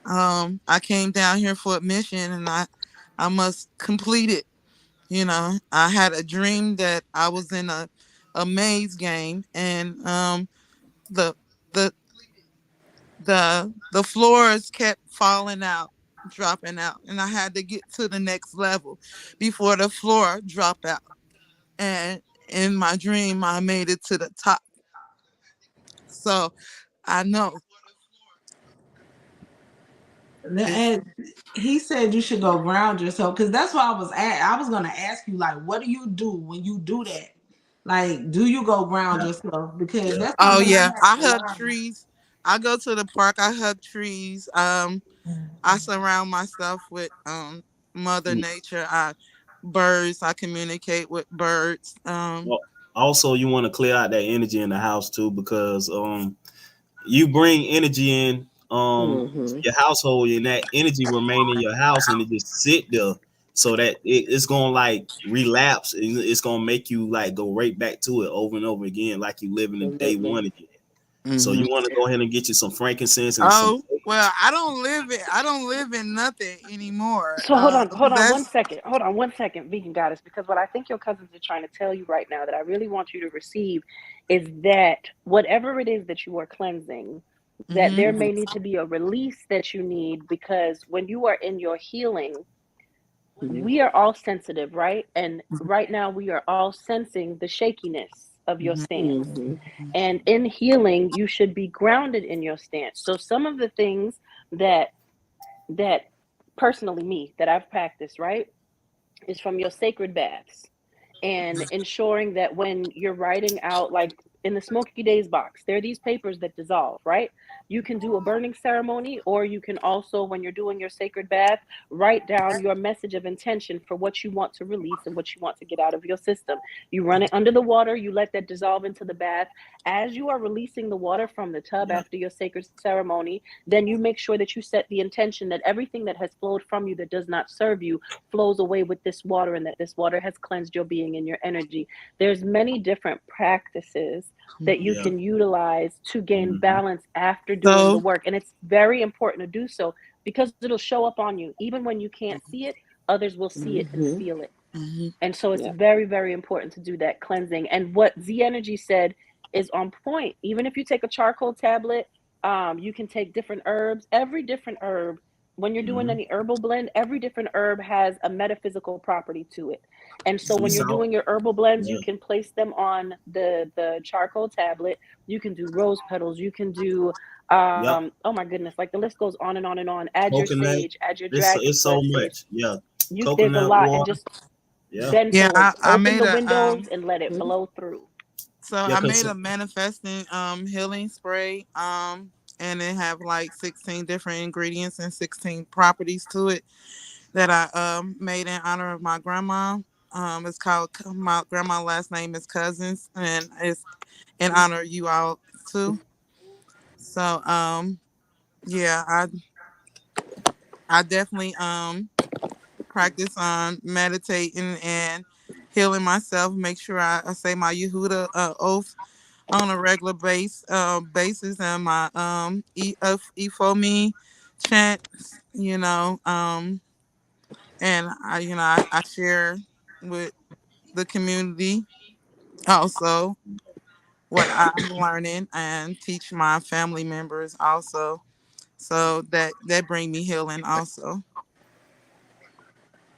I came down here for a mission, and I must complete it. I had a dream that I was in a maze game, and the the the floors kept falling out, dropping out, and I had to get to the next level before the floor dropped out. And in my dream, I made it to the top. So I know it's And he said you should go ground yourself because that's what I was at. I was gonna ask you, like, what do you do when you do that? Like, do you go ground Yeah, yourself? Because yeah. that's oh something I yeah, have I to hug learn. trees. I go to the park. I hug trees. I surround myself with Mother Nature. Birds. I communicate with birds. Well, Also, you want to clear out that energy in the house too, because you bring energy in your household, and that energy remain in your house, and it just sit there, so that it's gonna like relapse, and it's gonna make you like go right back to it over and over again, like you living in day one again. So you want to go ahead and get you some frankincense and some. Oh well, I don't live in nothing anymore. So hold on That's 1 second, vegan goddess, because what I think your cousins are trying to tell you right now that I really want you to receive is that whatever it is that you are cleansing, that there may need to be a release that you need, because when you are in your healing, we are all sensitive, right? And right now we are all sensing the shakiness of your stance. And in healing, you should be grounded in your stance. So some of the things that personally me that I've practiced, right, is from your sacred baths, and ensuring that when you're writing out, like in the Smoky Days box, there are these papers that dissolve, right? You can do a burning ceremony, or you can also, when you're doing your sacred bath, write down your message of intention for what you want to release and what you want to get out of your system. You run it under the water, you let that dissolve into the bath. As you are releasing the water from the tub after your sacred ceremony, then you make sure that you set the intention that everything that has flowed from you that does not serve you flows away with this water, and that this water has cleansed your being and your energy. There's many different practices that you can utilize to gain balance after doing the work, and it's very important to do so, because it'll show up on you even when you can't see it. Others will see it and feel it. And so it's very, very important to do that cleansing. And what Z Energy said is on point. Even if you take a charcoal tablet, you can take different herbs. Every different herb, when you're doing any herbal blend, every different herb has a metaphysical property to it. And so when you're doing your herbal blends, you can place them on the charcoal tablet. You can do rose petals. You can do oh my goodness, like the list goes on and on and on. Add your Coconut. sage, add your dragon It's so blood sage. much. Yeah. There's a Coconut lot, water. and just Yeah. bend yeah. towards. I Open made the a windows and let it blow through. So Yeah, I made 'cause a manifesting healing spray and it have like 16 different ingredients and 16 properties to it that I made in honor of my grandma. It's called, my grandma's last name is Cousins, and it's in honor of you all too. So yeah, I definitely practice on meditating and healing myself. Make sure I say my Yehuda oath on a regular basis, and my for me chant, you know, and I share with the community also what I'm learning, and teach my family members also, so that bring me healing also.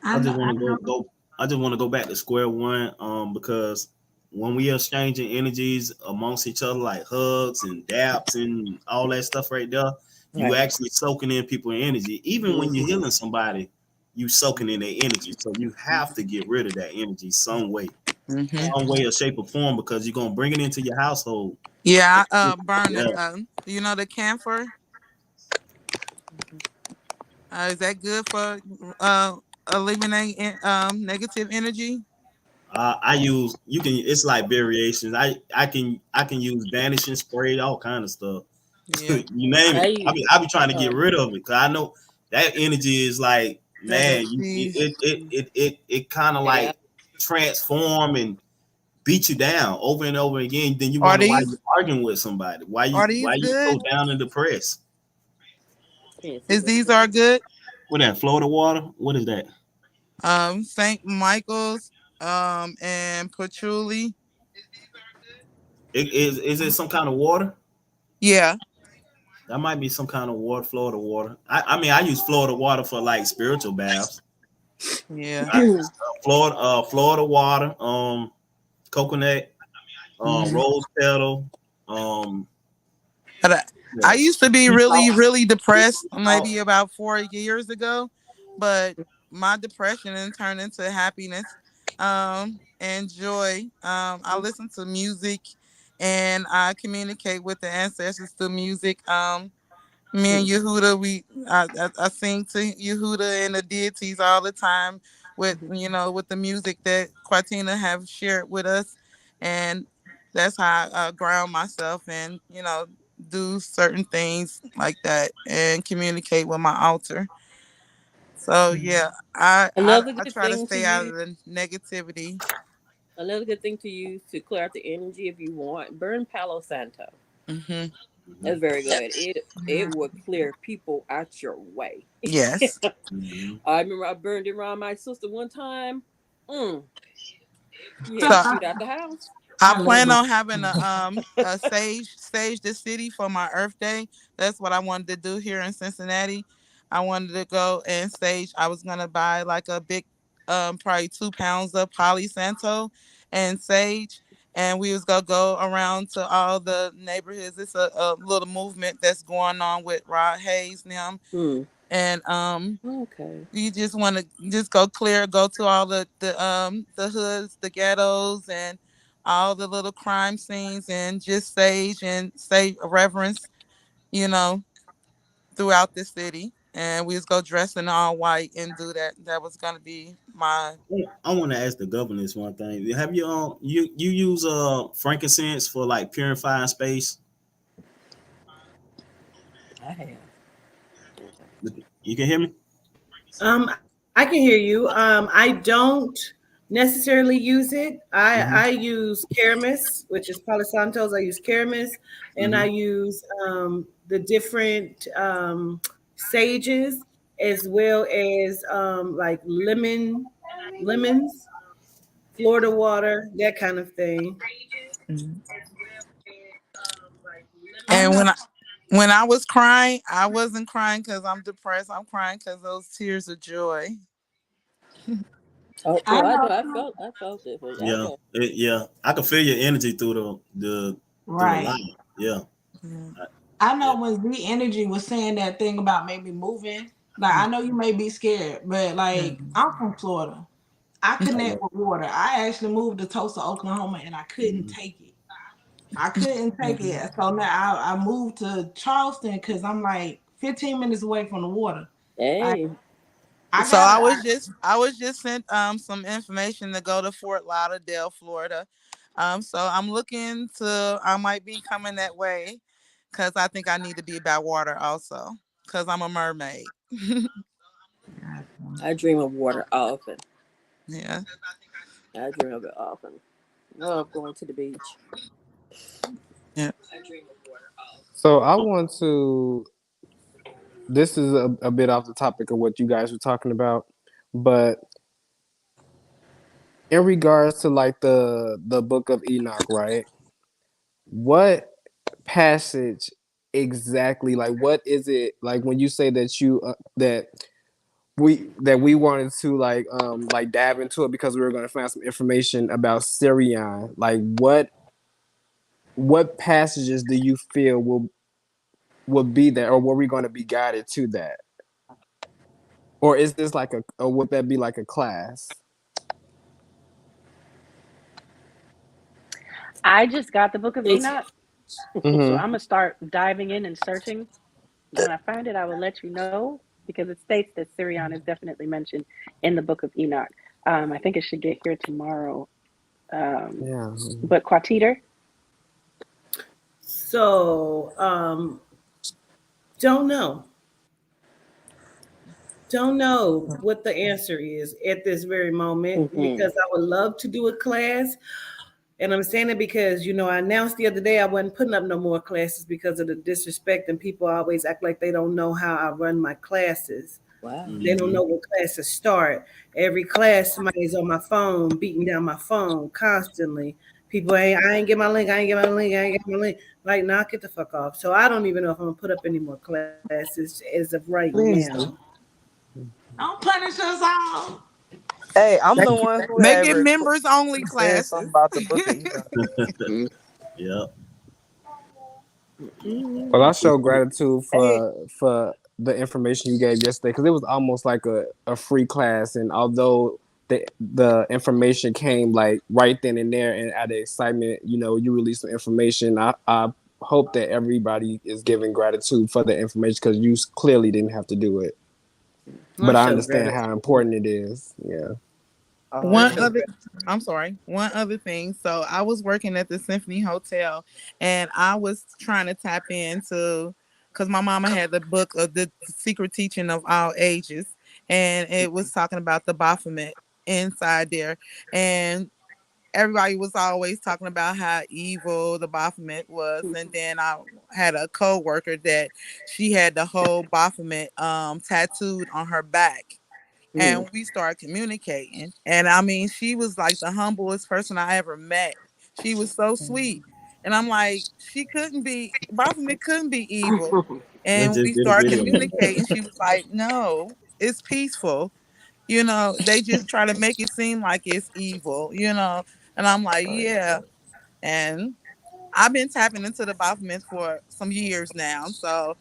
I I just know. want to go. I just want to go back to square one. Because when we are exchanging energies amongst each other, like hugs and daps and all that stuff right there, you Right. actually soaking in people's energy. Even when you're healing somebody, you soaking in their energy. So you have to get rid of that energy some way, or shape or form, because you're gonna bring it into your household. Yeah, I burn Yeah. it. You know the camphor. Is that good for eliminating negative energy? I use you can. It's like variations. I can use vanishing spray, all kind of stuff. Yeah. You name I it. use I be trying to get rid of it, because I know that energy is like, man, Jeez. it kind of yeah. like transform and beat you down over and over again. Then you Are wonder why these you're arguing with somebody. are Why these you so good? down and depressed? Can't see Is what these it are is. good? What that Florida water? What is that? St. Michael's and patchouli. Is it some kind of water? Yeah. That might be some kind of water, Florida water. I mean, I use Florida water for like spiritual baths. Yeah. Florida water, coconut, Mhm. rose petal, um, But I yeah, used to be sea really, salt, really depressed sea maybe salt. about 4 years ago, but my depression then turned into happiness and joy. I listen to music and I communicate with the ancestors through music. Me and Yehuda, I sing to Yehuda and the deities all the time with with the music that Quartina have shared with us, and that's how I ground myself and do certain things like that and communicate with my altar. So yeah, Another I good try to thing to stay out of use. the negativity. Another good thing to use to clear out the energy if you want. Burn Palo Santo. Hmm. That's very good. It will clear people out your way. Yes. Mhm. I remember I burned it around my sister one time. Mm, you had to So shoot out the house. I I love plan them. on having a sage the city for my Earth Day. That's what I wanted to do here in Cincinnati. I wanted to go and sage. I was gonna buy like a big probably 2 pounds of Palo Santo and sage. And we was gonna go around to all the neighborhoods. It's a little movement that's going on with Rod Hayes now. Hmm. And Okay. you just want to just go to all the hoods, the ghettos, and all the little crime scenes, and just sage and say reverence, you know, throughout the city. And we just go dressed in all white and do that. That was gonna be my. I want to ask the governors one thing. Have you you use frankincense for like purifying space? I have. You can hear me? Um, I can hear you. I don't necessarily use it. Mm-hmm. I use Caramus, which is Palo Santos. I use Caramus, and I Mm-hmm. use the different sages as well as like lemons, Florida water, that kind of thing. Mhm. I And know. when I was crying, I wasn't crying because I'm depressed. I'm crying because those tears of joy. Oh, I I know. know. I felt it. But Yeah, okay. yeah. I can feel your energy through through the Right. light. Yeah, Yeah. I yeah. know when Z Energy was saying that thing about maybe moving. Like I know you may be scared, but like I'm from Florida. I I connect know. with water. I actually moved to Tulsa, Oklahoma, and I couldn't Mm-hmm. take it. I couldn't take it. So now I moved to Charleston because I'm like 15 minutes away from the water. Like Hey. I So gotta. I was just sent some information to go to Fort Lauderdale, Florida. So I'm looking to I might be coming that way because I think I need to be by water also because I'm a mermaid. I dream of water often. Yeah. I dream of it often. Love going to the beach. Yeah. I dream of water often. So I want to. This is a bit off the topic of what you guys were talking about, but in regards to like the book of Enoch, right? What passage exactly? Like, what is it like when you say that you that we wanted to like dive into it because we were going to find some information about Syrian? Like, what passages do you feel will be there, or were we going to be guided to that? Or is this like or would that be like a class? I just got the book of It's Enoch, so Mm-hmm. I'm gonna start diving in and searching. When I find it, I will let you know because it states that Sirion is definitely mentioned in the book of Enoch. I think it should get here tomorrow. Yeah. But Quatiter, So don't know. Don't know what the answer is at this very moment mm-hmm. because I would love to do a class. And I'm saying it because, I announced the other day I wasn't putting up no more classes because of the disrespect, and people always act like they don't know how I run my classes. Wow. They don't Mm-hmm. know what classes start. Every class, somebody's on my phone, beating down my phone constantly. People I ain't get my link, I ain't get my link, I ain't get my link. Like, knock it the fuck off. So I don't even know if I'm gonna put up any more classes as of right Please do. now. Don't punish us all. Hey, I'm Make, the one who make had it members only said something classes. about the book of Enoch. Yeah. Well, I show gratitude Hey, for the information you gave yesterday because it was almost like a free class, and although the information came like right then and there, and out of excitement, you released some information. I hope that everybody is giving gratitude for the information because you clearly didn't have to do it, I but I show understand how gratitude. important it is. Yeah. Oh, okay. One other thing. So I was working at the Symphony Hotel, and I was trying to tap into, because my mama had the book of the Secret Teaching of All Ages, and it was talking about the Baphomet inside there, and everybody was always talking about how evil the Baphomet was. And then I had a co-worker that she had the whole Baphomet tattooed on her back. And we started communicating. And I mean, she was like the humblest person I ever met. She was so sweet. And I'm like, Baphomet couldn't be evil. They And just we did a started video. communicating. She was like, no, it's peaceful. They just try to make it seem like it's evil. And I'm like, yeah. And I've been tapping into the Baphomet for some years now. So,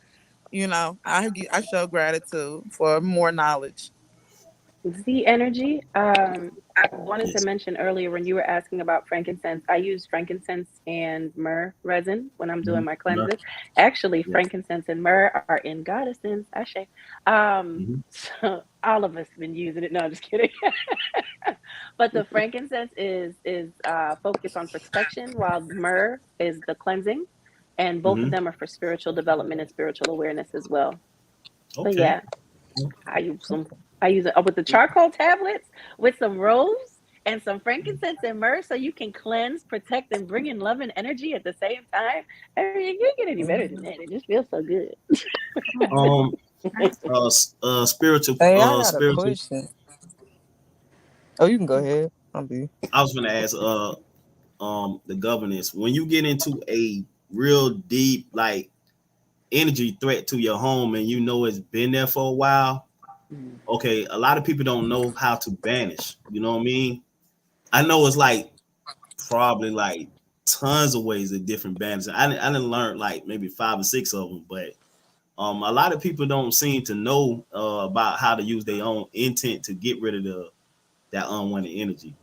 I show gratitude for more knowledge. Z energy. I wanted to Yes. mention earlier when you were asking about frankincense, I use frankincense and myrrh resin when I'm doing my Mhm. cleanses. Actually, Yes. frankincense and myrrh are in goddesses. Ashe. So all of us have been using it. No, I'm just kidding. But the frankincense is focused on protection, while myrrh is the cleansing, and both of Mhm. them are for spiritual development and spiritual awareness as well. But Okay. yeah, I use them. I use it with the charcoal tablets with some rose and some frankincense and myrrh, so you can cleanse, protect, and bring in love and energy at the same time. I mean, you can't get any better than that. It just feels so good. Um. Spiritual. Hey, I got a Spiritual. question. Oh, you can go ahead. I'll be. I was gonna ask. The governance. When you get into a real deep like energy threat to your home, and you know it's been there for a while. Okay, a lot of people don't know how to banish. You know what I mean? I know it's like probably like tons of ways of different banishing. I didn't learn like maybe 5 or 6 of them, but a lot of people don't seem to know about how to use their own intent to get rid of that unwanted energy,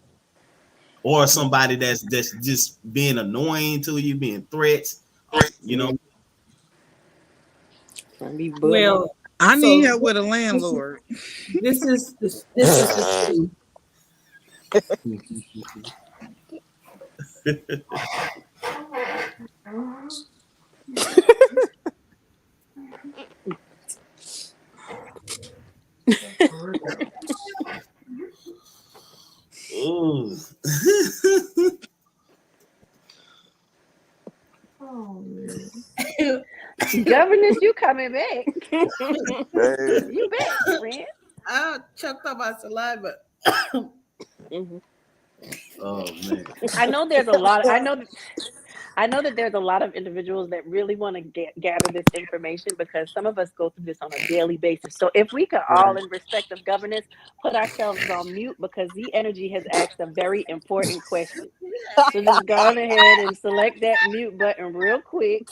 or somebody that's just being annoying to you, being threats. You know, Well, I so need help with a landlord. this is the ooh. Governess, you coming back? Hey. You back, friend? I choked on my saliva. Oh man. I know there's a lot. I know that there's a lot of individuals that really want to gather this information, because some of us go through this on a daily basis. So if we could all, in respect of governance, put ourselves on mute, because Z Energy has asked a very important question. So just go on ahead and select that mute button real quick,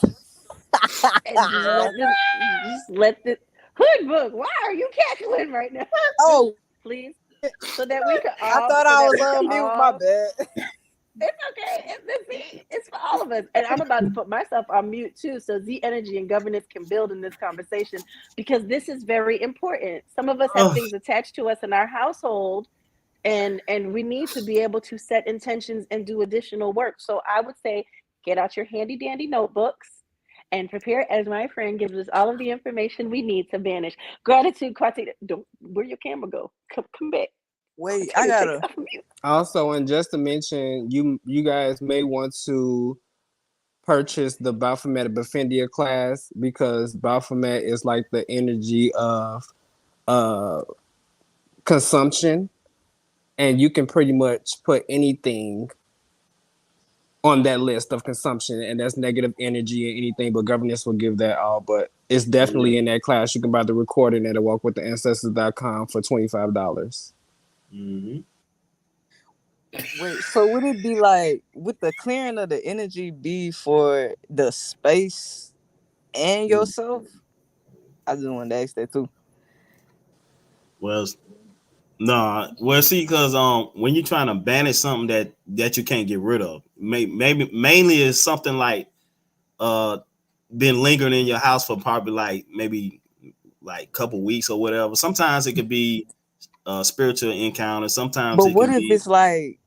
and just let this hood book. Why are you cackling right now? Oh, Please, so that we could I all. thought So I that was we could on mute. My all. bad. It's okay. It's for all of us. And I'm about to put myself on mute too, so Z Energy and governance can build in this conversation, because this is very important. Some of us have things attached to us in our household, and we need to be able to set intentions and do additional work. So I would say, get out your handy dandy notebooks and prepare, as my friend gives us all of the information we need to banish. Gratitude, Quatita. Don't, where your camera go? Come back. Wait, I gotta. Also, and just to mention, you guys may want to purchase the Baphomet Befendia class, because Baphomet is like the energy of consumption, and you can pretty much put anything on that list of consumption, and that's negative energy and anything, but governance will give that all. But it's definitely in that class. You can buy the recording at walkwithancestors.com for $25. Mm-hmm. Wait, so would it be like, with the clearing of the energy, be for the space and yourself? I just wanted to ask that too. Well, no. Well, see, because when you're trying to banish something that you can't get rid of, maybe mainly is something like been lingering in your house for probably like maybe like a couple weeks or whatever. Sometimes it could be spiritual encounters. Sometimes But it what can if be it's like,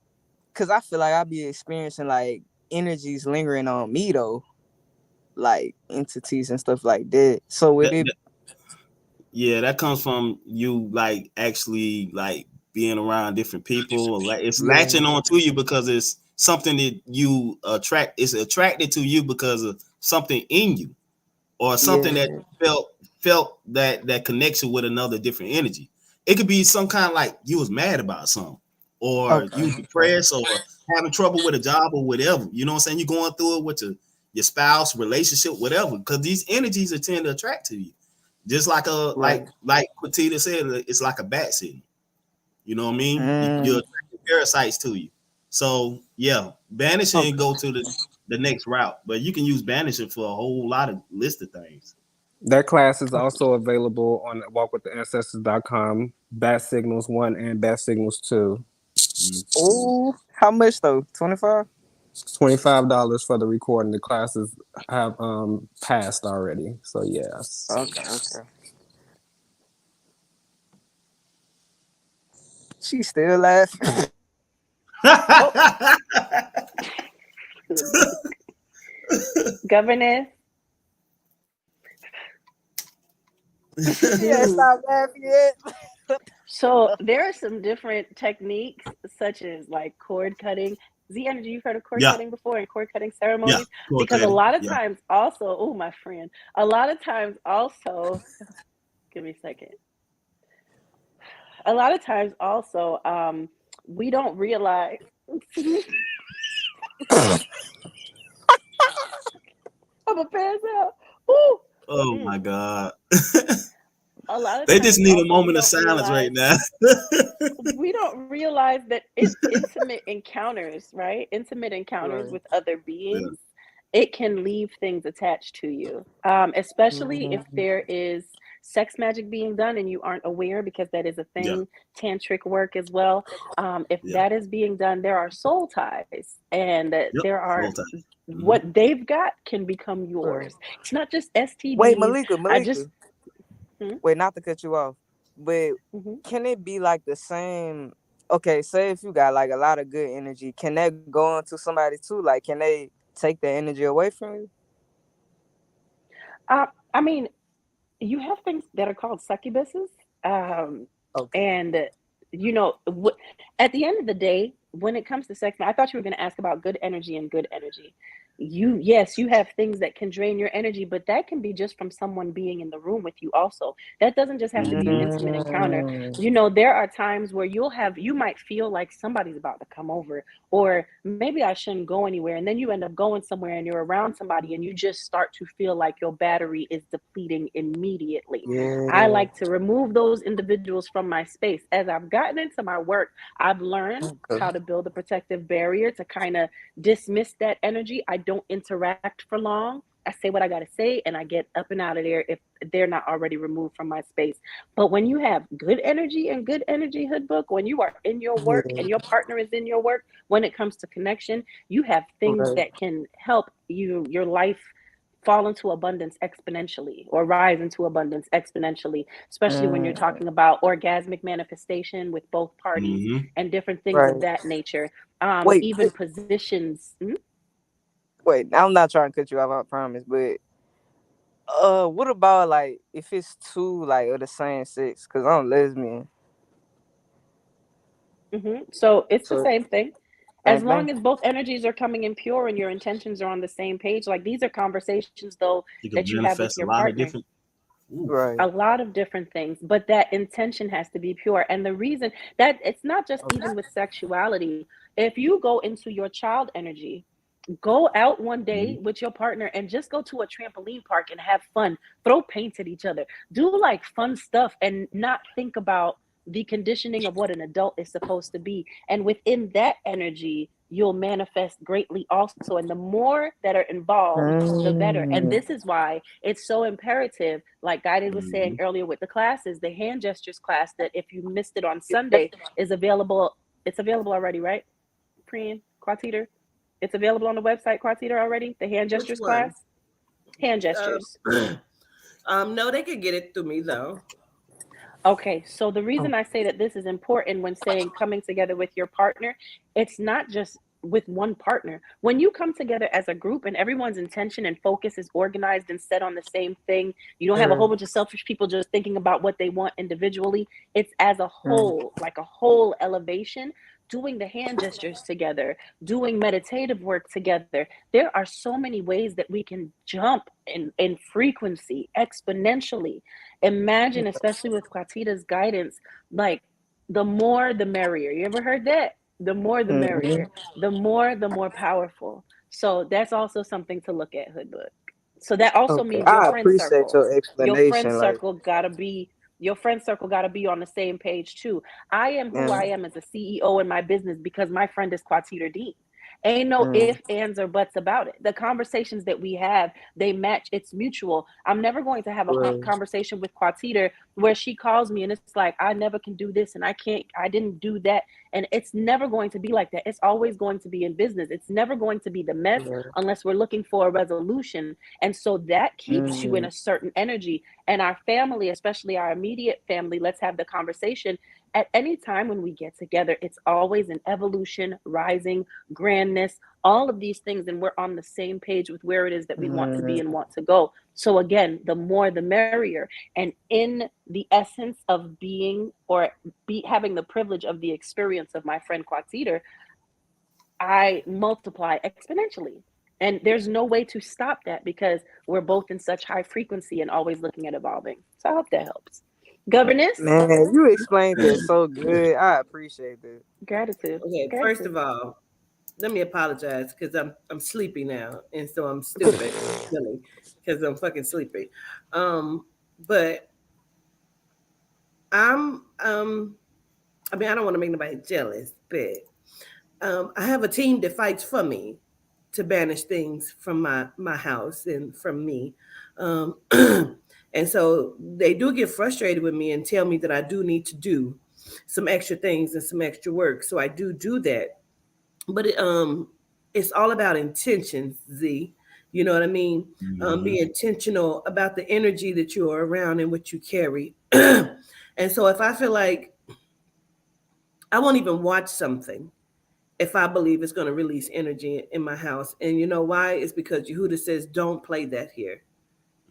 cause I feel like I be experiencing like energies lingering on me though, like entities and stuff like that. So would that, it? yeah, that comes from you like actually like being around different people. Or like it's Yeah. latching on to you because it's something that you attract. It's attracted to you because of something in you or something that felt that connection with another different energy. It could be some kind of like you was mad about something, or you depressed, or having trouble with a job or whatever. You know what I'm saying? You're going through it with your spouse, relationship, whatever. Because these energies are tend to attract to you. Just like like Quatita said, it's like a bat signal. You know what I mean? You're attracting parasites to you. So yeah, banishing and go to the next route. But you can use banishing for a whole lot of list of things. That class is also available on walkwithancestors.com. Bat Signals 1 and Bat Signals 2. Oh, how much though? 25? $25 for the recording. The classes have passed already. So yes. Okay. She's still laughing. Governess. Yeah, stop laughing yet. So there are some different techniques, such as like cord cutting. Z Energy, you've heard of cord cutting before and cord cutting ceremonies? Because a lot of times also, oh, my friend, a lot of times also, give me a second. A lot of times also, we don't realize. I'm a pass out. Ooh. Oh my God. A lot of they times just need a also, moment of silence right now. we don't realize that it's intimate encounters, right? Intimate encounters with other beings. It can leave things attached to you, especially if there is sex magic being done and you aren't aware, because that is a thing. Tantric work as well. If that is being done, there are soul ties, and there are what they've got can become yours. It's not just STDs. Wait, Malika. Wait, not to cut you off, but can it be like the same? Okay, say if you got like a lot of good energy, can that go into somebody too? Like, can they take the energy away from you? I mean, you have things that are called succubuses, and you know, at the end of the day, when it comes to sex, I thought you were going to ask about good energy and good energy. You have things that can drain your energy, but that can be just from someone being in the room with you also. That doesn't just have to be an intimate encounter. You know, there are times where you might feel like somebody's about to come over, or maybe I shouldn't go anywhere, and then you end up going somewhere and you're around somebody and you just start to feel like your battery is depleting immediately. I like to remove those individuals from my space. As I've gotten into my work, I've learned how to build a protective barrier to kind of dismiss that energy. I don't interact for long. I say what I got to say and I get up and out of there if they're not already removed from my space. But when you have good energy and good energy, Hoodbook, when you are in your work and your partner is in your work, when it comes to connection, you have things that can help your life fall into abundance exponentially, or rise into abundance exponentially, especially when you're talking about orgasmic manifestation with both parties and different things of that nature. Even positions. Wait, I'm not trying to cut you off, I promise, but what about like if it's two like of the same sex? Because I'm lesbian. So it's the same thing. As long as both energies are coming in pure and your intentions are on the same page, like these are conversations though that you have with your partner. A lot of different things, but that intention has to be pure. And the reason that it's not just even with sexuality. If you go into your child energy, go out one day with your partner and just go to a trampoline park and have fun, throw paint at each other, do like fun stuff, and not think about the conditioning of what an adult is supposed to be. And within that energy, you'll manifest greatly also. And the more that are involved, the better. And this is why it's so imperative, like Guided was saying earlier with the classes, the hand gestures class that if you missed it on Sunday is available. It's available already, right? Priyan, Quatita? It's available on the website, Quatita, already? The hand gestures class? Hand gestures. No, they could get it through me though. Okay, so the reason I say that this is important when saying coming together with your partner, it's not just with one partner. When you come together as a group and everyone's intention and focus is organized and set on the same thing, you don't have a whole bunch of selfish people just thinking about what they want individually. It's as a whole, like a whole elevation, doing the hand gestures together, doing meditative work together. There are so many ways that we can jump in frequency exponentially. Imagine, especially with Quatita's guidance, like the more the merrier. You ever heard that? The more the merrier. The more powerful. So that's also something to look at, Hoodbook. So that also Okay, means your I friend appreciate circle. your Your friend explanation. Like, circle gotta be on the same page too. I am who I am as a CEO in my business because my friend is Quatita Dean. Ain't no ifs, ands, or buts about it. The conversations that we have, they match. It's mutual. I'm never going to have a conversation with Quatita where she calls me and it's like, I never can do this and I didn't do that. And it's never going to be like that. It's always going to be in business. It's never going to be the mess unless we're looking for a resolution. And so that keeps you in a certain energy. And our family, especially our immediate family, let's have the conversation. At any time when we get together, it's always an evolution, rising, grandness, all of these things. And we're on the same page with where it is that we want to be and want to go. So again, the more the merrier. And in the essence of being having the privilege of the experience of my friend Quatita, I multiply exponentially. And there's no way to stop that because we're both in such high frequency and always looking at evolving. So I hope that helps. Governess? man, you explained that so good. I appreciate that. Gratitude. Okay, Gratitude. first of all, let me apologize because I'm sleepy now, and so I'm stupid, silly, because I'm fucking sleepy. But I mean, I don't want to make nobody jealous, but I have a team that fights for me to banish things from my house and from me. And so they do get frustrated with me and tell me that I do need to do some extra things and some extra work. So I do that. But it's all about intentions, Z. You know what I mean? Be intentional about the energy that you are around and what you carry. And so if I feel like I won't even watch something if I believe it's going to release energy in my house. And you know why? It's because Yehuda says, don't play that here.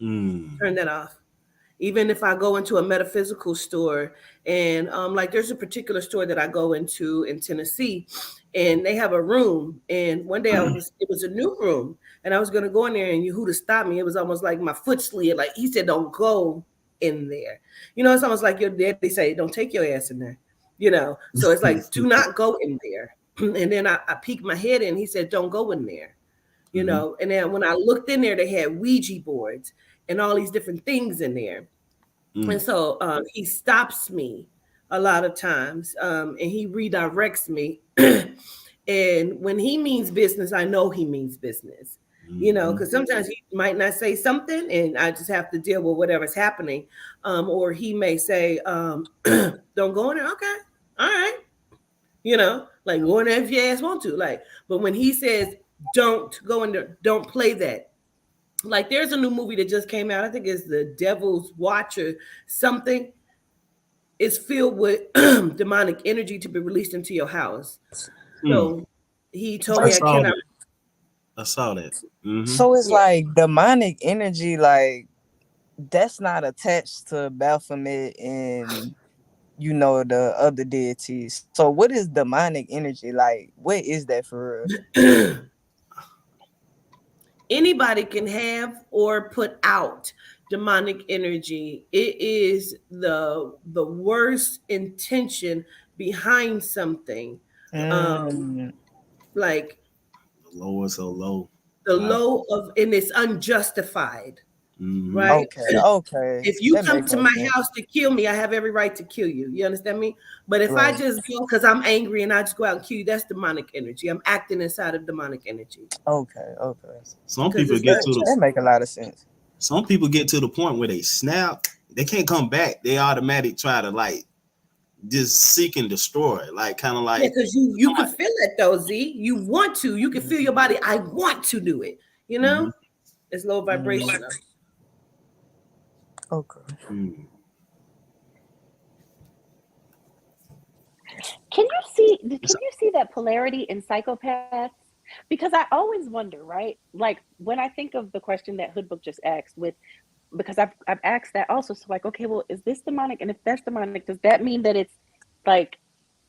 Turn that off. Even if I go into a metaphysical store and like there's a particular store that I go into in Tennessee and they have a room. And one day it was a new room and I was going to go in there and Yehuda stopped me. It was almost like my foot slid. Like he said, don't go in there. You know, it's almost like your daddy say, don't take your ass in there. You know, so it's like, do not go in there. And then I peeked my head in. He said, don't go in there. You know, and then when I looked in there, they had Ouija boards and all these different things in there. And so he stops me a lot of times and he redirects me. And when he means business, I know he means business, you know, because sometimes he might not say something and I just have to deal with whatever's happening. Or he may say, don't go in there. Okay. All right. You know, like go in there if your ass want to. Like, but when he says, don't go in there, don't play that. Like there's a new movie that just came out. I think it's The Devil's Watch or something. It's filled with demonic energy to be released into your house. So he told me I cannot. I saw that. So it's like demonic energy, like that's not attached to Baphomet and you know the other deities. So what is demonic energy? Like what is that for real? Anybody can have or put out demonic energy. It is the worst intention behind something. Like the low is so low. The low of, and it's unjustified. Right? Okay. If you come to my house to kill me, I have every right to kill you. You understand me? But if I just go because I'm angry and I just go out and kill you, that's demonic energy. I'm acting inside of demonic energy. Okay. Some people get to that make a lot of sense. Some people get to the point where they snap, they can't come back. They automatically try to like just seek and destroy, like kind of like because you can feel it though, Z. You want to, you can feel your body. I want to do it. You know, it's low vibration. Okay. Can you see that polarity in psychopaths? Because I always wonder, right? Like when I think of the question that Hoodbook just asked, because I've asked that also. So like, okay, well, is this demonic? And if that's demonic, does that mean that it's like,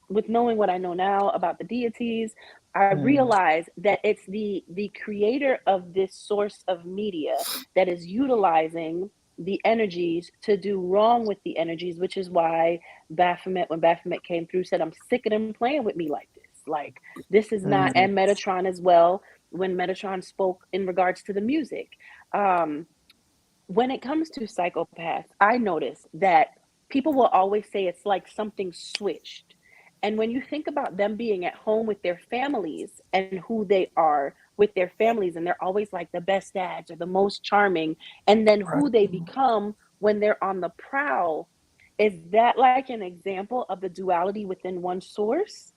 with knowing what I know now about the deities, I realize that it's the creator of this source of media that is utilizing the energies to do wrong with the energies, which is why Baphomet, when Baphomet came through, said, I'm sick of them playing with me like this. Like, this is not, and Metatron as well, when Metatron spoke in regards to the music. When it comes to psychopaths, I notice that people will always say it's like something switched. And when you think about them being at home with their families and who they are with their families, and they're always like the best dads or the most charming, and then who they become when they're on the prowl, is that like an example of the duality within one source?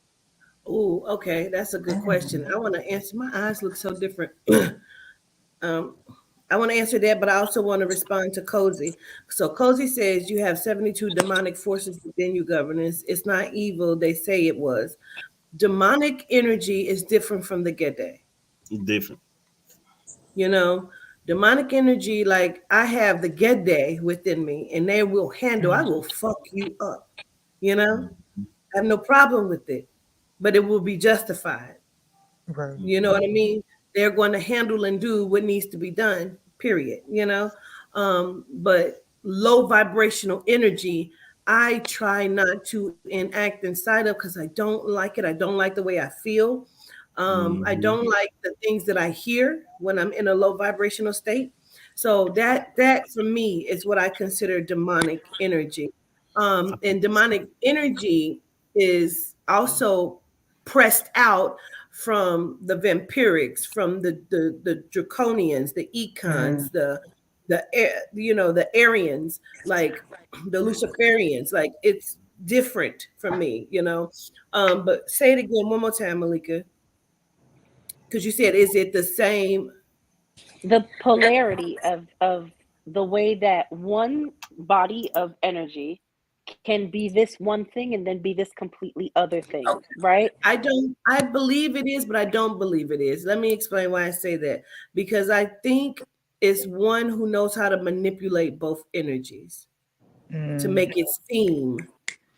Oh, okay, that's a good question. I want to answer. My eyes look so different. I want to answer that, but I also want to respond to Cozy. So Cozy says you have 72 demonic forces within you, governance. It's not evil. They say it was. Demonic energy is different from the Gede. Different. You know, demonic energy, like I have the Gede within me, and they will handle, I will fuck you up. You know, I have no problem with it, but it will be justified. Right. You know what I mean? They're going to handle and do what needs to be done, period. You know? But low vibrational energy, I try not to enact inside of because I don't like it. I don't like the way I feel. I don't like the things that I hear when I'm in a low vibrational state. So that for me is what I consider demonic energy. And demonic energy is also pressed out from the vampirics, from the draconians, the econs, the Aryans, like the Luciferians. Like it's different from me, you know. But say it again one more time, Malika, because you said, is it the same? The polarity of the way that one body of energy can be this one thing and then be this completely other thing, Okay. right? I believe it is, but I don't believe it is. Let me explain why I say that. Because I think it's one who knows how to manipulate both energies to make it seem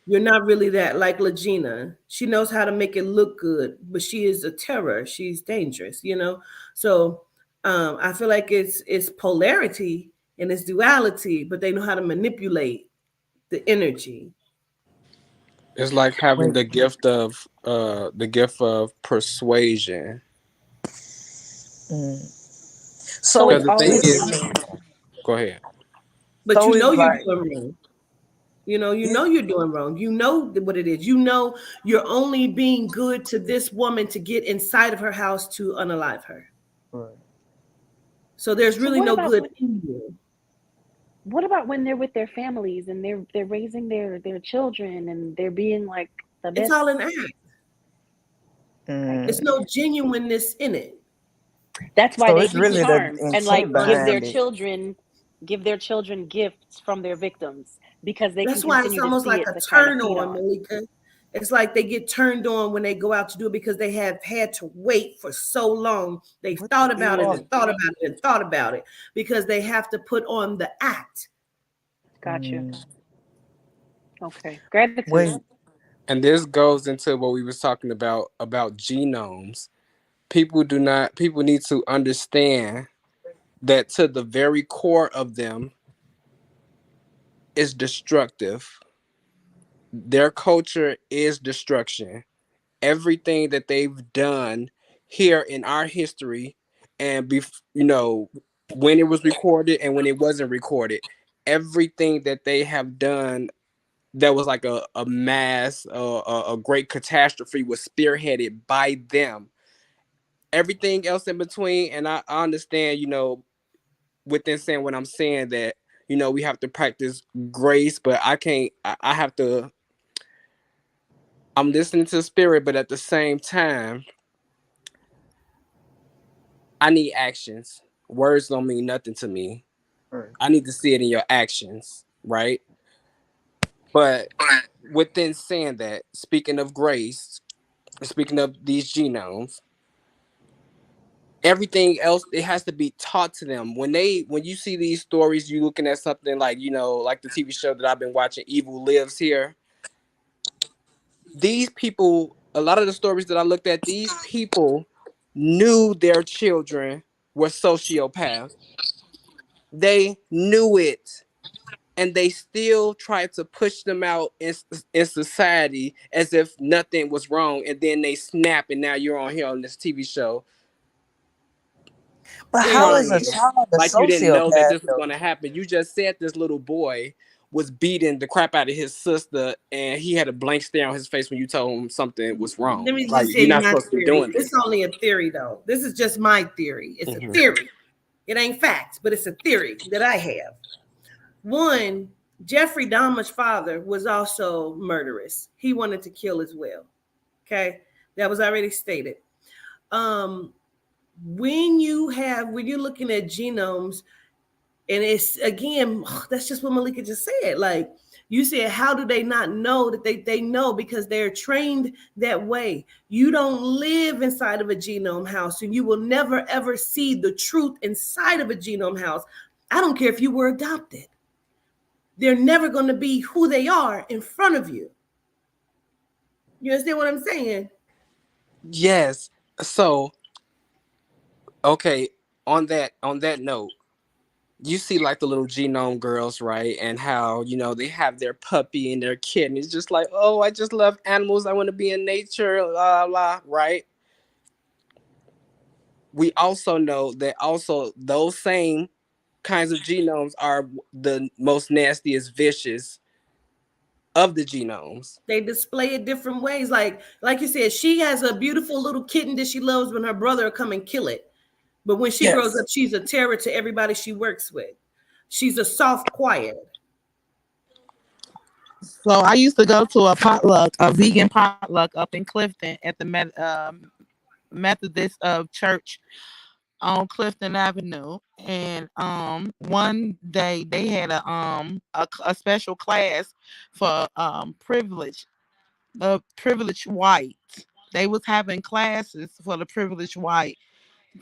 you're not really that, like Legina. She knows how to make it look good, but she is a terror. She's dangerous, you know? So I feel like it's polarity and it's duality, but they know how to manipulate the energy. It's like having Wait. the gift of persuasion. So Because it's the thing always is, go ahead. But So you it's know you're like doing wrong. You know you're doing wrong. You know what it is. You know you're only being good to this woman to get inside of her house to unalive her. right. So there's so really no good in you. what about when they're with their families and they're raising their children and they're being like the It's best? all an act. It's no genuineness in it. That's why So they it's can really the charm and like intent give their children gifts from their victims because they can That's why it's continue to almost see like it a to kind of turn feed on, on. Malika. It's like they get turned on when they go out to do it because they have had to wait for so long. They've What thought the about it fuck? and thought about it and thought about it because they have to put on the act. Got you. Okay. Gratitude. Wait. And this goes into what we was talking about genomes. People need to understand that to the very core of them is destructive. Their culture is destruction. Everything that they've done here in our history, and when it was recorded and when it wasn't recorded, everything that they have done that was like a mass, a great catastrophe was spearheaded by them. Everything else in between, and I understand, within saying what I'm saying, that we have to practice grace, but I have to. I'm listening to the spirit, but at the same time, I need actions. Words don't mean nothing to me. Right. I need to see it in your actions, right? But within saying that, speaking of grace, speaking of these genomes, everything else, it has to be taught to them. When you see these stories, you looking at something like, like the TV show that I've been watching, Evil Lives Here. These people, a lot of the stories that I looked at, these people knew their children were sociopaths. They knew it, and they still tried to push them out in society as if nothing was wrong, and then they snap, and now you're on here on this TV show. But how is a child a Like you didn't know that sociopath, this was going to happen. You just said this little boy was beating the crap out of his sister, and he had a blank stare on his face when you told him something was wrong. Let me Like, just say you're not my supposed to be theory. doing This this. is only a theory, though. This is just my theory. It's a theory. It ain't facts, but it's a theory that I have. One, Jeffrey Dahmer's father was also murderous. He wanted to kill as well. Okay, that was already stated. When you're looking at genomes, and it's again, that's just what Malika just said. Like you said, how do they not know that they know? Because they're trained that way. You don't live inside of a genome house, and you will never ever see the truth inside of a genome house. I don't care if you were adopted. They're never going to be who they are in front of you. You understand what I'm saying? Yes. So, okay, on that note, you see like the little genome girls, right? And how, they have their puppy and their kitten. It's just like, oh, I just love animals. I want to be in nature, blah, blah, right? We also know that also those same kinds of genomes are the most nastiest, vicious of the genomes. They display it different ways. Like you said, she has a beautiful little kitten that she loves when her brother will come and kill it. But when she grows up, she's a terror to everybody she works with. She's a soft, quiet. So I used to go to a vegan potluck up in Clifton at the Methodist church on Clifton Avenue, and one day they had a special class for privileged white. They was having classes for the privileged white,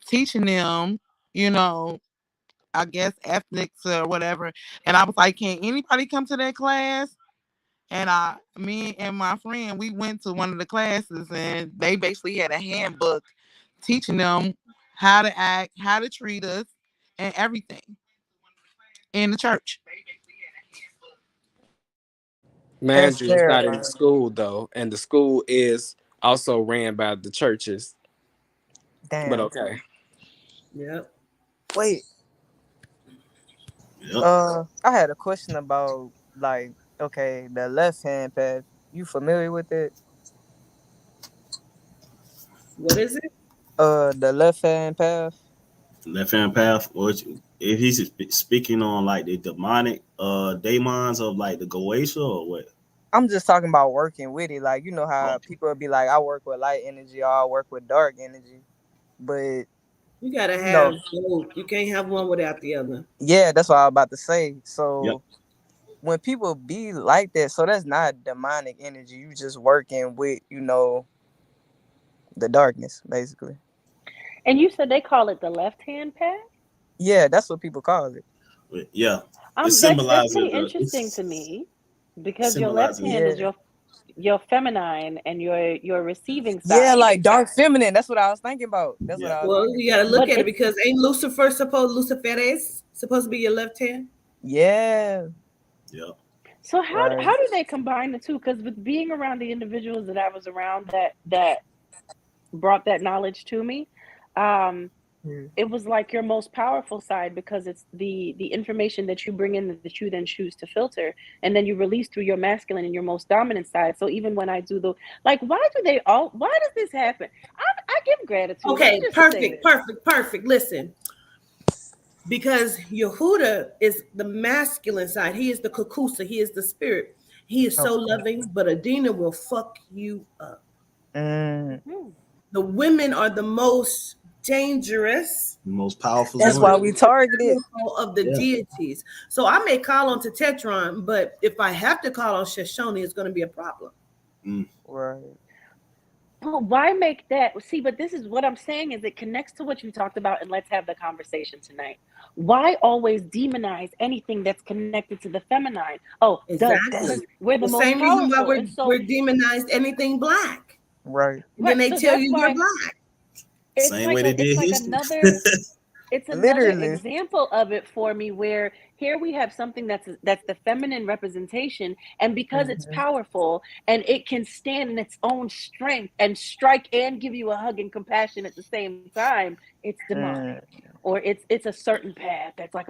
teaching them, I guess ethnics or whatever. And I was like, can anybody come to that class? And me and my friend, we went to one of the classes, and they basically had a handbook teaching them how to act, how to treat us, and everything in the church. Mind you, it's not in the school though, and the school is also ran by the churches. Damn. But okay. Yep. Wait. Yep. I had a question about the left hand path. You familiar with it? What is it? The left hand path. Left hand path, or if he's speaking on like the demonic daemons of like the Goetia or what? I'm just talking about working with it. Like, you know how people will be like, I work with light energy or I work with dark energy. But you gotta have both. You can't have one without the other. Yeah, that's what I was about to say. So when people be like that, so that's not demonic energy. You just working with, the darkness, basically. And you said they call it the left-hand path? Yeah, that's what people call it. Yeah. That's pretty interesting to me, because your left hand is your feminine and your receiving side. Yeah, like dark feminine. That's what I was thinking about. That's what I was thinking. You gotta look at it, because ain't Lucifer supposed to be your left hand? Yeah. Yeah. So how do they combine the two? Because with being around the individuals that I was around that brought that knowledge to me, it was like your most powerful side, because it's the information that you bring in that you then choose to filter, and then you release through your masculine and your most dominant side. So even when I do why does this happen? I give gratitude. Okay, perfect. Listen, because Yehuda is the masculine side. He is the Kukusa. He is the spirit. He is so loving, but Adina will fuck you up. The women are the most dangerous most powerful That's That's why the zodiac. we targeted. symbol of the Yeah. deities. So I may call on to Tetron, but if I have to call on Shoshone, it's going to be a problem. Right. Well, why make that? See, but this is what I'm saying is it connects to what you talked about, and let's have the conversation tonight. Why always demonize anything that's connected to the feminine? Oh, duh, because Exactly. we're the The most same reason why powerful, and so we're demonized anything black. Right. Then right. they So tell that's you you're why black. Same way they it's did like history. another it's another Literally. example of it for me where here we have something that's the feminine representation, and because it's Mhm. powerful and it can stand in its own strength and strike and give you a hug and compassion at the same time, it's demonic, or it's a certain path that's like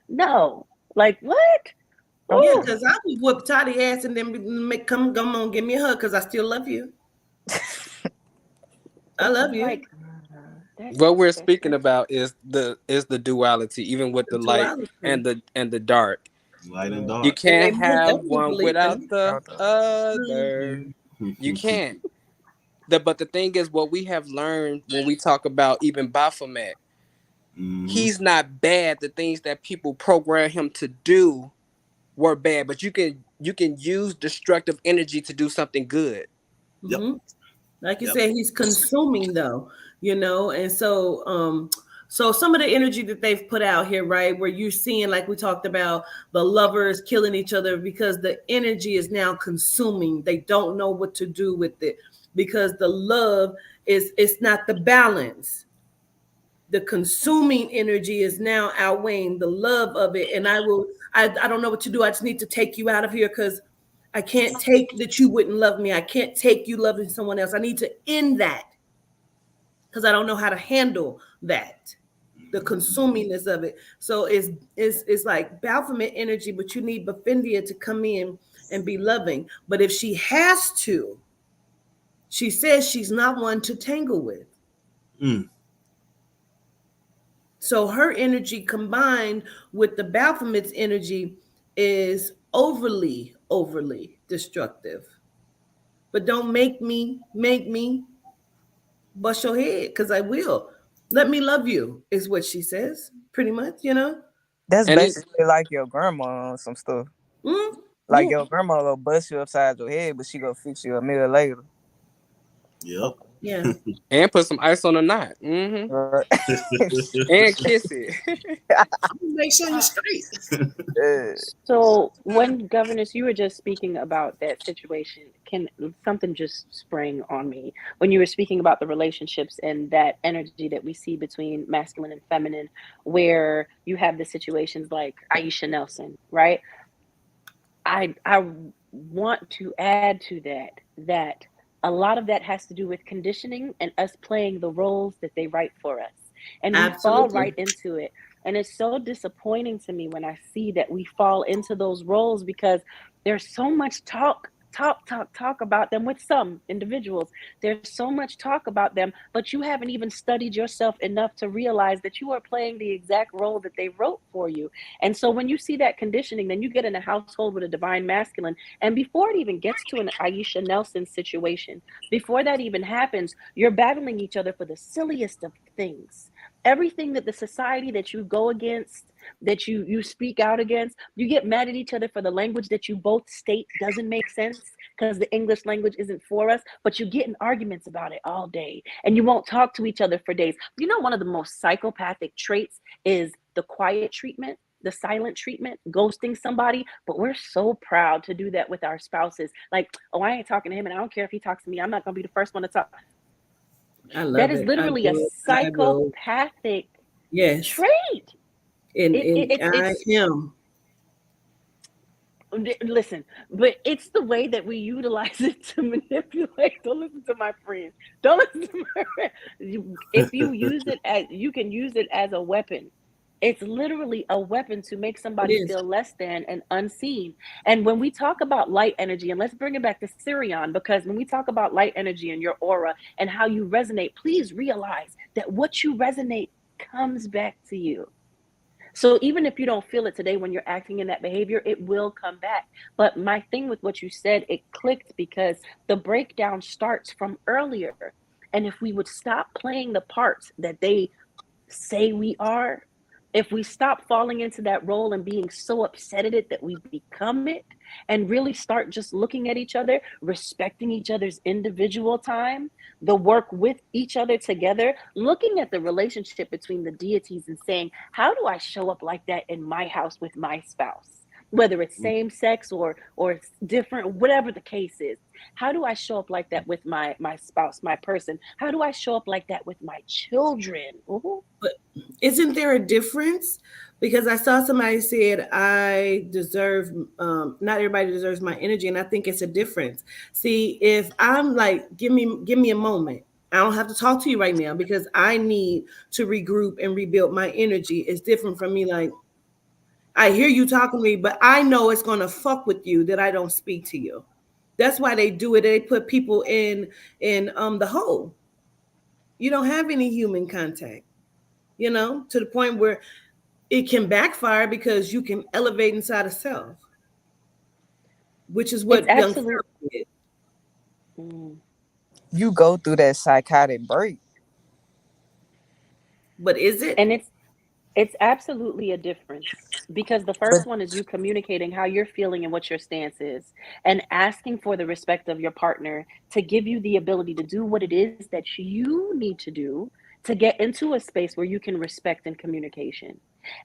no, like what? Yeah, Ooh. because I would whoop Toddy ass and then come on, give me a hug because I still love you. I love you. Like What we're speaking about is the duality, even with the light Duality. and the dark. Light and You dark. can't They most have definitely one believe without in the other. You can't. But the thing is, what we have learned when we talk about even Baphomet, he's not bad. The things that people program him to do were bad, but you can use destructive energy to do something good. Yep. Mhm. Like you Yep. said, he's consuming though, and so some of the energy that they've put out here, right, where you're seeing, like we talked about, the lovers killing each other because the energy is now consuming. They don't know what to do with it because the love it's not the balance. The consuming energy is now outweighing the love of it. And I don't know what to do. I just need to take you out of here because I can't take that you wouldn't love me. I can't take you loving someone else. I need to end that because I don't know how to handle that, the consumingness of it. So it's like Baphomet energy, but you need Baffindia to come in and be loving. But if she has to, she says she's not one to tangle with. So her energy combined with the Baphomet's energy is overly destructive. But don't make me bust your head because I will. Let me love you is what she says, pretty much, That's And it's basically like your grandma on some stuff. Mm? Like your grandma will bust you upside your head, but she gonna fix you a minute later. Yep. Yeah. and put some ice on the knot. Mm-hmm. Right. And kiss it. Make sure you're straight. So when Governess, you were just speaking about that situation, something just sprang on me when you were speaking about the relationships and that energy that we see between masculine and feminine, where you have the situations like Aisha Nelson, right? I want to add to that a lot of that has to do with conditioning and us playing the roles that they write for us. And we fall Absolutely. right into it. And it's so disappointing to me when I see that we fall into those roles because there's so much talk about them with some individuals. There's so much talk about them, but you haven't even studied yourself enough to realize that you are playing the exact role that they wrote for you. And so when you see that conditioning, then you get in a household with a divine masculine. And before it even gets to an Aisha Nelson situation, before that even happens, you're battling each other for the silliest of things. Everything that the society that you go against, that you speak out against, you get mad at each other for the language that you both state doesn't make sense because the English language isn't for us, but you get in arguments about it all day and you won't talk to each other for days. You know, one of the most psychopathic traits is the quiet treatment, the silent treatment, ghosting somebody, but we're so proud to do that with our spouses. Like, oh, I ain't talking to him and I don't care if he talks to me. I'm not going to be the first one to talk. I love That is it. literally a psychopathic trait. And I am. Listen, but it's the way that we utilize it to manipulate. Don't listen to my friends. Don't listen to my friends. If you use it as, you can use it as a weapon. It's literally a weapon to make somebody feel less than and unseen. And when we talk about light energy, and let's bring it back to Sirion, because when we talk about light energy and your aura and how you resonate, please realize that what you resonate comes back to you. So even if you don't feel it today when you're acting in that behavior, it will come back. But my thing with what you said, it clicked because the breakdown starts from earlier. And if we would stop playing the parts that they say we are, if we stop falling into that role and being so upset at it that we become it, and really start just looking at each other, respecting each other's individual time, the work with each other together, looking at the relationship between the deities and saying, how do I show up like that in my house with my spouse? Whether it's same sex or different, whatever the case is, how do I show up like that with my spouse, my person? How do I show up like that with my children? Ooh. But isn't there a difference? Because I saw somebody said I deserve, not everybody deserves my energy, and I think it's a difference. See, if I'm like, give me a moment. I don't have to talk to you right now because I need to regroup and rebuild my energy. It's different from me. Like, I hear you talking to me, but I know it's gonna fuck with you that I don't speak to you. That's why they do it. They put people in the hole. You don't have any human contact, you know, to the point where it can backfire because you can elevate inside of self, which is what It's young absolutely. Sarah did. You go through that psychotic break. But is it? And it's absolutely a difference, because the first one is you communicating how you're feeling and what your stance is, and asking for the respect of your partner to give you the ability to do what it is that you need to do to get into a space where you can respect and communication.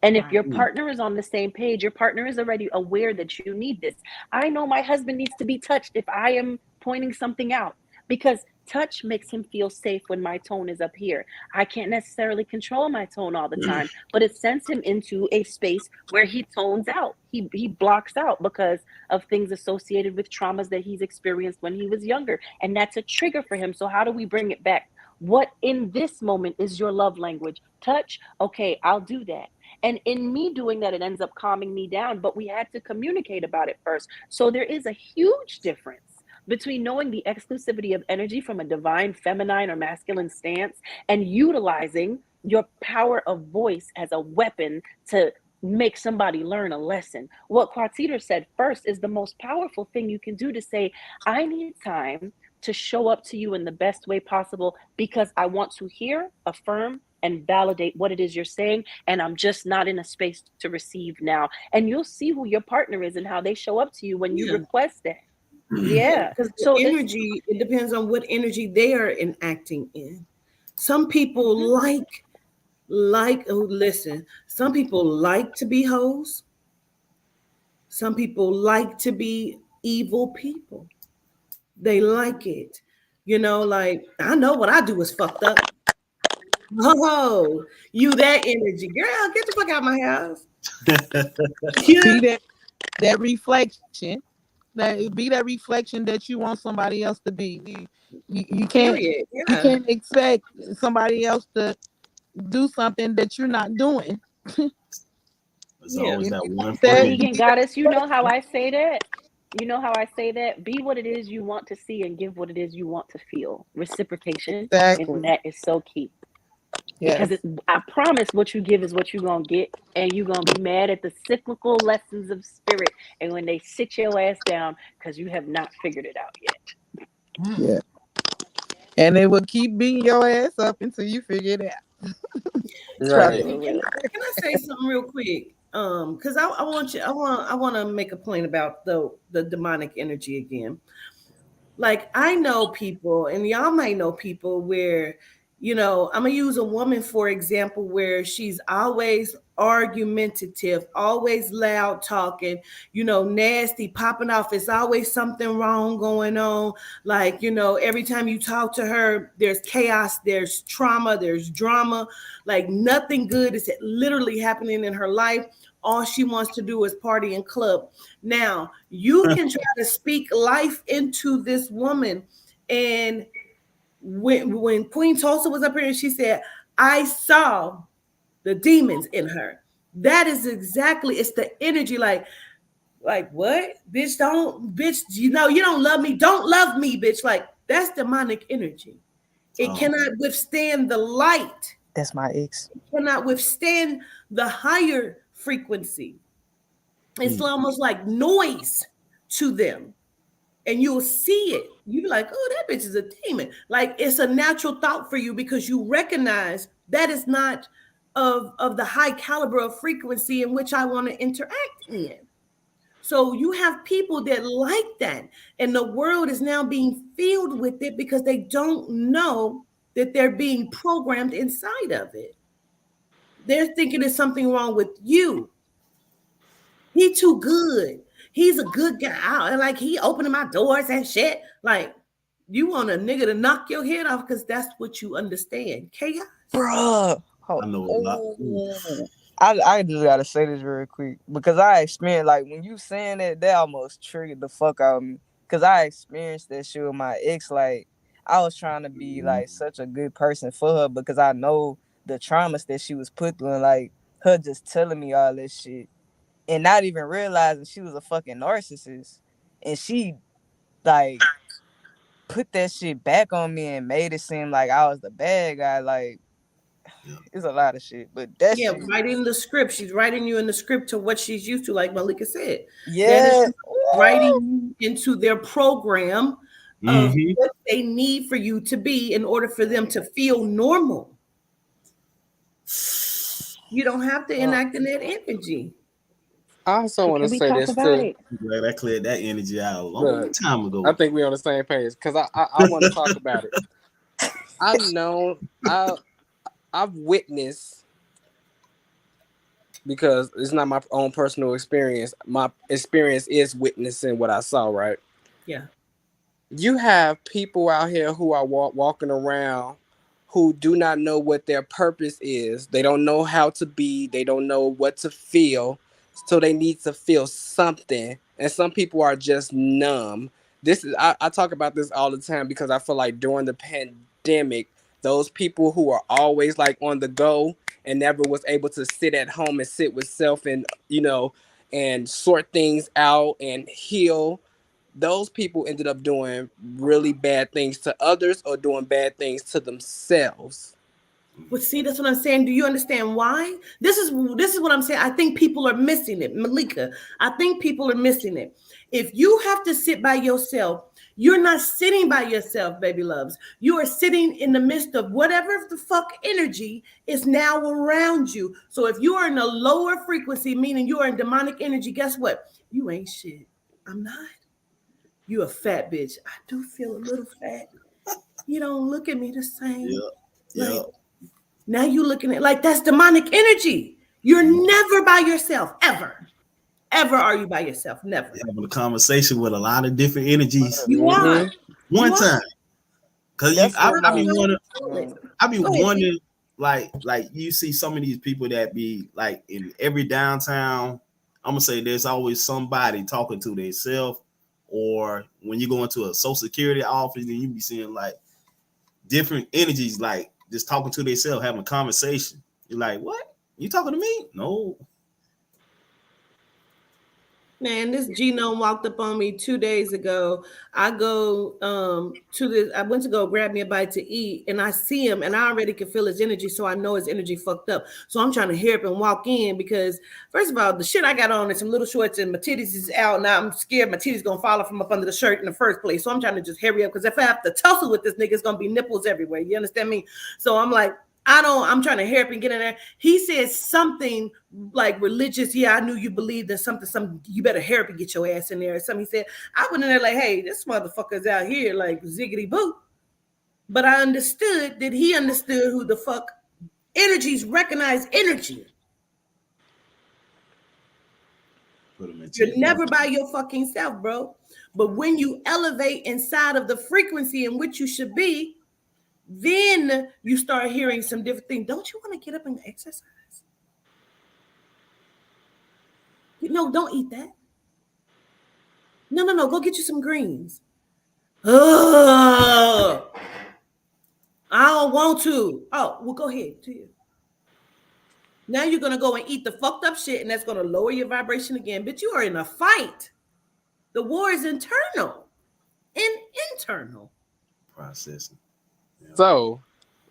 And if your partner is on the same page, your partner is already aware that you need this. I know my husband needs to be touched if I am pointing something out, because touch makes him feel safe when my tone is up here. I can't necessarily control my tone all the time, but it sends him into a space where he tones out. He blocks out because of things associated with traumas that he's experienced when he was younger. And that's a trigger for him. So how do we bring it back? What in this moment is your love language? Touch? Okay, I'll do that. And in me doing that, it ends up calming me down. But we had to communicate about it first. So there is a huge difference between knowing the exclusivity of energy from a divine feminine or masculine stance and utilizing your power of voice as a weapon to make somebody learn a lesson. What Quartiter said first is the most powerful thing you can do, to say, I need time to show up to you in the best way possible because I want to hear, affirm, and validate what it is you're saying, and I'm just not in a space to receive now. And you'll see who your partner is and how they show up to you when you request that. Yeah. Because So the energy, it depends on what energy they are enacting in. Some people listen, some people like to be hoes. Some people like to be evil people. They like it. You know, like, I know what I do is fucked up. Oh, you that energy. Girl, get the fuck out of my house. See that reflection. That be that reflection that you want somebody else to be. You can't Period. you Yeah. can't expect somebody else to do something that you're not doing. It's always that one That- friend. Vegan goddess, you know how I say that? You know how I say that? Be what it is you want to see and give what it is you want to feel. Reciprocation. Exactly. And that is so key. Yes. Because I promise what you give is what you're going to get. And you're going to be mad at the cyclical lessons of spirit. And when they sit your ass down because you have not figured it out yet. Yeah. And they will keep beating your ass up until you figure it out. Right. Can I say something real quick? Because I want to make a point about the demonic energy again. Like, I know people, and y'all might know people where, you know, I'm gonna use a woman for example, where she's always argumentative, always loud talking, you know, nasty, popping off. It's always something wrong going on. Like, you know, every time you talk to her, there's chaos, there's trauma, there's drama. Like, nothing good is literally happening in her life. All she wants to do is party and club. Now, you can try to speak life into this woman. And when Queen Tulsa was up here and she said, I saw the demons in her. That is exactly, it's the energy. Like what? Bitch, you know, you don't love me. Don't love me, bitch. Like, that's demonic energy. It cannot withstand the light. That's my ex. It cannot withstand the higher frequency. It's almost like noise to them. And you'll see it. You'll be like, oh, that bitch is a demon. Like, it's a natural thought for you because you recognize that is not of the high caliber of frequency in which I want to interact in. So you have people that like that, and the world is now being filled with it because they don't know that they're being programmed inside of it. They're thinking there's something wrong with you. He too good. He's a good guy. And like he opening my doors and shit. Like you want a nigga to knock your head off because that's what you understand. Chaos. Bruh. I know a lot. I just gotta say this real quick because I experienced, like, when you saying that almost triggered the fuck out of me because I experienced that shit with my ex. Like, I was trying to be like such a good person for her because I know the traumas that she was put through, and like her just telling me all this shit and not even realizing she was a fucking narcissist, and she like put that shit back on me and made it seem like I was the bad guy. Like, it's a lot of shit, but that Yeah, shit, writing the script. She's writing you in the script to what she's used to, like Malika said. yeah. Writing you into their program of Mhm. what they need for you to be in order for them to feel normal. You don't have to enact in that energy. I also want to Can we say talk this about too. it? I'm glad I cleared that energy out a long Look, time ago. I think we're on the same page because I want to talk about it. I've witnessed, because it's not my own personal experience. My experience is witnessing what I saw, right? Yeah. You have people out here who are walking around who do not know what their purpose is. They don't know how to be. They don't know what to feel. So they need to feel something. And some people are just numb. I talk about this all the time because I feel like during the pandemic, those people who are always like on the go and never was able to sit at home and sit with self and, and sort things out and heal, those people ended up doing really bad things to others or doing bad things to themselves. Well, see, that's what I'm saying. Do you understand why? This is what I'm saying. I think people are missing it, Malika. I think people are missing it. If you have to sit by yourself, you're not sitting by yourself, baby loves. You are sitting in the midst of whatever the fuck energy is now around you. So if you are in a lower frequency, meaning you are in demonic energy, guess what? You ain't shit. I'm not. You a fat bitch. I do feel a little fat. You don't look at me the same. Yeah. Now you looking at like that's demonic energy. You're never by yourself, ever. Ever are you by yourself? Never. Having a conversation with a lot of different energies. You are. One time. Cause I be Go ahead. wondering, like you see some of these people that be like in every downtown. I'm gonna say there's always somebody talking to themselves, or when you go into a social security office, then you be seeing like different energies, like just talking to themselves, having a conversation. You're like, what? You talking to me? No. Man, this genome walked up on me 2 days ago. I go I went to go grab me a bite to eat, and I see him, and I already can feel his energy, so I know his energy fucked up. So I'm trying to hurry up and walk in because, first of all, the shit I got on is some little shorts, and my titties is out. Now I'm scared my titties gonna fall off from up under the shirt in the first place. So I'm trying to just hurry up because if I have to tussle with this nigga, it's gonna be nipples everywhere. You understand me? So I'm like, I'm trying to hurry up and get in there. He said something like religious. Yeah, I knew you believed in something. You better hurry up and get your ass in there or something. He said, I went in there like, hey, this motherfucker's out here like ziggity boo. But I understood that he understood who the fuck energies recognize energy. You're never by your fucking self, bro. But when you elevate inside of the frequency in which you should be, then you start hearing some different things. Don't you want to get up and exercise? No, don't eat that. No. Go get you some greens. I don't want to. Oh, well, go ahead. To you. Now you're going to go and eat the fucked up shit, and that's going to lower your vibration again. But you are in a fight. The war is internal and internal. Processing. So,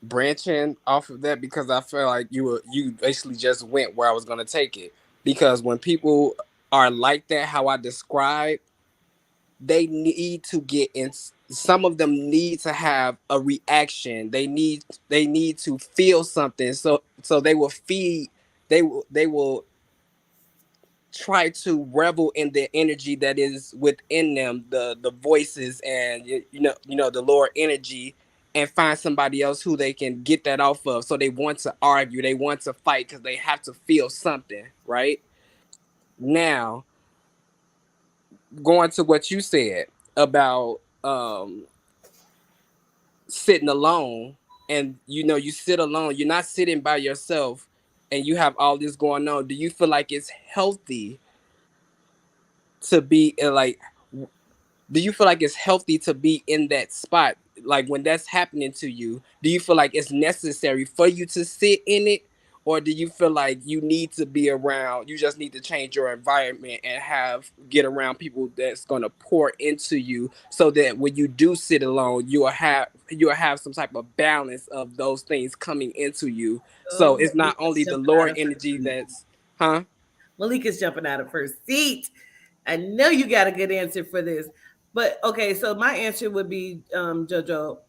branching off of that, because I feel like you basically just went where I was going to take it. Because when people are like that, how I describe, they need to get some of them need to have a reaction. They need to feel something. So they will feed. They will try to revel in the energy that is within them, the voices, and the lower energy, and find somebody else who they can get that off of. So they want to argue, they want to fight because they have to feel something, right? Now, going to what you said about sitting alone, and you sit alone, you're not sitting by yourself, and you have all this going on. Do you feel like it's healthy to be do you feel like it's healthy to be in that spot? Like when that's happening to you, do you feel like it's necessary for you to sit in it? Or do you feel like you need to be around, you just need to change your environment and get around people that's going to pour into you, so that when you do sit alone, you'll have some type of balance of those things coming into you. So it's not only the lower energy that's, huh? Malika's jumping out of her seat. I know you got a good answer for this. But okay, so my answer would be, JoJo,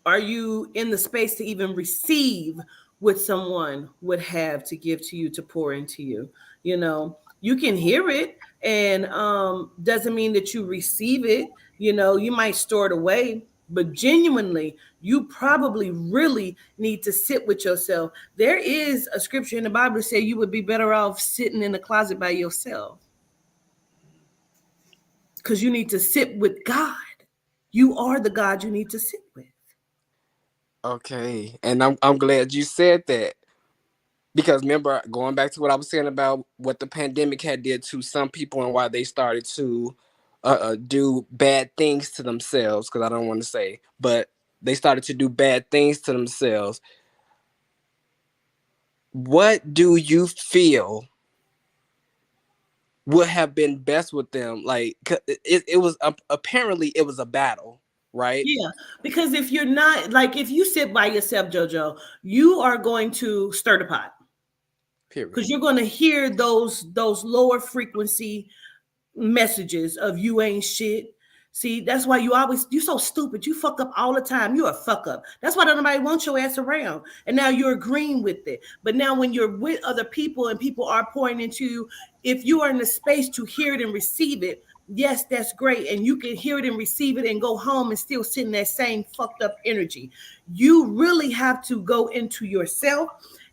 are you in the space to even receive what someone would have to give to you, to pour into you? You can hear it, and doesn't mean that you receive it. You might store it away, but genuinely, you probably really need to sit with yourself. There is a scripture in the Bible that says you would be better off sitting in the closet by yourself, because you need to sit with God. You are the God you need to sit with. Okay, and I'm glad you said that, because remember, going back to what I was saying about what the pandemic had did to some people and why they started to do bad things to themselves, because I don't want to say, but they started to do bad things to themselves. What do you feel would have been best with them? Like, it was apparently it was a battle, right? Yeah, because if you're not, like, if you sit by yourself, JoJo, you are going to stir the pot. Period. Because you're going to hear those lower frequency messages of you ain't shit. See, that's why you're so stupid. You fuck up all the time. You're a fuck up. That's why nobody wants your ass around. And now you're agreeing with it. But now when you're with other people and people are pouring into you, if you are in the space to hear it and receive it, yes, that's great. And you can hear it and receive it and go home and still sit in that same fucked up energy. You really have to go into yourself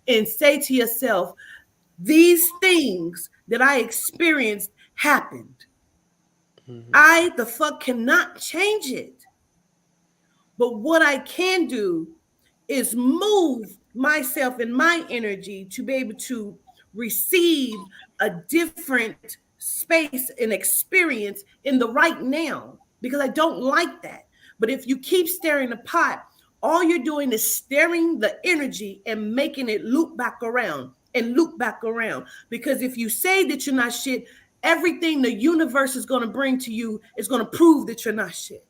and say to yourself, these things that I experienced happened. Mm-hmm. I the fuck cannot change it. But what I can do is move myself and my energy to be able to receive a different space and experience in the right now, because I don't like that. But if you keep stirring the pot, all you're doing is stirring the energy and making it loop back around and loop back around. Because if you say that you're not shit, everything the universe is going to bring to you is going to prove that you're not shit.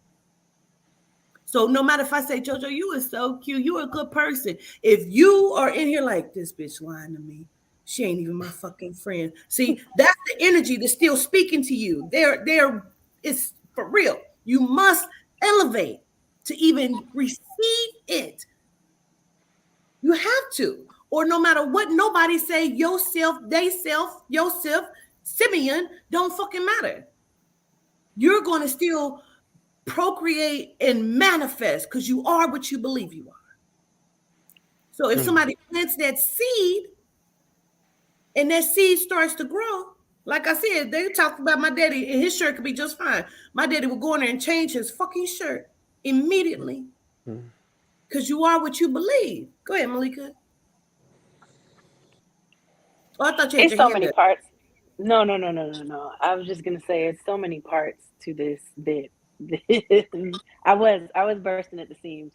So no matter if I say, JoJo, you are so cute, you're a good person, if you are in here like, this bitch lying to me, she ain't even my fucking friend. See, that's the energy that's still speaking to you. It's for real. You must elevate to even receive it. You have to. Or no matter what nobody say, yourself, they self, yourself, Simeon, don't fucking matter. You're going to still procreate and manifest because you are what you believe you are. So if somebody plants that seed and that seed starts to grow, like I said, they talked about my daddy and his shirt could be just fine. My daddy would go in there and change his fucking shirt immediately because you are what you believe. Go ahead, Malika. Oh, I thought you had It's so many up. parts. No. I was just gonna say it's so many parts to this that I was bursting at the seams.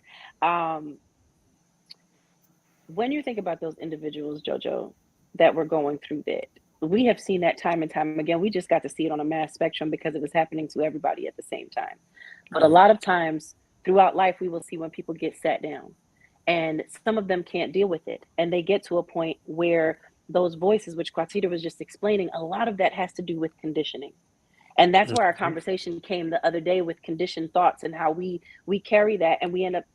When you think about those individuals, JoJo, that were going through that, we have seen that time and time again. We just got to see it on a mass spectrum because it was happening to everybody at the same time. But a lot of times throughout life, we will see when people get sat down and some of them can't deal with it. And they get to a point where those voices, which Quatita was just explaining, a lot of that has to do with conditioning. And that's where our conversation came the other day with conditioned thoughts and how we carry that, and we end up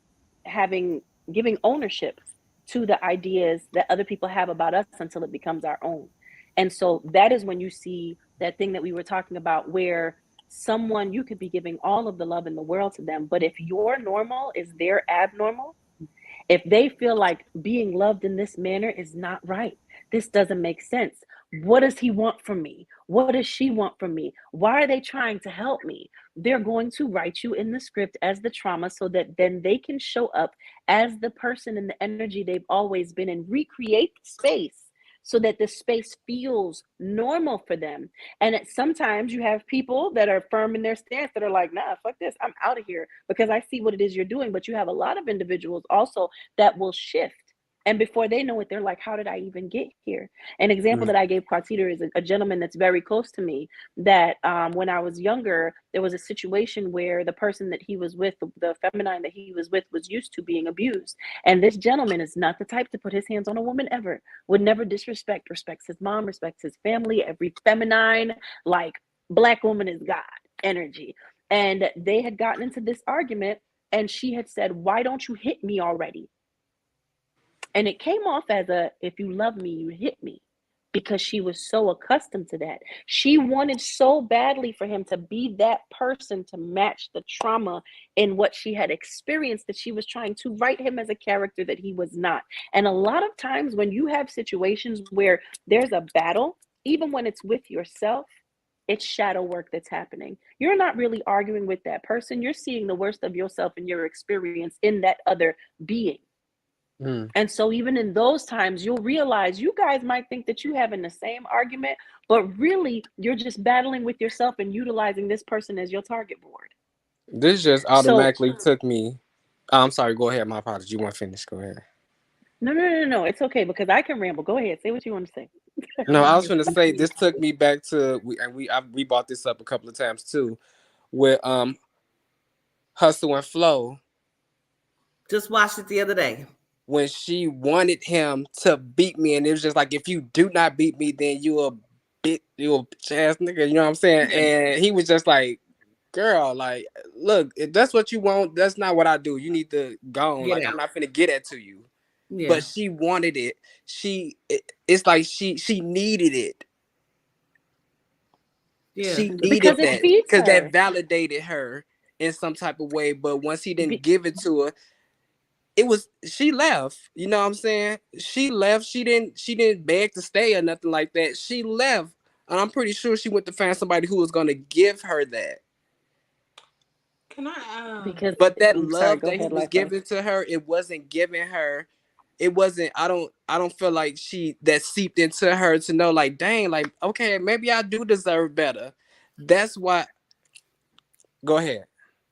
giving ownership to the ideas that other people have about us until it becomes our own. And so that is when you see that thing that we were talking about, where someone, you could be giving all of the love in the world to them, but if your normal is their abnormal, if they feel like being loved in this manner is not right, this doesn't make sense. What does he want from me? What does she want from me? Why are they trying to help me? They're going to write you in the script as the trauma so that then they can show up as the person and the energy they've always been and recreate the space so that the space feels normal for them. And sometimes you have people that are firm in their stance that are like, nah, fuck this, I'm out of here because I see what it is you're doing. But you have a lot of individuals also that will shift. And before they know it, they're like, how did I even get here? An example that I gave Quatita is a gentleman that's very close to me that when I was younger, there was a situation where the person that he was with, the feminine that he was with, was used to being abused. And this gentleman is not the type to put his hands on a woman ever, would never disrespect, respects his mom, respects his family, every feminine, like Black woman is God energy. And they had gotten into this argument and she had said, why don't you hit me already? And it came off as if you love me, you hit me, because she was so accustomed to that. She wanted so badly for him to be that person to match the trauma in what she had experienced that she was trying to write him as a character that he was not. And a lot of times when you have situations where there's a battle, even when it's with yourself, it's shadow work that's happening. You're not really arguing with that person. You're seeing the worst of yourself and your experience in that other being. And so even in those times, you'll realize you guys might think that you're having the same argument, but really you're just battling with yourself and utilizing this person as your target board. This just automatically took me. I'm sorry, go ahead. My apologies. You want to finish? Go ahead. No. It's okay because I can ramble. Go ahead. Say what you want to say. No, I was going to say this took me back to we brought this up a couple of times too, with Hustle and Flow. Just watched it the other day. When she wanted him to beat me, and it was just like, if you do not beat me, then you a bitch ass nigga, you know what I'm saying? And he was just like, girl, like, look, if that's what you want, that's not what I do. You need to go on. Like, I'm not finna get that to you. Yeah. But she wanted it. It's like she needed it. Yeah. She needed that because that validated her in some type of way. But once he didn't give it to her, she left. You know what I'm saying? She left. She didn't beg to stay or nothing like that. She left. And I'm pretty sure she went to find somebody who was gonna give her that. Can I but that love that he was giving to her, it wasn't giving her. It wasn't, I don't feel like that seeped into her to know, like, dang, like, okay, maybe I do deserve better. That's why. Go ahead.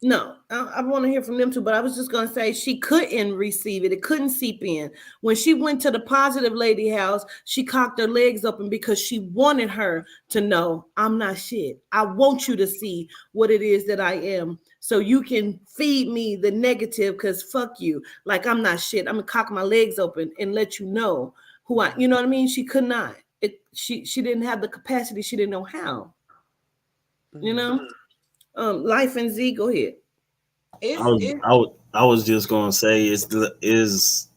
No, I want to hear from them too, but I was just going to say she couldn't receive it. It couldn't seep in. When she went to the positive lady house, she cocked her legs open because she wanted her to know, I'm not shit. I want you to see what it is that I am so you can feed me the negative because fuck you. Like, I'm not shit. I'm going to cock my legs open and let you know who you know what I mean? She could not. She didn't have the capacity. She didn't know how. You know? Life and Z, go ahead. I was just gonna say is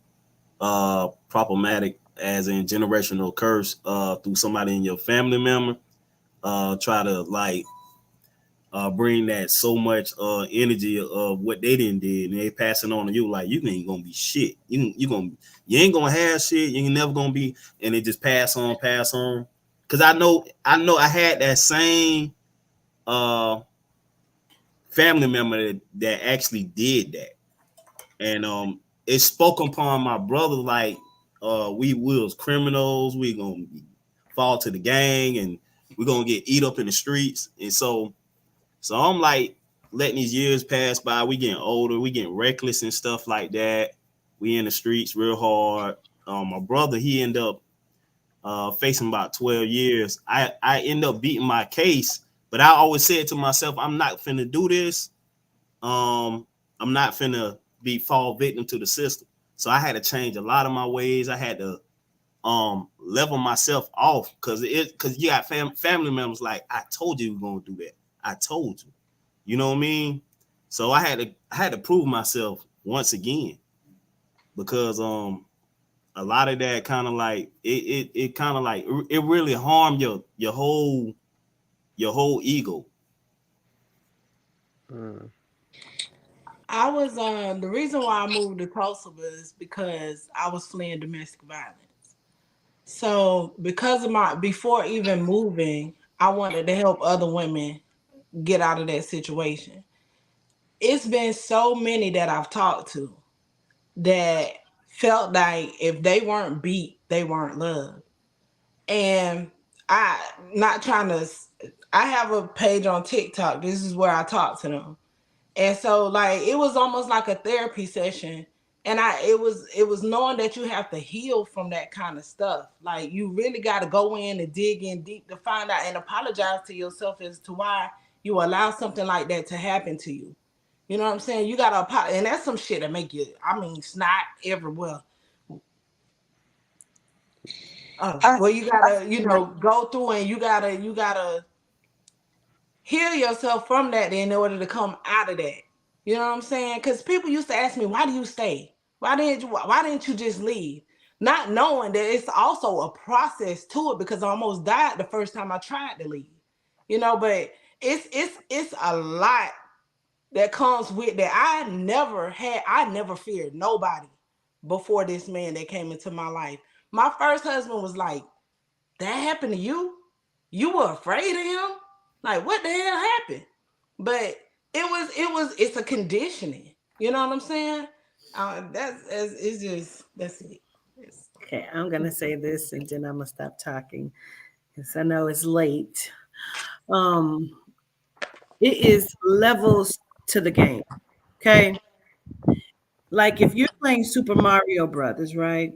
problematic as in generational curse through somebody in your family member. Try to like bring that so much energy of what they didn't did and they passing on to you like you ain't gonna be shit. You ain't gonna have shit. You ain't never gonna be, and it just pass on. Cause I know I had that same family member that actually did that, and it spoke upon my brother like we was criminals, we gonna fall to the gang, and we're gonna get eat up in the streets. And so I'm like letting these years pass by. We getting older, we getting reckless and stuff like that. We in the streets real hard. My brother, he ended up facing about 12 years. I end up beating my case. But I always said to myself, I'm not finna do this. I'm not finna fall victim to the system. So I had to change a lot of my ways. I had to level myself off because you got family members like, I told you we were gonna do that. I told you. You know what I mean? So I had to prove myself once again because a lot of that kind of like it kind of like it really harmed your whole ego. I was the reason why I moved to Tulsa was because I was fleeing domestic violence. So because of before even moving, I wanted to help other women get out of that situation. It's been so many that I've talked to that felt like if they weren't beat, they weren't loved. And I have a page on TikTok. This is where I talk to them. And so like it was almost like a therapy session. And it was knowing that you have to heal from that kind of stuff. Like you really got to go in and dig in deep to find out and apologize to yourself as to why you allow something like that to happen to you. You know what I'm saying? You got to apologize. And that's some shit that make you, snot everywhere. Well, you got to, go through and you got to heal yourself from that in order to come out of that. You know what I'm saying? Because people used to ask me, why do you stay? Why didn't you just leave? Not knowing that it's also a process to it because I almost died the first time I tried to leave. But it's a lot that comes with that. I never feared nobody before this man that came into my life. My first husband was like, that happened to you? You were afraid of him? Like, what the hell happened? But it's a conditioning. You know what I'm saying? That's it. Okay, I'm gonna say this and then I'm gonna stop talking because I know it's late. It is levels to the game. Okay. Like if you're playing Super Mario Brothers, right?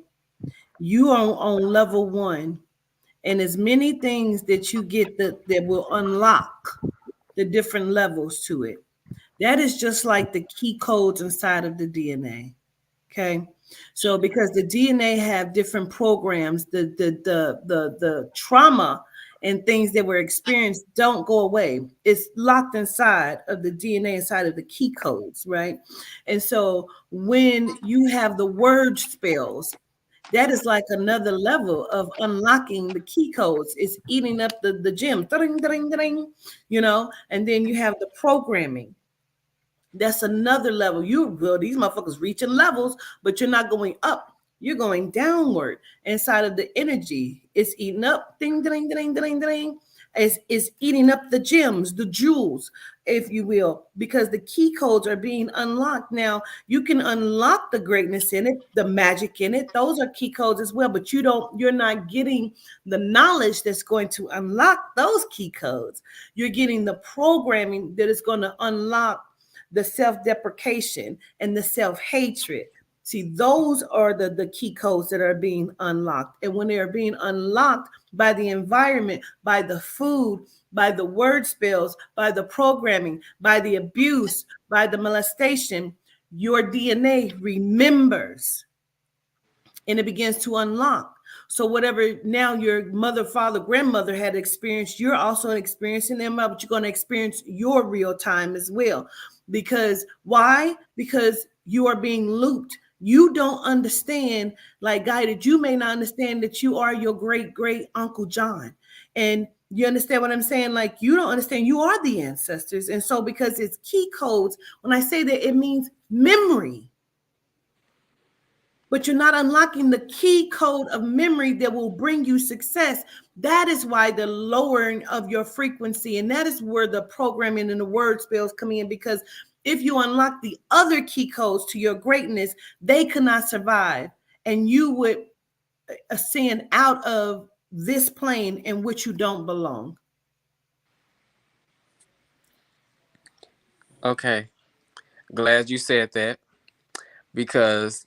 You are on level 1, and as many things that you get that will unlock the different levels to it. That is just like the key codes inside of the DNA. Okay. So because the DNA have different programs, the trauma and things that were experienced don't go away. It's locked inside of the DNA, inside of the key codes, right? And so when you have the word spells, that is like another level of unlocking the key codes. It's eating up the gem, and then you have the programming. That's another level. These motherfuckers reaching levels, but you're not going up. You're going downward inside of the energy. It's eating up, ding, ding, ding, ding, ding. It's eating up the gems, the jewels, if you will, because the key codes are being unlocked. Now, you can unlock the greatness in it, the magic in it. Those are key codes as well, but you're not getting the knowledge that's going to unlock those key codes. You're getting the programming that is going to unlock the self-deprecation and the self-hatred. See, those are the key codes that are being unlocked. And when they are being unlocked by the environment, by the food, by the word spells, by the programming, by the abuse, by the molestation, your DNA remembers and it begins to unlock. So whatever now your mother, father, grandmother had experienced, you're also experiencing them, but you're going to experience your real time as well. Because why? Because you are being looped. You don't understand, like guided. You may not understand that you are your great great Uncle John. And you understand what I'm saying? Like you don't understand you are the ancestors. And so because it's key codes, when I say that, it means memory. But you're not unlocking the key code of memory that will bring you success. That is why the lowering of your frequency, and that is where the programming and the word spells come in, because if you unlock the other key codes to your greatness, they cannot survive. And you would ascend out of this plane in which you don't belong. Okay. Glad you said that, because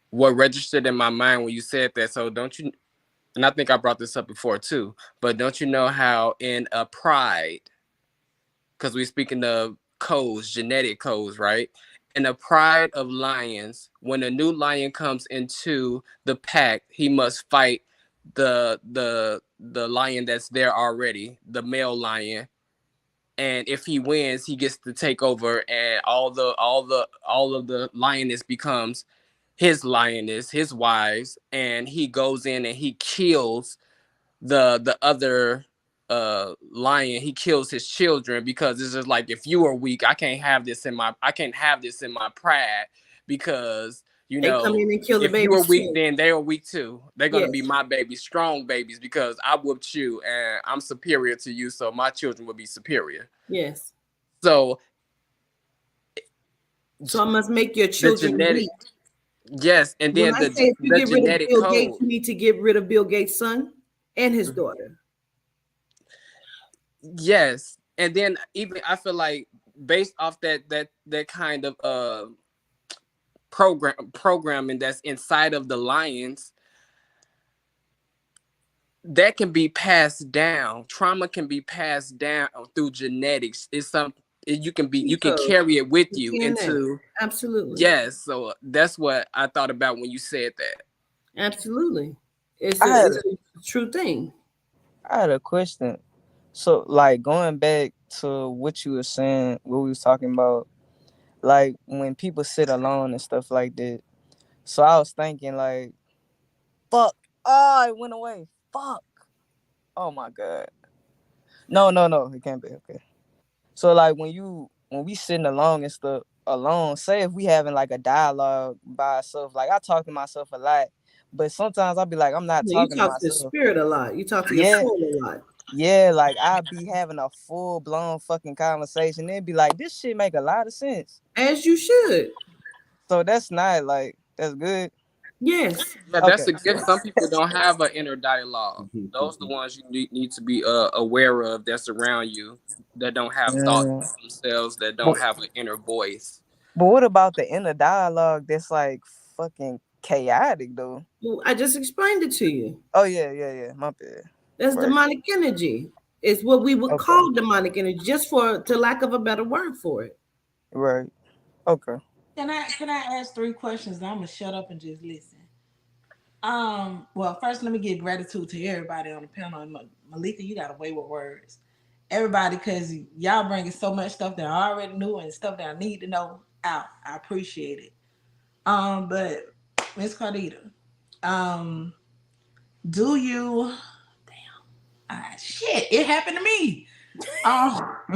what registered in my mind when you said that, so don't you, and I think I brought this up before too, but don't you know how in a pride, because we're speaking of codes, genetic codes, right? in the pride of lions, when a new lion comes into the pack, he must fight the lion that's there already, the male lion. And if he wins, he gets to take over, and all of the lioness becomes his lioness, his wives, and he goes in and he kills the other lion. He kills his children, because it's just like, if you are weak, I can't have this in my pride, because They come in and kill the if you are babies weak, too. then they are weak too. They're gonna Yes. be my babies, strong babies, because I whooped you and I'm superior to you, so my children will be superior. Yes. So I must make your the children genetic, weak. yes, and When then I say if you the get rid of genetic Bill code. Gates, you need to get rid of Bill Gates' son and his daughter. Yes, and then even I feel like, based off that kind of programming that's inside of the lions, that can be passed down. Trauma can be passed down through genetics. It's something you can So, carry it with you you can now. into. Absolutely. Yes, so that's what I thought about when you said that. Absolutely. It's I had a true thing. I had a question. So, like, going back to what you were saying, what we was talking about, like when people sit alone and stuff like that. So I was thinking, like, fuck. Oh, it went away. Fuck. Oh my god. No. It can't be. Okay. So like when we sitting alone and stuff alone, say if we having like a dialogue by ourselves, like I talk to myself a lot, but sometimes I'll be like, I'm not You talking to talk to your myself. spirit a lot. You talk to your Yeah. soul a lot. Yeah, like I'd be having a full blown fucking conversation. It'd be like, this shit make a lot of sense. As you should. So that's not like, that's good. Yes. Yeah, that's Okay. a gift. Some people don't have an inner dialogue. Those are the ones you need to be aware of, that's around you, that don't have thoughts themselves, that don't have an inner voice. But what about the inner dialogue that's like fucking chaotic though? Well, I just explained it to you. Oh yeah. My bad. That's Right. demonic energy. It's what we would Okay. call demonic energy, just to lack of a better word for it. Right. Okay. Can I ask 3 questions? I'm gonna shut up and just listen. Well, first let me give gratitude to everybody on the panel. And Malika, you got a way with words. Everybody, because y'all bringing so much stuff that I already knew and stuff that I need to know out. I appreciate it. But Miss Cardita, do you shit, it happened to me. I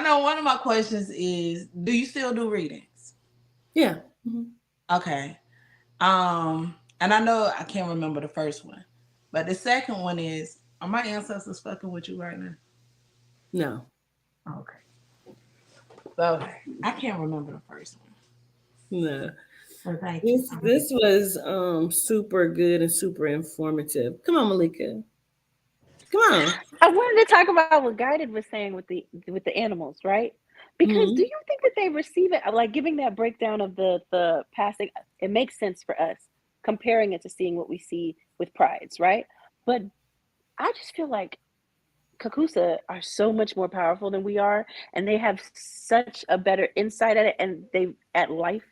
know one of my questions is, do you still do readings? Yeah. Mm-hmm. Okay. And I know I can't remember the first one, but the second one is, are my ancestors fucking with you right now? No. Okay. So I can't remember the first one. No. So thank This you. this was super good and super informative. Come on, Malika. Come on. I wanted to talk about what Guided was saying with the animals, right? Because do you think that they receive it, like giving that breakdown of the passing? It makes sense for us, comparing it to seeing what we see with prides, right? But I just feel like Kakusa are so much more powerful than we are, and they have such a better insight at it, and at life,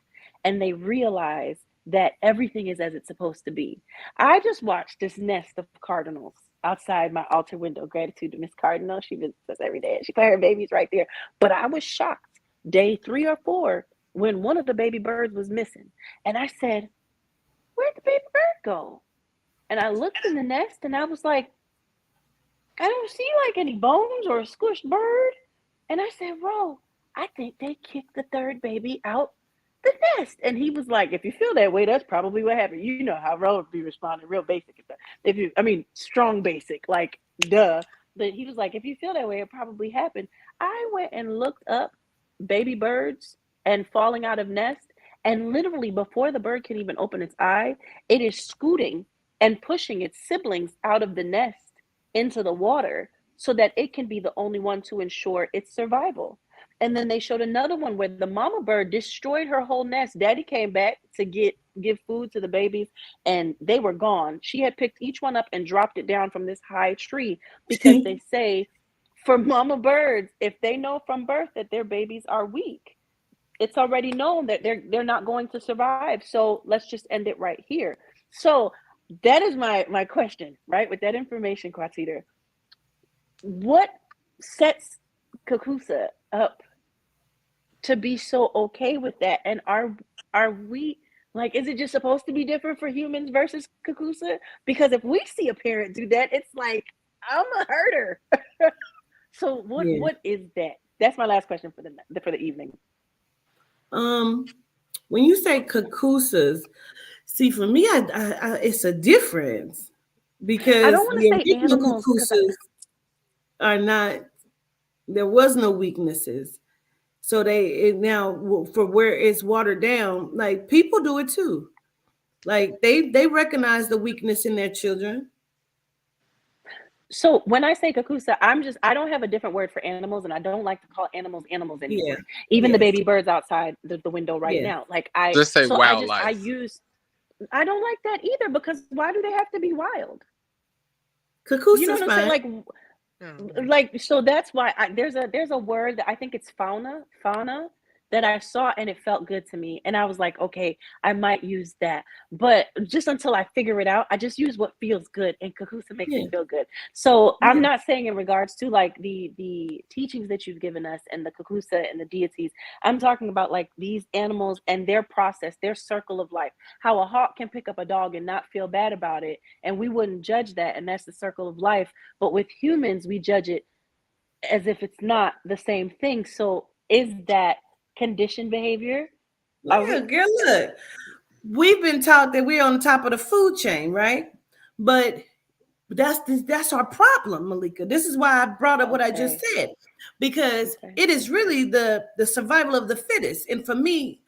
and they realize that everything is as it's supposed to be. I just watched this nest of cardinals outside my altar window. Gratitude to Miss Cardinal. She visits us every day. She put her babies right there. But I was shocked day 3 or 4 when one of the baby birds was missing. And I said, where'd the baby bird go? And I looked in the nest and I was like, I don't see like any bones or a squished bird. And I said, Ro, I think they kicked the 3rd baby out the nest. And he was like, if you feel that way, that's probably what happened. You know how Ro would be responding, real basic. Strong basic, like duh. But he was like, if you feel that way, it probably happened. I went and looked up baby birds and falling out of nest. And literally before the bird can even open its eye, it is scooting and pushing its siblings out of the nest into the water so that it can be the only one to ensure its survival. And then they showed another one where the mama bird destroyed her whole nest. Daddy came back to give food to the babies and they were gone. She had picked each one up and dropped it down from this high tree because they say for mama birds, if they know from birth that their babies are weak, it's already known that they're not going to survive. So let's just end it right here. So that is my question, right? With that information, Quatita, what sets Kakusa up to be so okay with that? And are we like, is it just supposed to be different for humans versus Kakusa? Because if we see a parent do that, it's like, I'm a herder. So what is that? That's my last question for the evening. When you say Kakusas, see, for me, I it's a difference because I don't want to the say original animals Kakusas are not. There was no weaknesses, so now for where it's watered down, like people do it too. Like they recognize the weakness in their children. So when I say Kakusa, I don't have a different word for animals, and I don't like to call animals anymore. Yeah. Even the Yes. baby birds outside the window right Yes. now. Like Just say I wildlife. I don't like that either, because why do they have to be wild? Kakusa's You know what I'm fine. saying? Like so that's why there's a word that I think it's fauna that I saw, and it felt good to me, and I was like, okay, I might use that, but just until I figure it out, I just use what feels good, and Kakusa makes me feel good. So I'm not saying in regards to like the teachings that you've given us and the Kakusa and the deities. I'm talking about like these animals and their process, their circle of life. How a hawk can pick up a dog and not feel bad about it, and we wouldn't judge that, and that's the circle of life. But with humans, we judge it as if it's not the same thing. So is that conditioned behavior? Yeah, girl, look, we've been taught that we're on top of the food chain, right? But that's our problem, Malika. This is why I brought up what I just said, because it is really the survival of the fittest. And for me,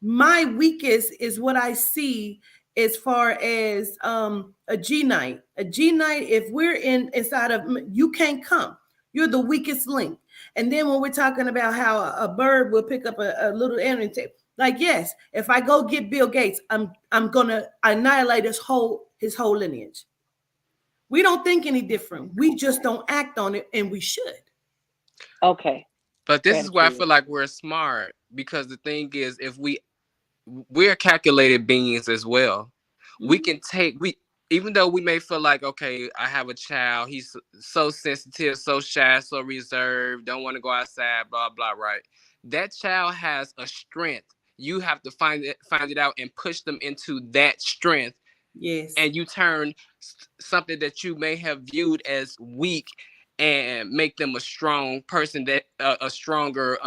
my weakest is what I see as far as a G night. A G night, if we're inside of, you can't come. You're the weakest link. And then when we're talking about how a bird will pick up a little animal, like, yes, if I go get Bill Gates, I'm gonna annihilate his whole lineage. We don't think any different. We just don't act on it, and we should. Okay. But this is where I feel like we're smart, because the thing is, if we're calculated beings as well. We can even though we may feel like, okay, I have a child, he's so sensitive, so shy, so reserved, don't want to go outside, blah, blah, right? That child has a strength. You have to find it out and push them into that strength. Yes. And you turn something that you may have viewed as weak and make them a strong person, that a stronger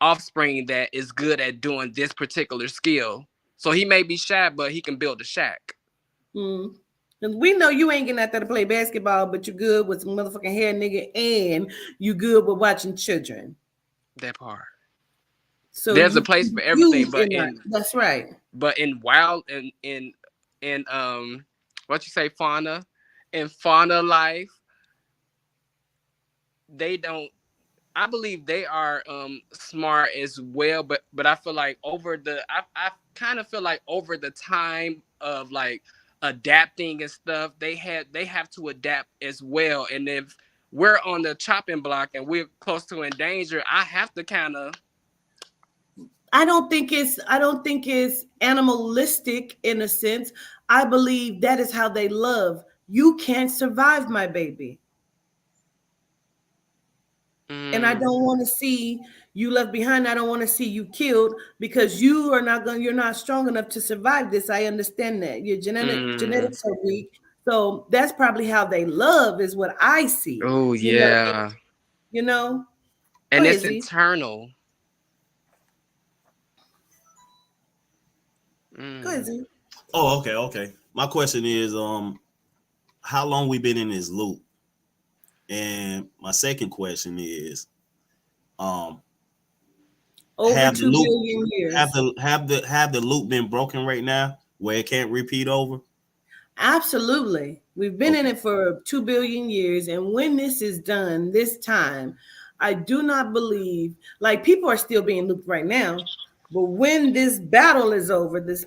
offspring that is good at doing this particular skill. So he may be shy, but he can build a shack. And we know you ain't getting out there to play basketball, but you good with some motherfucking hair, nigga, and you good with watching children. That part. So there's a place for everything, but that's right. But in wild in what you say, fauna, in fauna life, they don't. I believe they are smart as well, but I feel like I kind of feel like over the time of like adapting and stuff, they have to adapt as well. And if we're on the chopping block and we're close to in danger, I have to kind of. I don't think it's animalistic in a sense. I believe that is how they love. You can't survive, my baby. And I don't want to see you left behind. I don't want to see you killed, because you're not strong enough to survive this. I understand that your genetics are weak. So that's probably how they love, is what I see. Oh yeah. And it's internal. Go ahead, Z. Oh, okay. My question is, how long we been in this loop? And my second question is, over 2 billion years. Have the loop been broken right now where it can't repeat over? Absolutely. We've been in it for 2 billion years. And when this is done this time, I do not believe, like, people are still being looped right now. But when this battle is over this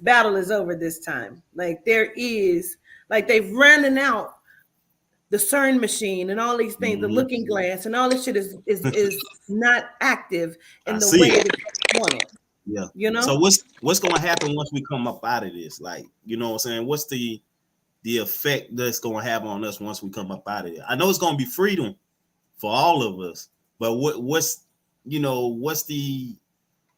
time. Like, there is, like, they've running out the CERN machine and all these things, the Mhm. looking glass and all this shit is not active in I the see way it. that you want it. Yeah. You know? So what's gonna happen once we come up out of this? Like, you know what I'm saying? What's the effect that's gonna have on us once we come up out of it? I know it's gonna be freedom for all of us, but what's the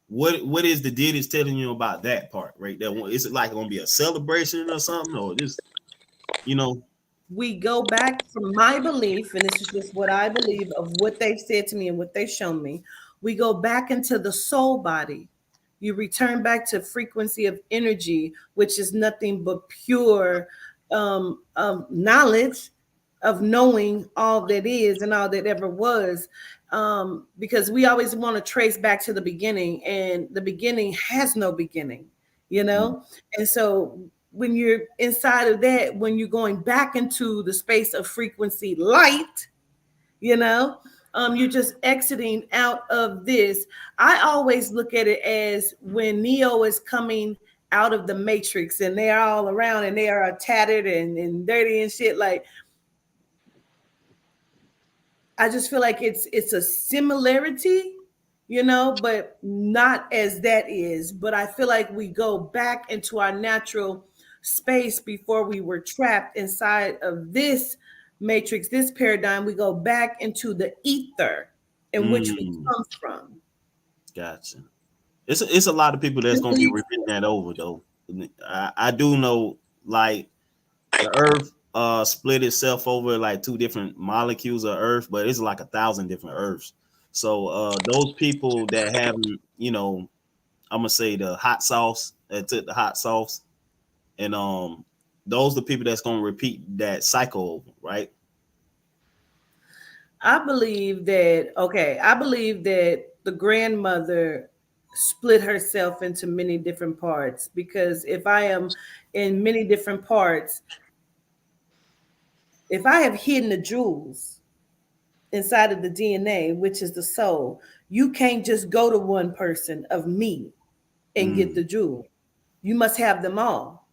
what is the deities telling you about that part right there? Is it like gonna be a celebration or something, or just We go back from my belief, and this is just what I believe of what they've said to me and what they've shown me. We go back into the soul body. You return back to frequency of energy, which is nothing but pure knowledge of knowing all that is and all that ever was. Because we always want to trace back to the beginning, and the beginning has no beginning, you know? And so when you're inside of that, when you're going back into the space of frequency light, you're just exiting out of this. I always look at it as when Neo is coming out of the matrix and they're all around and they are tattered and dirty and shit. Like, I just feel like it's a similarity, but not as that is. But I feel like we go back into our natural space before we were trapped inside of this matrix, this paradigm. We go back into the ether in which we come from. Gotcha. It's a lot of people that's gonna be repeating that over though. I do know, like, the earth split itself over like 2 different molecules of earth, but it's like 1,000 different earths. So those people that haven't, I'm gonna say the hot sauce, that took the hot sauce, and those are the people that's gonna repeat that cycle over, right? I believe that the grandmother split herself into many different parts, because if I am in many different parts, if I have hidden the jewels inside of the DNA, which is the soul, you can't just go to one person of me and get the jewel. You must have them all.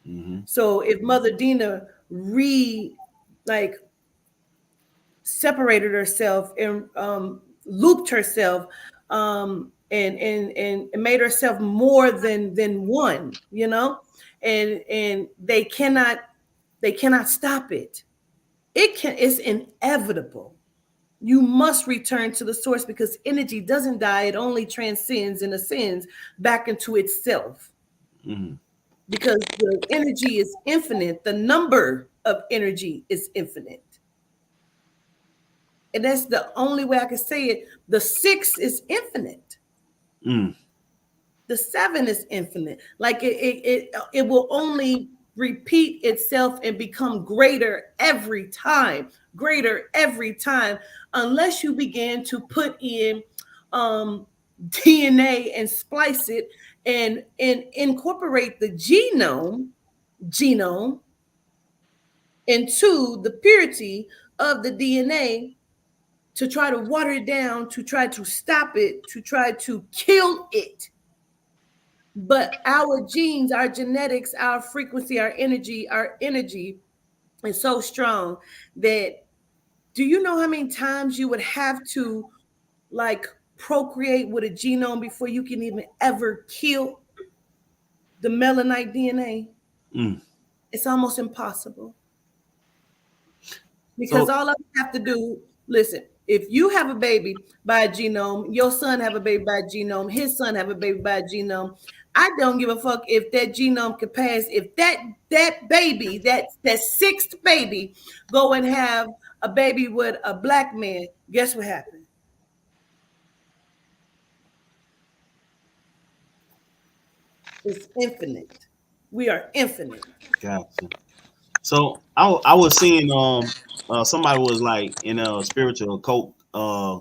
Mm-hmm. So if Mother Dina separated herself and looped herself and made herself more than one, and they cannot stop it. It's inevitable. You must return to the source, because energy doesn't die. It only transcends and ascends back into itself. Mm-hmm. Because the energy is infinite. The number of energy is infinite. And that's the only way I can say it. The 6 is infinite. The 7 is infinite. Like it will only repeat itself and become greater every time, unless you begin to put in DNA and splice it and incorporate the genome into the purity of the DNA, to try to water it down, to try to stop it, to try to kill it. But our genes, our genetics, our frequency, our energy is so strong that, do you know how many times you would have to procreate with a genome before you can even ever kill the melanite DNA? It's almost impossible. Because all I have to do, listen, if you have a baby by a genome, your son have a baby by a genome, his son have a baby by a genome, I don't give a fuck if that genome can pass. If that baby, that 6th baby, go and have a baby with a black man, guess what happened? It's infinite. We are infinite. Gotcha. So I was seeing somebody was like in a spiritual occult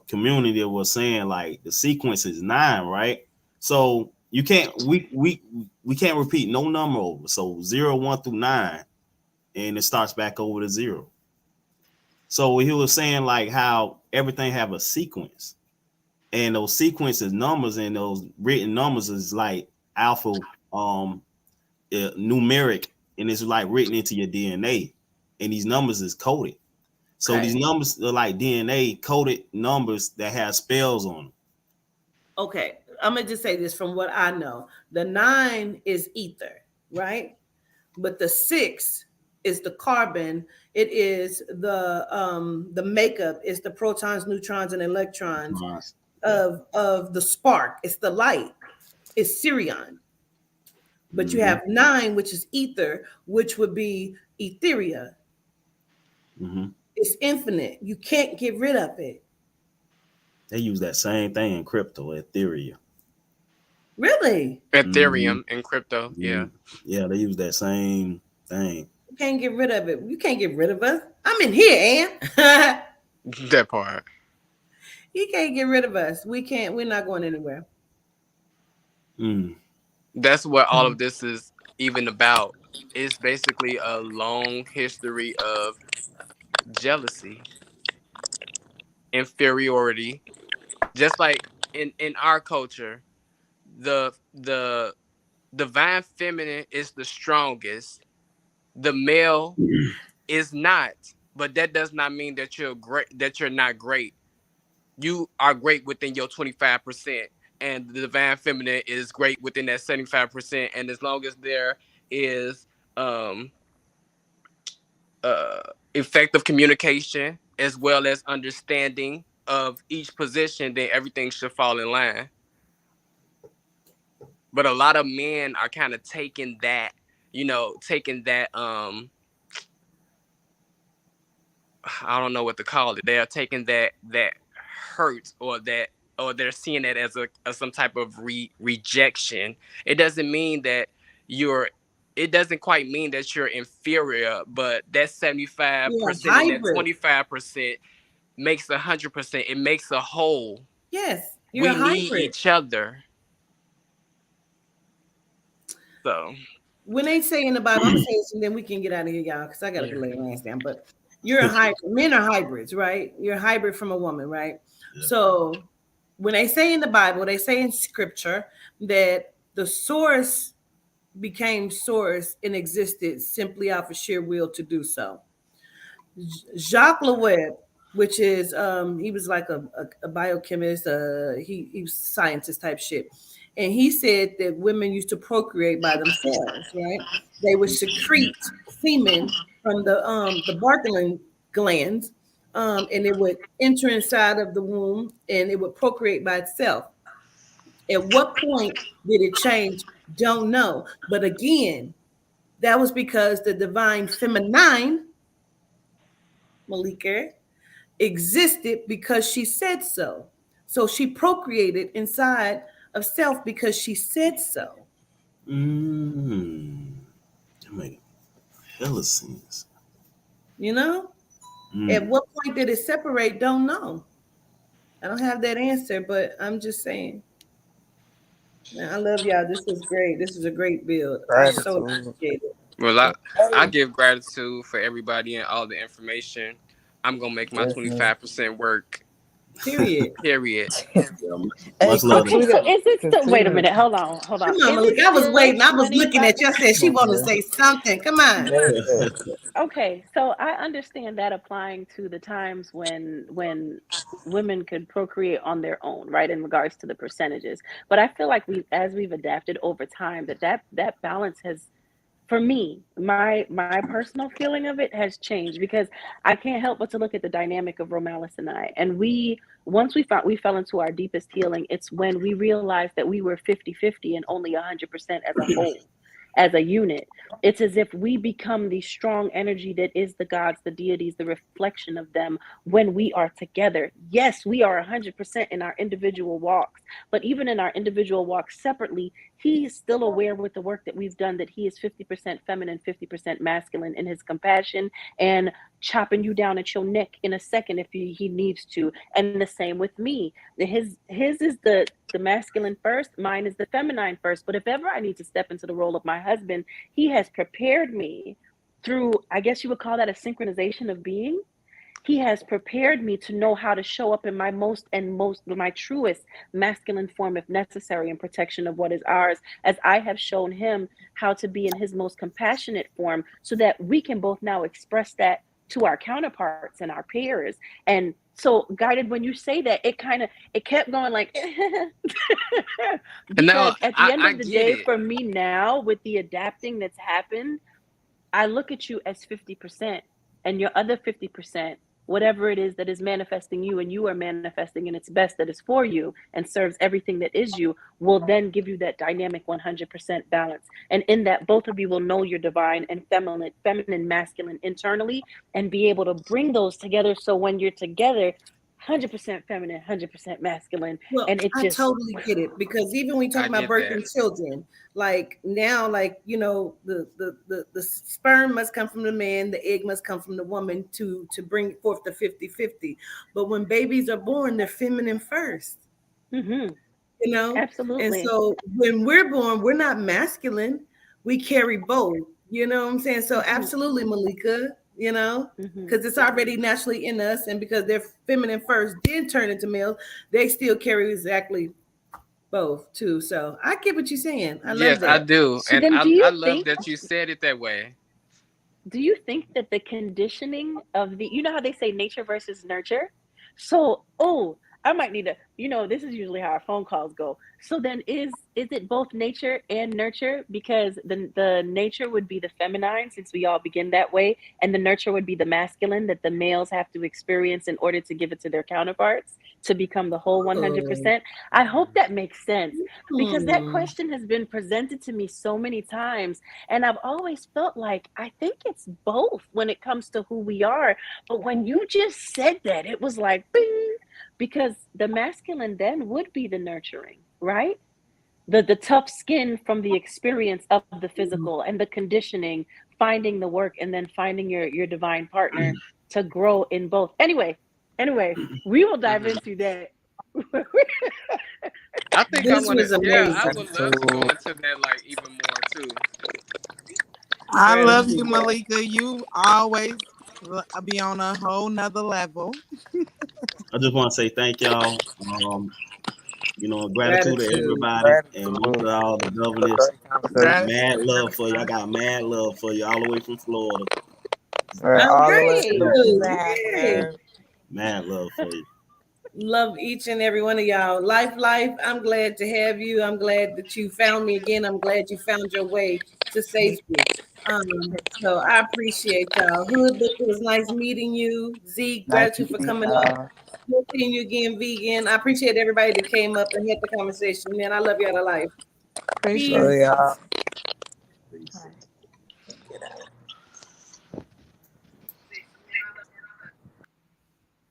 community that was saying like the sequence is 9, right? So you can't we can't repeat no number over. So 0, 1 through 9, and it starts back over to 0. So he was saying like how everything have a sequence, and those sequences numbers and those written numbers is like alpha numeric, and it's like written into your DNA. and these numbers is coded. So Okay. these numbers are like DNA coded numbers that have spells on them. Okay, I'm gonna just say this from what I know. The 9 is ether, right? But the 6 is the carbon. It is the makeup. It's the protons, neutrons, and electrons of the spark. It's the light. It's Sirion. But you have 9, which is ether, which would be etheria. It's infinite. You can't get rid of it. They use that same thing in crypto, Ethereum. Really? Ethereum and crypto, yeah. Yeah, they use that same thing. You can't get rid of it. You can't get rid of us. I'm in here, Ann. That part. You can't get rid of us. We can't. We're not going anywhere. That's what all of this is even about. It's basically a long history of jealousy, inferiority. Just like in our culture, the divine feminine is the strongest. The male is not, but that does not mean that you're great, that you're not great. You are great within your 25%, and the divine feminine is great within that 75%. And as long as there is effective communication as well as understanding of each position, then everything should fall in line. But a lot of men are kind of taking that, I don't know what to call it. They are taking that hurt or they're seeing it as some type of rejection. It doesn't mean that it doesn't quite mean that you're inferior, but that 75% and that 25% makes 100%. It makes a whole. Yes, we need each other. So when they say in the Bible, I'm gonna say this and then we can get out of here, y'all, because I gotta lay my ass down. But you're a hybrid. Men are hybrids, right? You're a hybrid from a woman, right? Yeah. So when they say in the Bible, they say in scripture that the source became source and existed simply off of sheer will to do so. Jacques Leweb, which is he was like a biochemist, he was scientist type shit. And he said that women used to procreate by themselves, right? They would secrete semen from the Bartholin glands, and it would enter inside of the womb and it would procreate by itself. At what point did it change? Don't know. But again, that was because the divine feminine, Malika, existed because she said so. So she procreated inside of self because she said so. That makes hella sense. You know? At what point did it separate? Don't know. I don't have that answer, but I'm just saying. Man, I love y'all. This was great. This was a great build. I so appreciate it. Well, I give gratitude for everybody and all the information. I'm gonna make my 25% work. Period. Much love. Okay, so is it still? Wait a minute. Hold on. Come on, Malik. I was waiting. I was looking at you. I said she want to say something. Come on. Okay, so I understand that applying to the times when women could procreate on their own, right? In regards to the percentages, but I feel like as we've adapted over time, that balance has. For me, my personal feeling of it has changed because I can't help but to look at the dynamic of Romalis and I. And once we fell into our deepest healing, it's when we realized that we were 50-50 and only 100% as a whole, as a unit. It's as if we become the strong energy that is the gods, the deities, the reflection of them when we are together. Yes, we are 100% in our individual walks, but even in our individual walks separately, he is still aware with the work that we've done that he is 50% feminine, 50% masculine in his compassion and chopping you down at your neck in a second if he needs to. And the same with me. His is the masculine first, mine is the feminine first. But if ever I need to step into the role of my husband, he has prepared me through, I guess you would call that a synchronization of being. He has prepared me to know how to show up in my my truest masculine form if necessary in protection of what is ours, as I have shown him how to be in his most compassionate form, so that we can both now express that to our counterparts and our peers. And so, Guided, when you say that, it kept going like No, because at the end I of the get day, it. for me now, with the adapting that's happened, I look at you as 50%, and your other 50%, whatever it is that is manifesting you and you are manifesting in its best that is for you and serves everything that is you, will then give you that dynamic 100% balance. And in that, both of you will know your divine and feminine, masculine internally, and be able to bring those together. So when you're together, 100% feminine, 100% masculine, Well, and it I just, totally get it, because even when we talk I about get that. birthing children, like now, like, you know, the sperm must come from the man, the egg must come from the woman to bring forth the 50-50. But when babies are born, they're feminine first, mm-hmm, you know? And absolutely. so when we're born, we're not masculine. We carry both, you know what I'm saying? So Mm-hmm, absolutely, Malika, you know, mm-hmm. because it's already naturally in us, and because they're feminine first, then turn into males, they still carry exactly both too. So I get what you're saying. I love Yes, I that. do. So And then, I love that you said it that way. do you think that the conditioning of you know how they say nature versus nurture? So, oh, I might need to, this is usually how our phone calls go. So then is it both nature and nurture? Because the nature would be the feminine, since we all begin that way, and the nurture would be the masculine that the males have to experience in order to give it to their counterparts to become the whole Oh. 100%. I hope that makes sense, because that Hmm. question has been presented to me so many times, and I've always felt like I think it's both when it comes to who we are. But when you just said that, it was like, bing, because the masculine then would be the nurturing, right? The tough skin from the experience of the physical and the conditioning, finding the work, and then finding your divine partner to grow in both. Anyway, we will dive Mhm. into that. I think I This want to. was Yeah, I amazing. would love to go into that like even more too. I love you, Gratitude. Malika. You always be on a whole nother level. I just want to say thank y'all. Gratitude to Gratitude. everybody, and most Gratitude of all the for the governors. great conversation. Mad love for you. I Gratitude. got mad love for you all the way from Florida. Right, Oh, all the way to Great. yay. Louisiana. Mad love for you. Love each and every one of y'all. Life, I'm glad to have you. I'm glad that you found me again. I'm glad you found your way to safety. So I appreciate y'all. Hood, it was nice meeting you. Z, Nice gratitude for meeting coming up. y'all. Good seeing you again, vegan. I appreciate everybody that came up and had the conversation. Man, I love y'all to life. Appreciate Love Peace. it. y'all. Peace.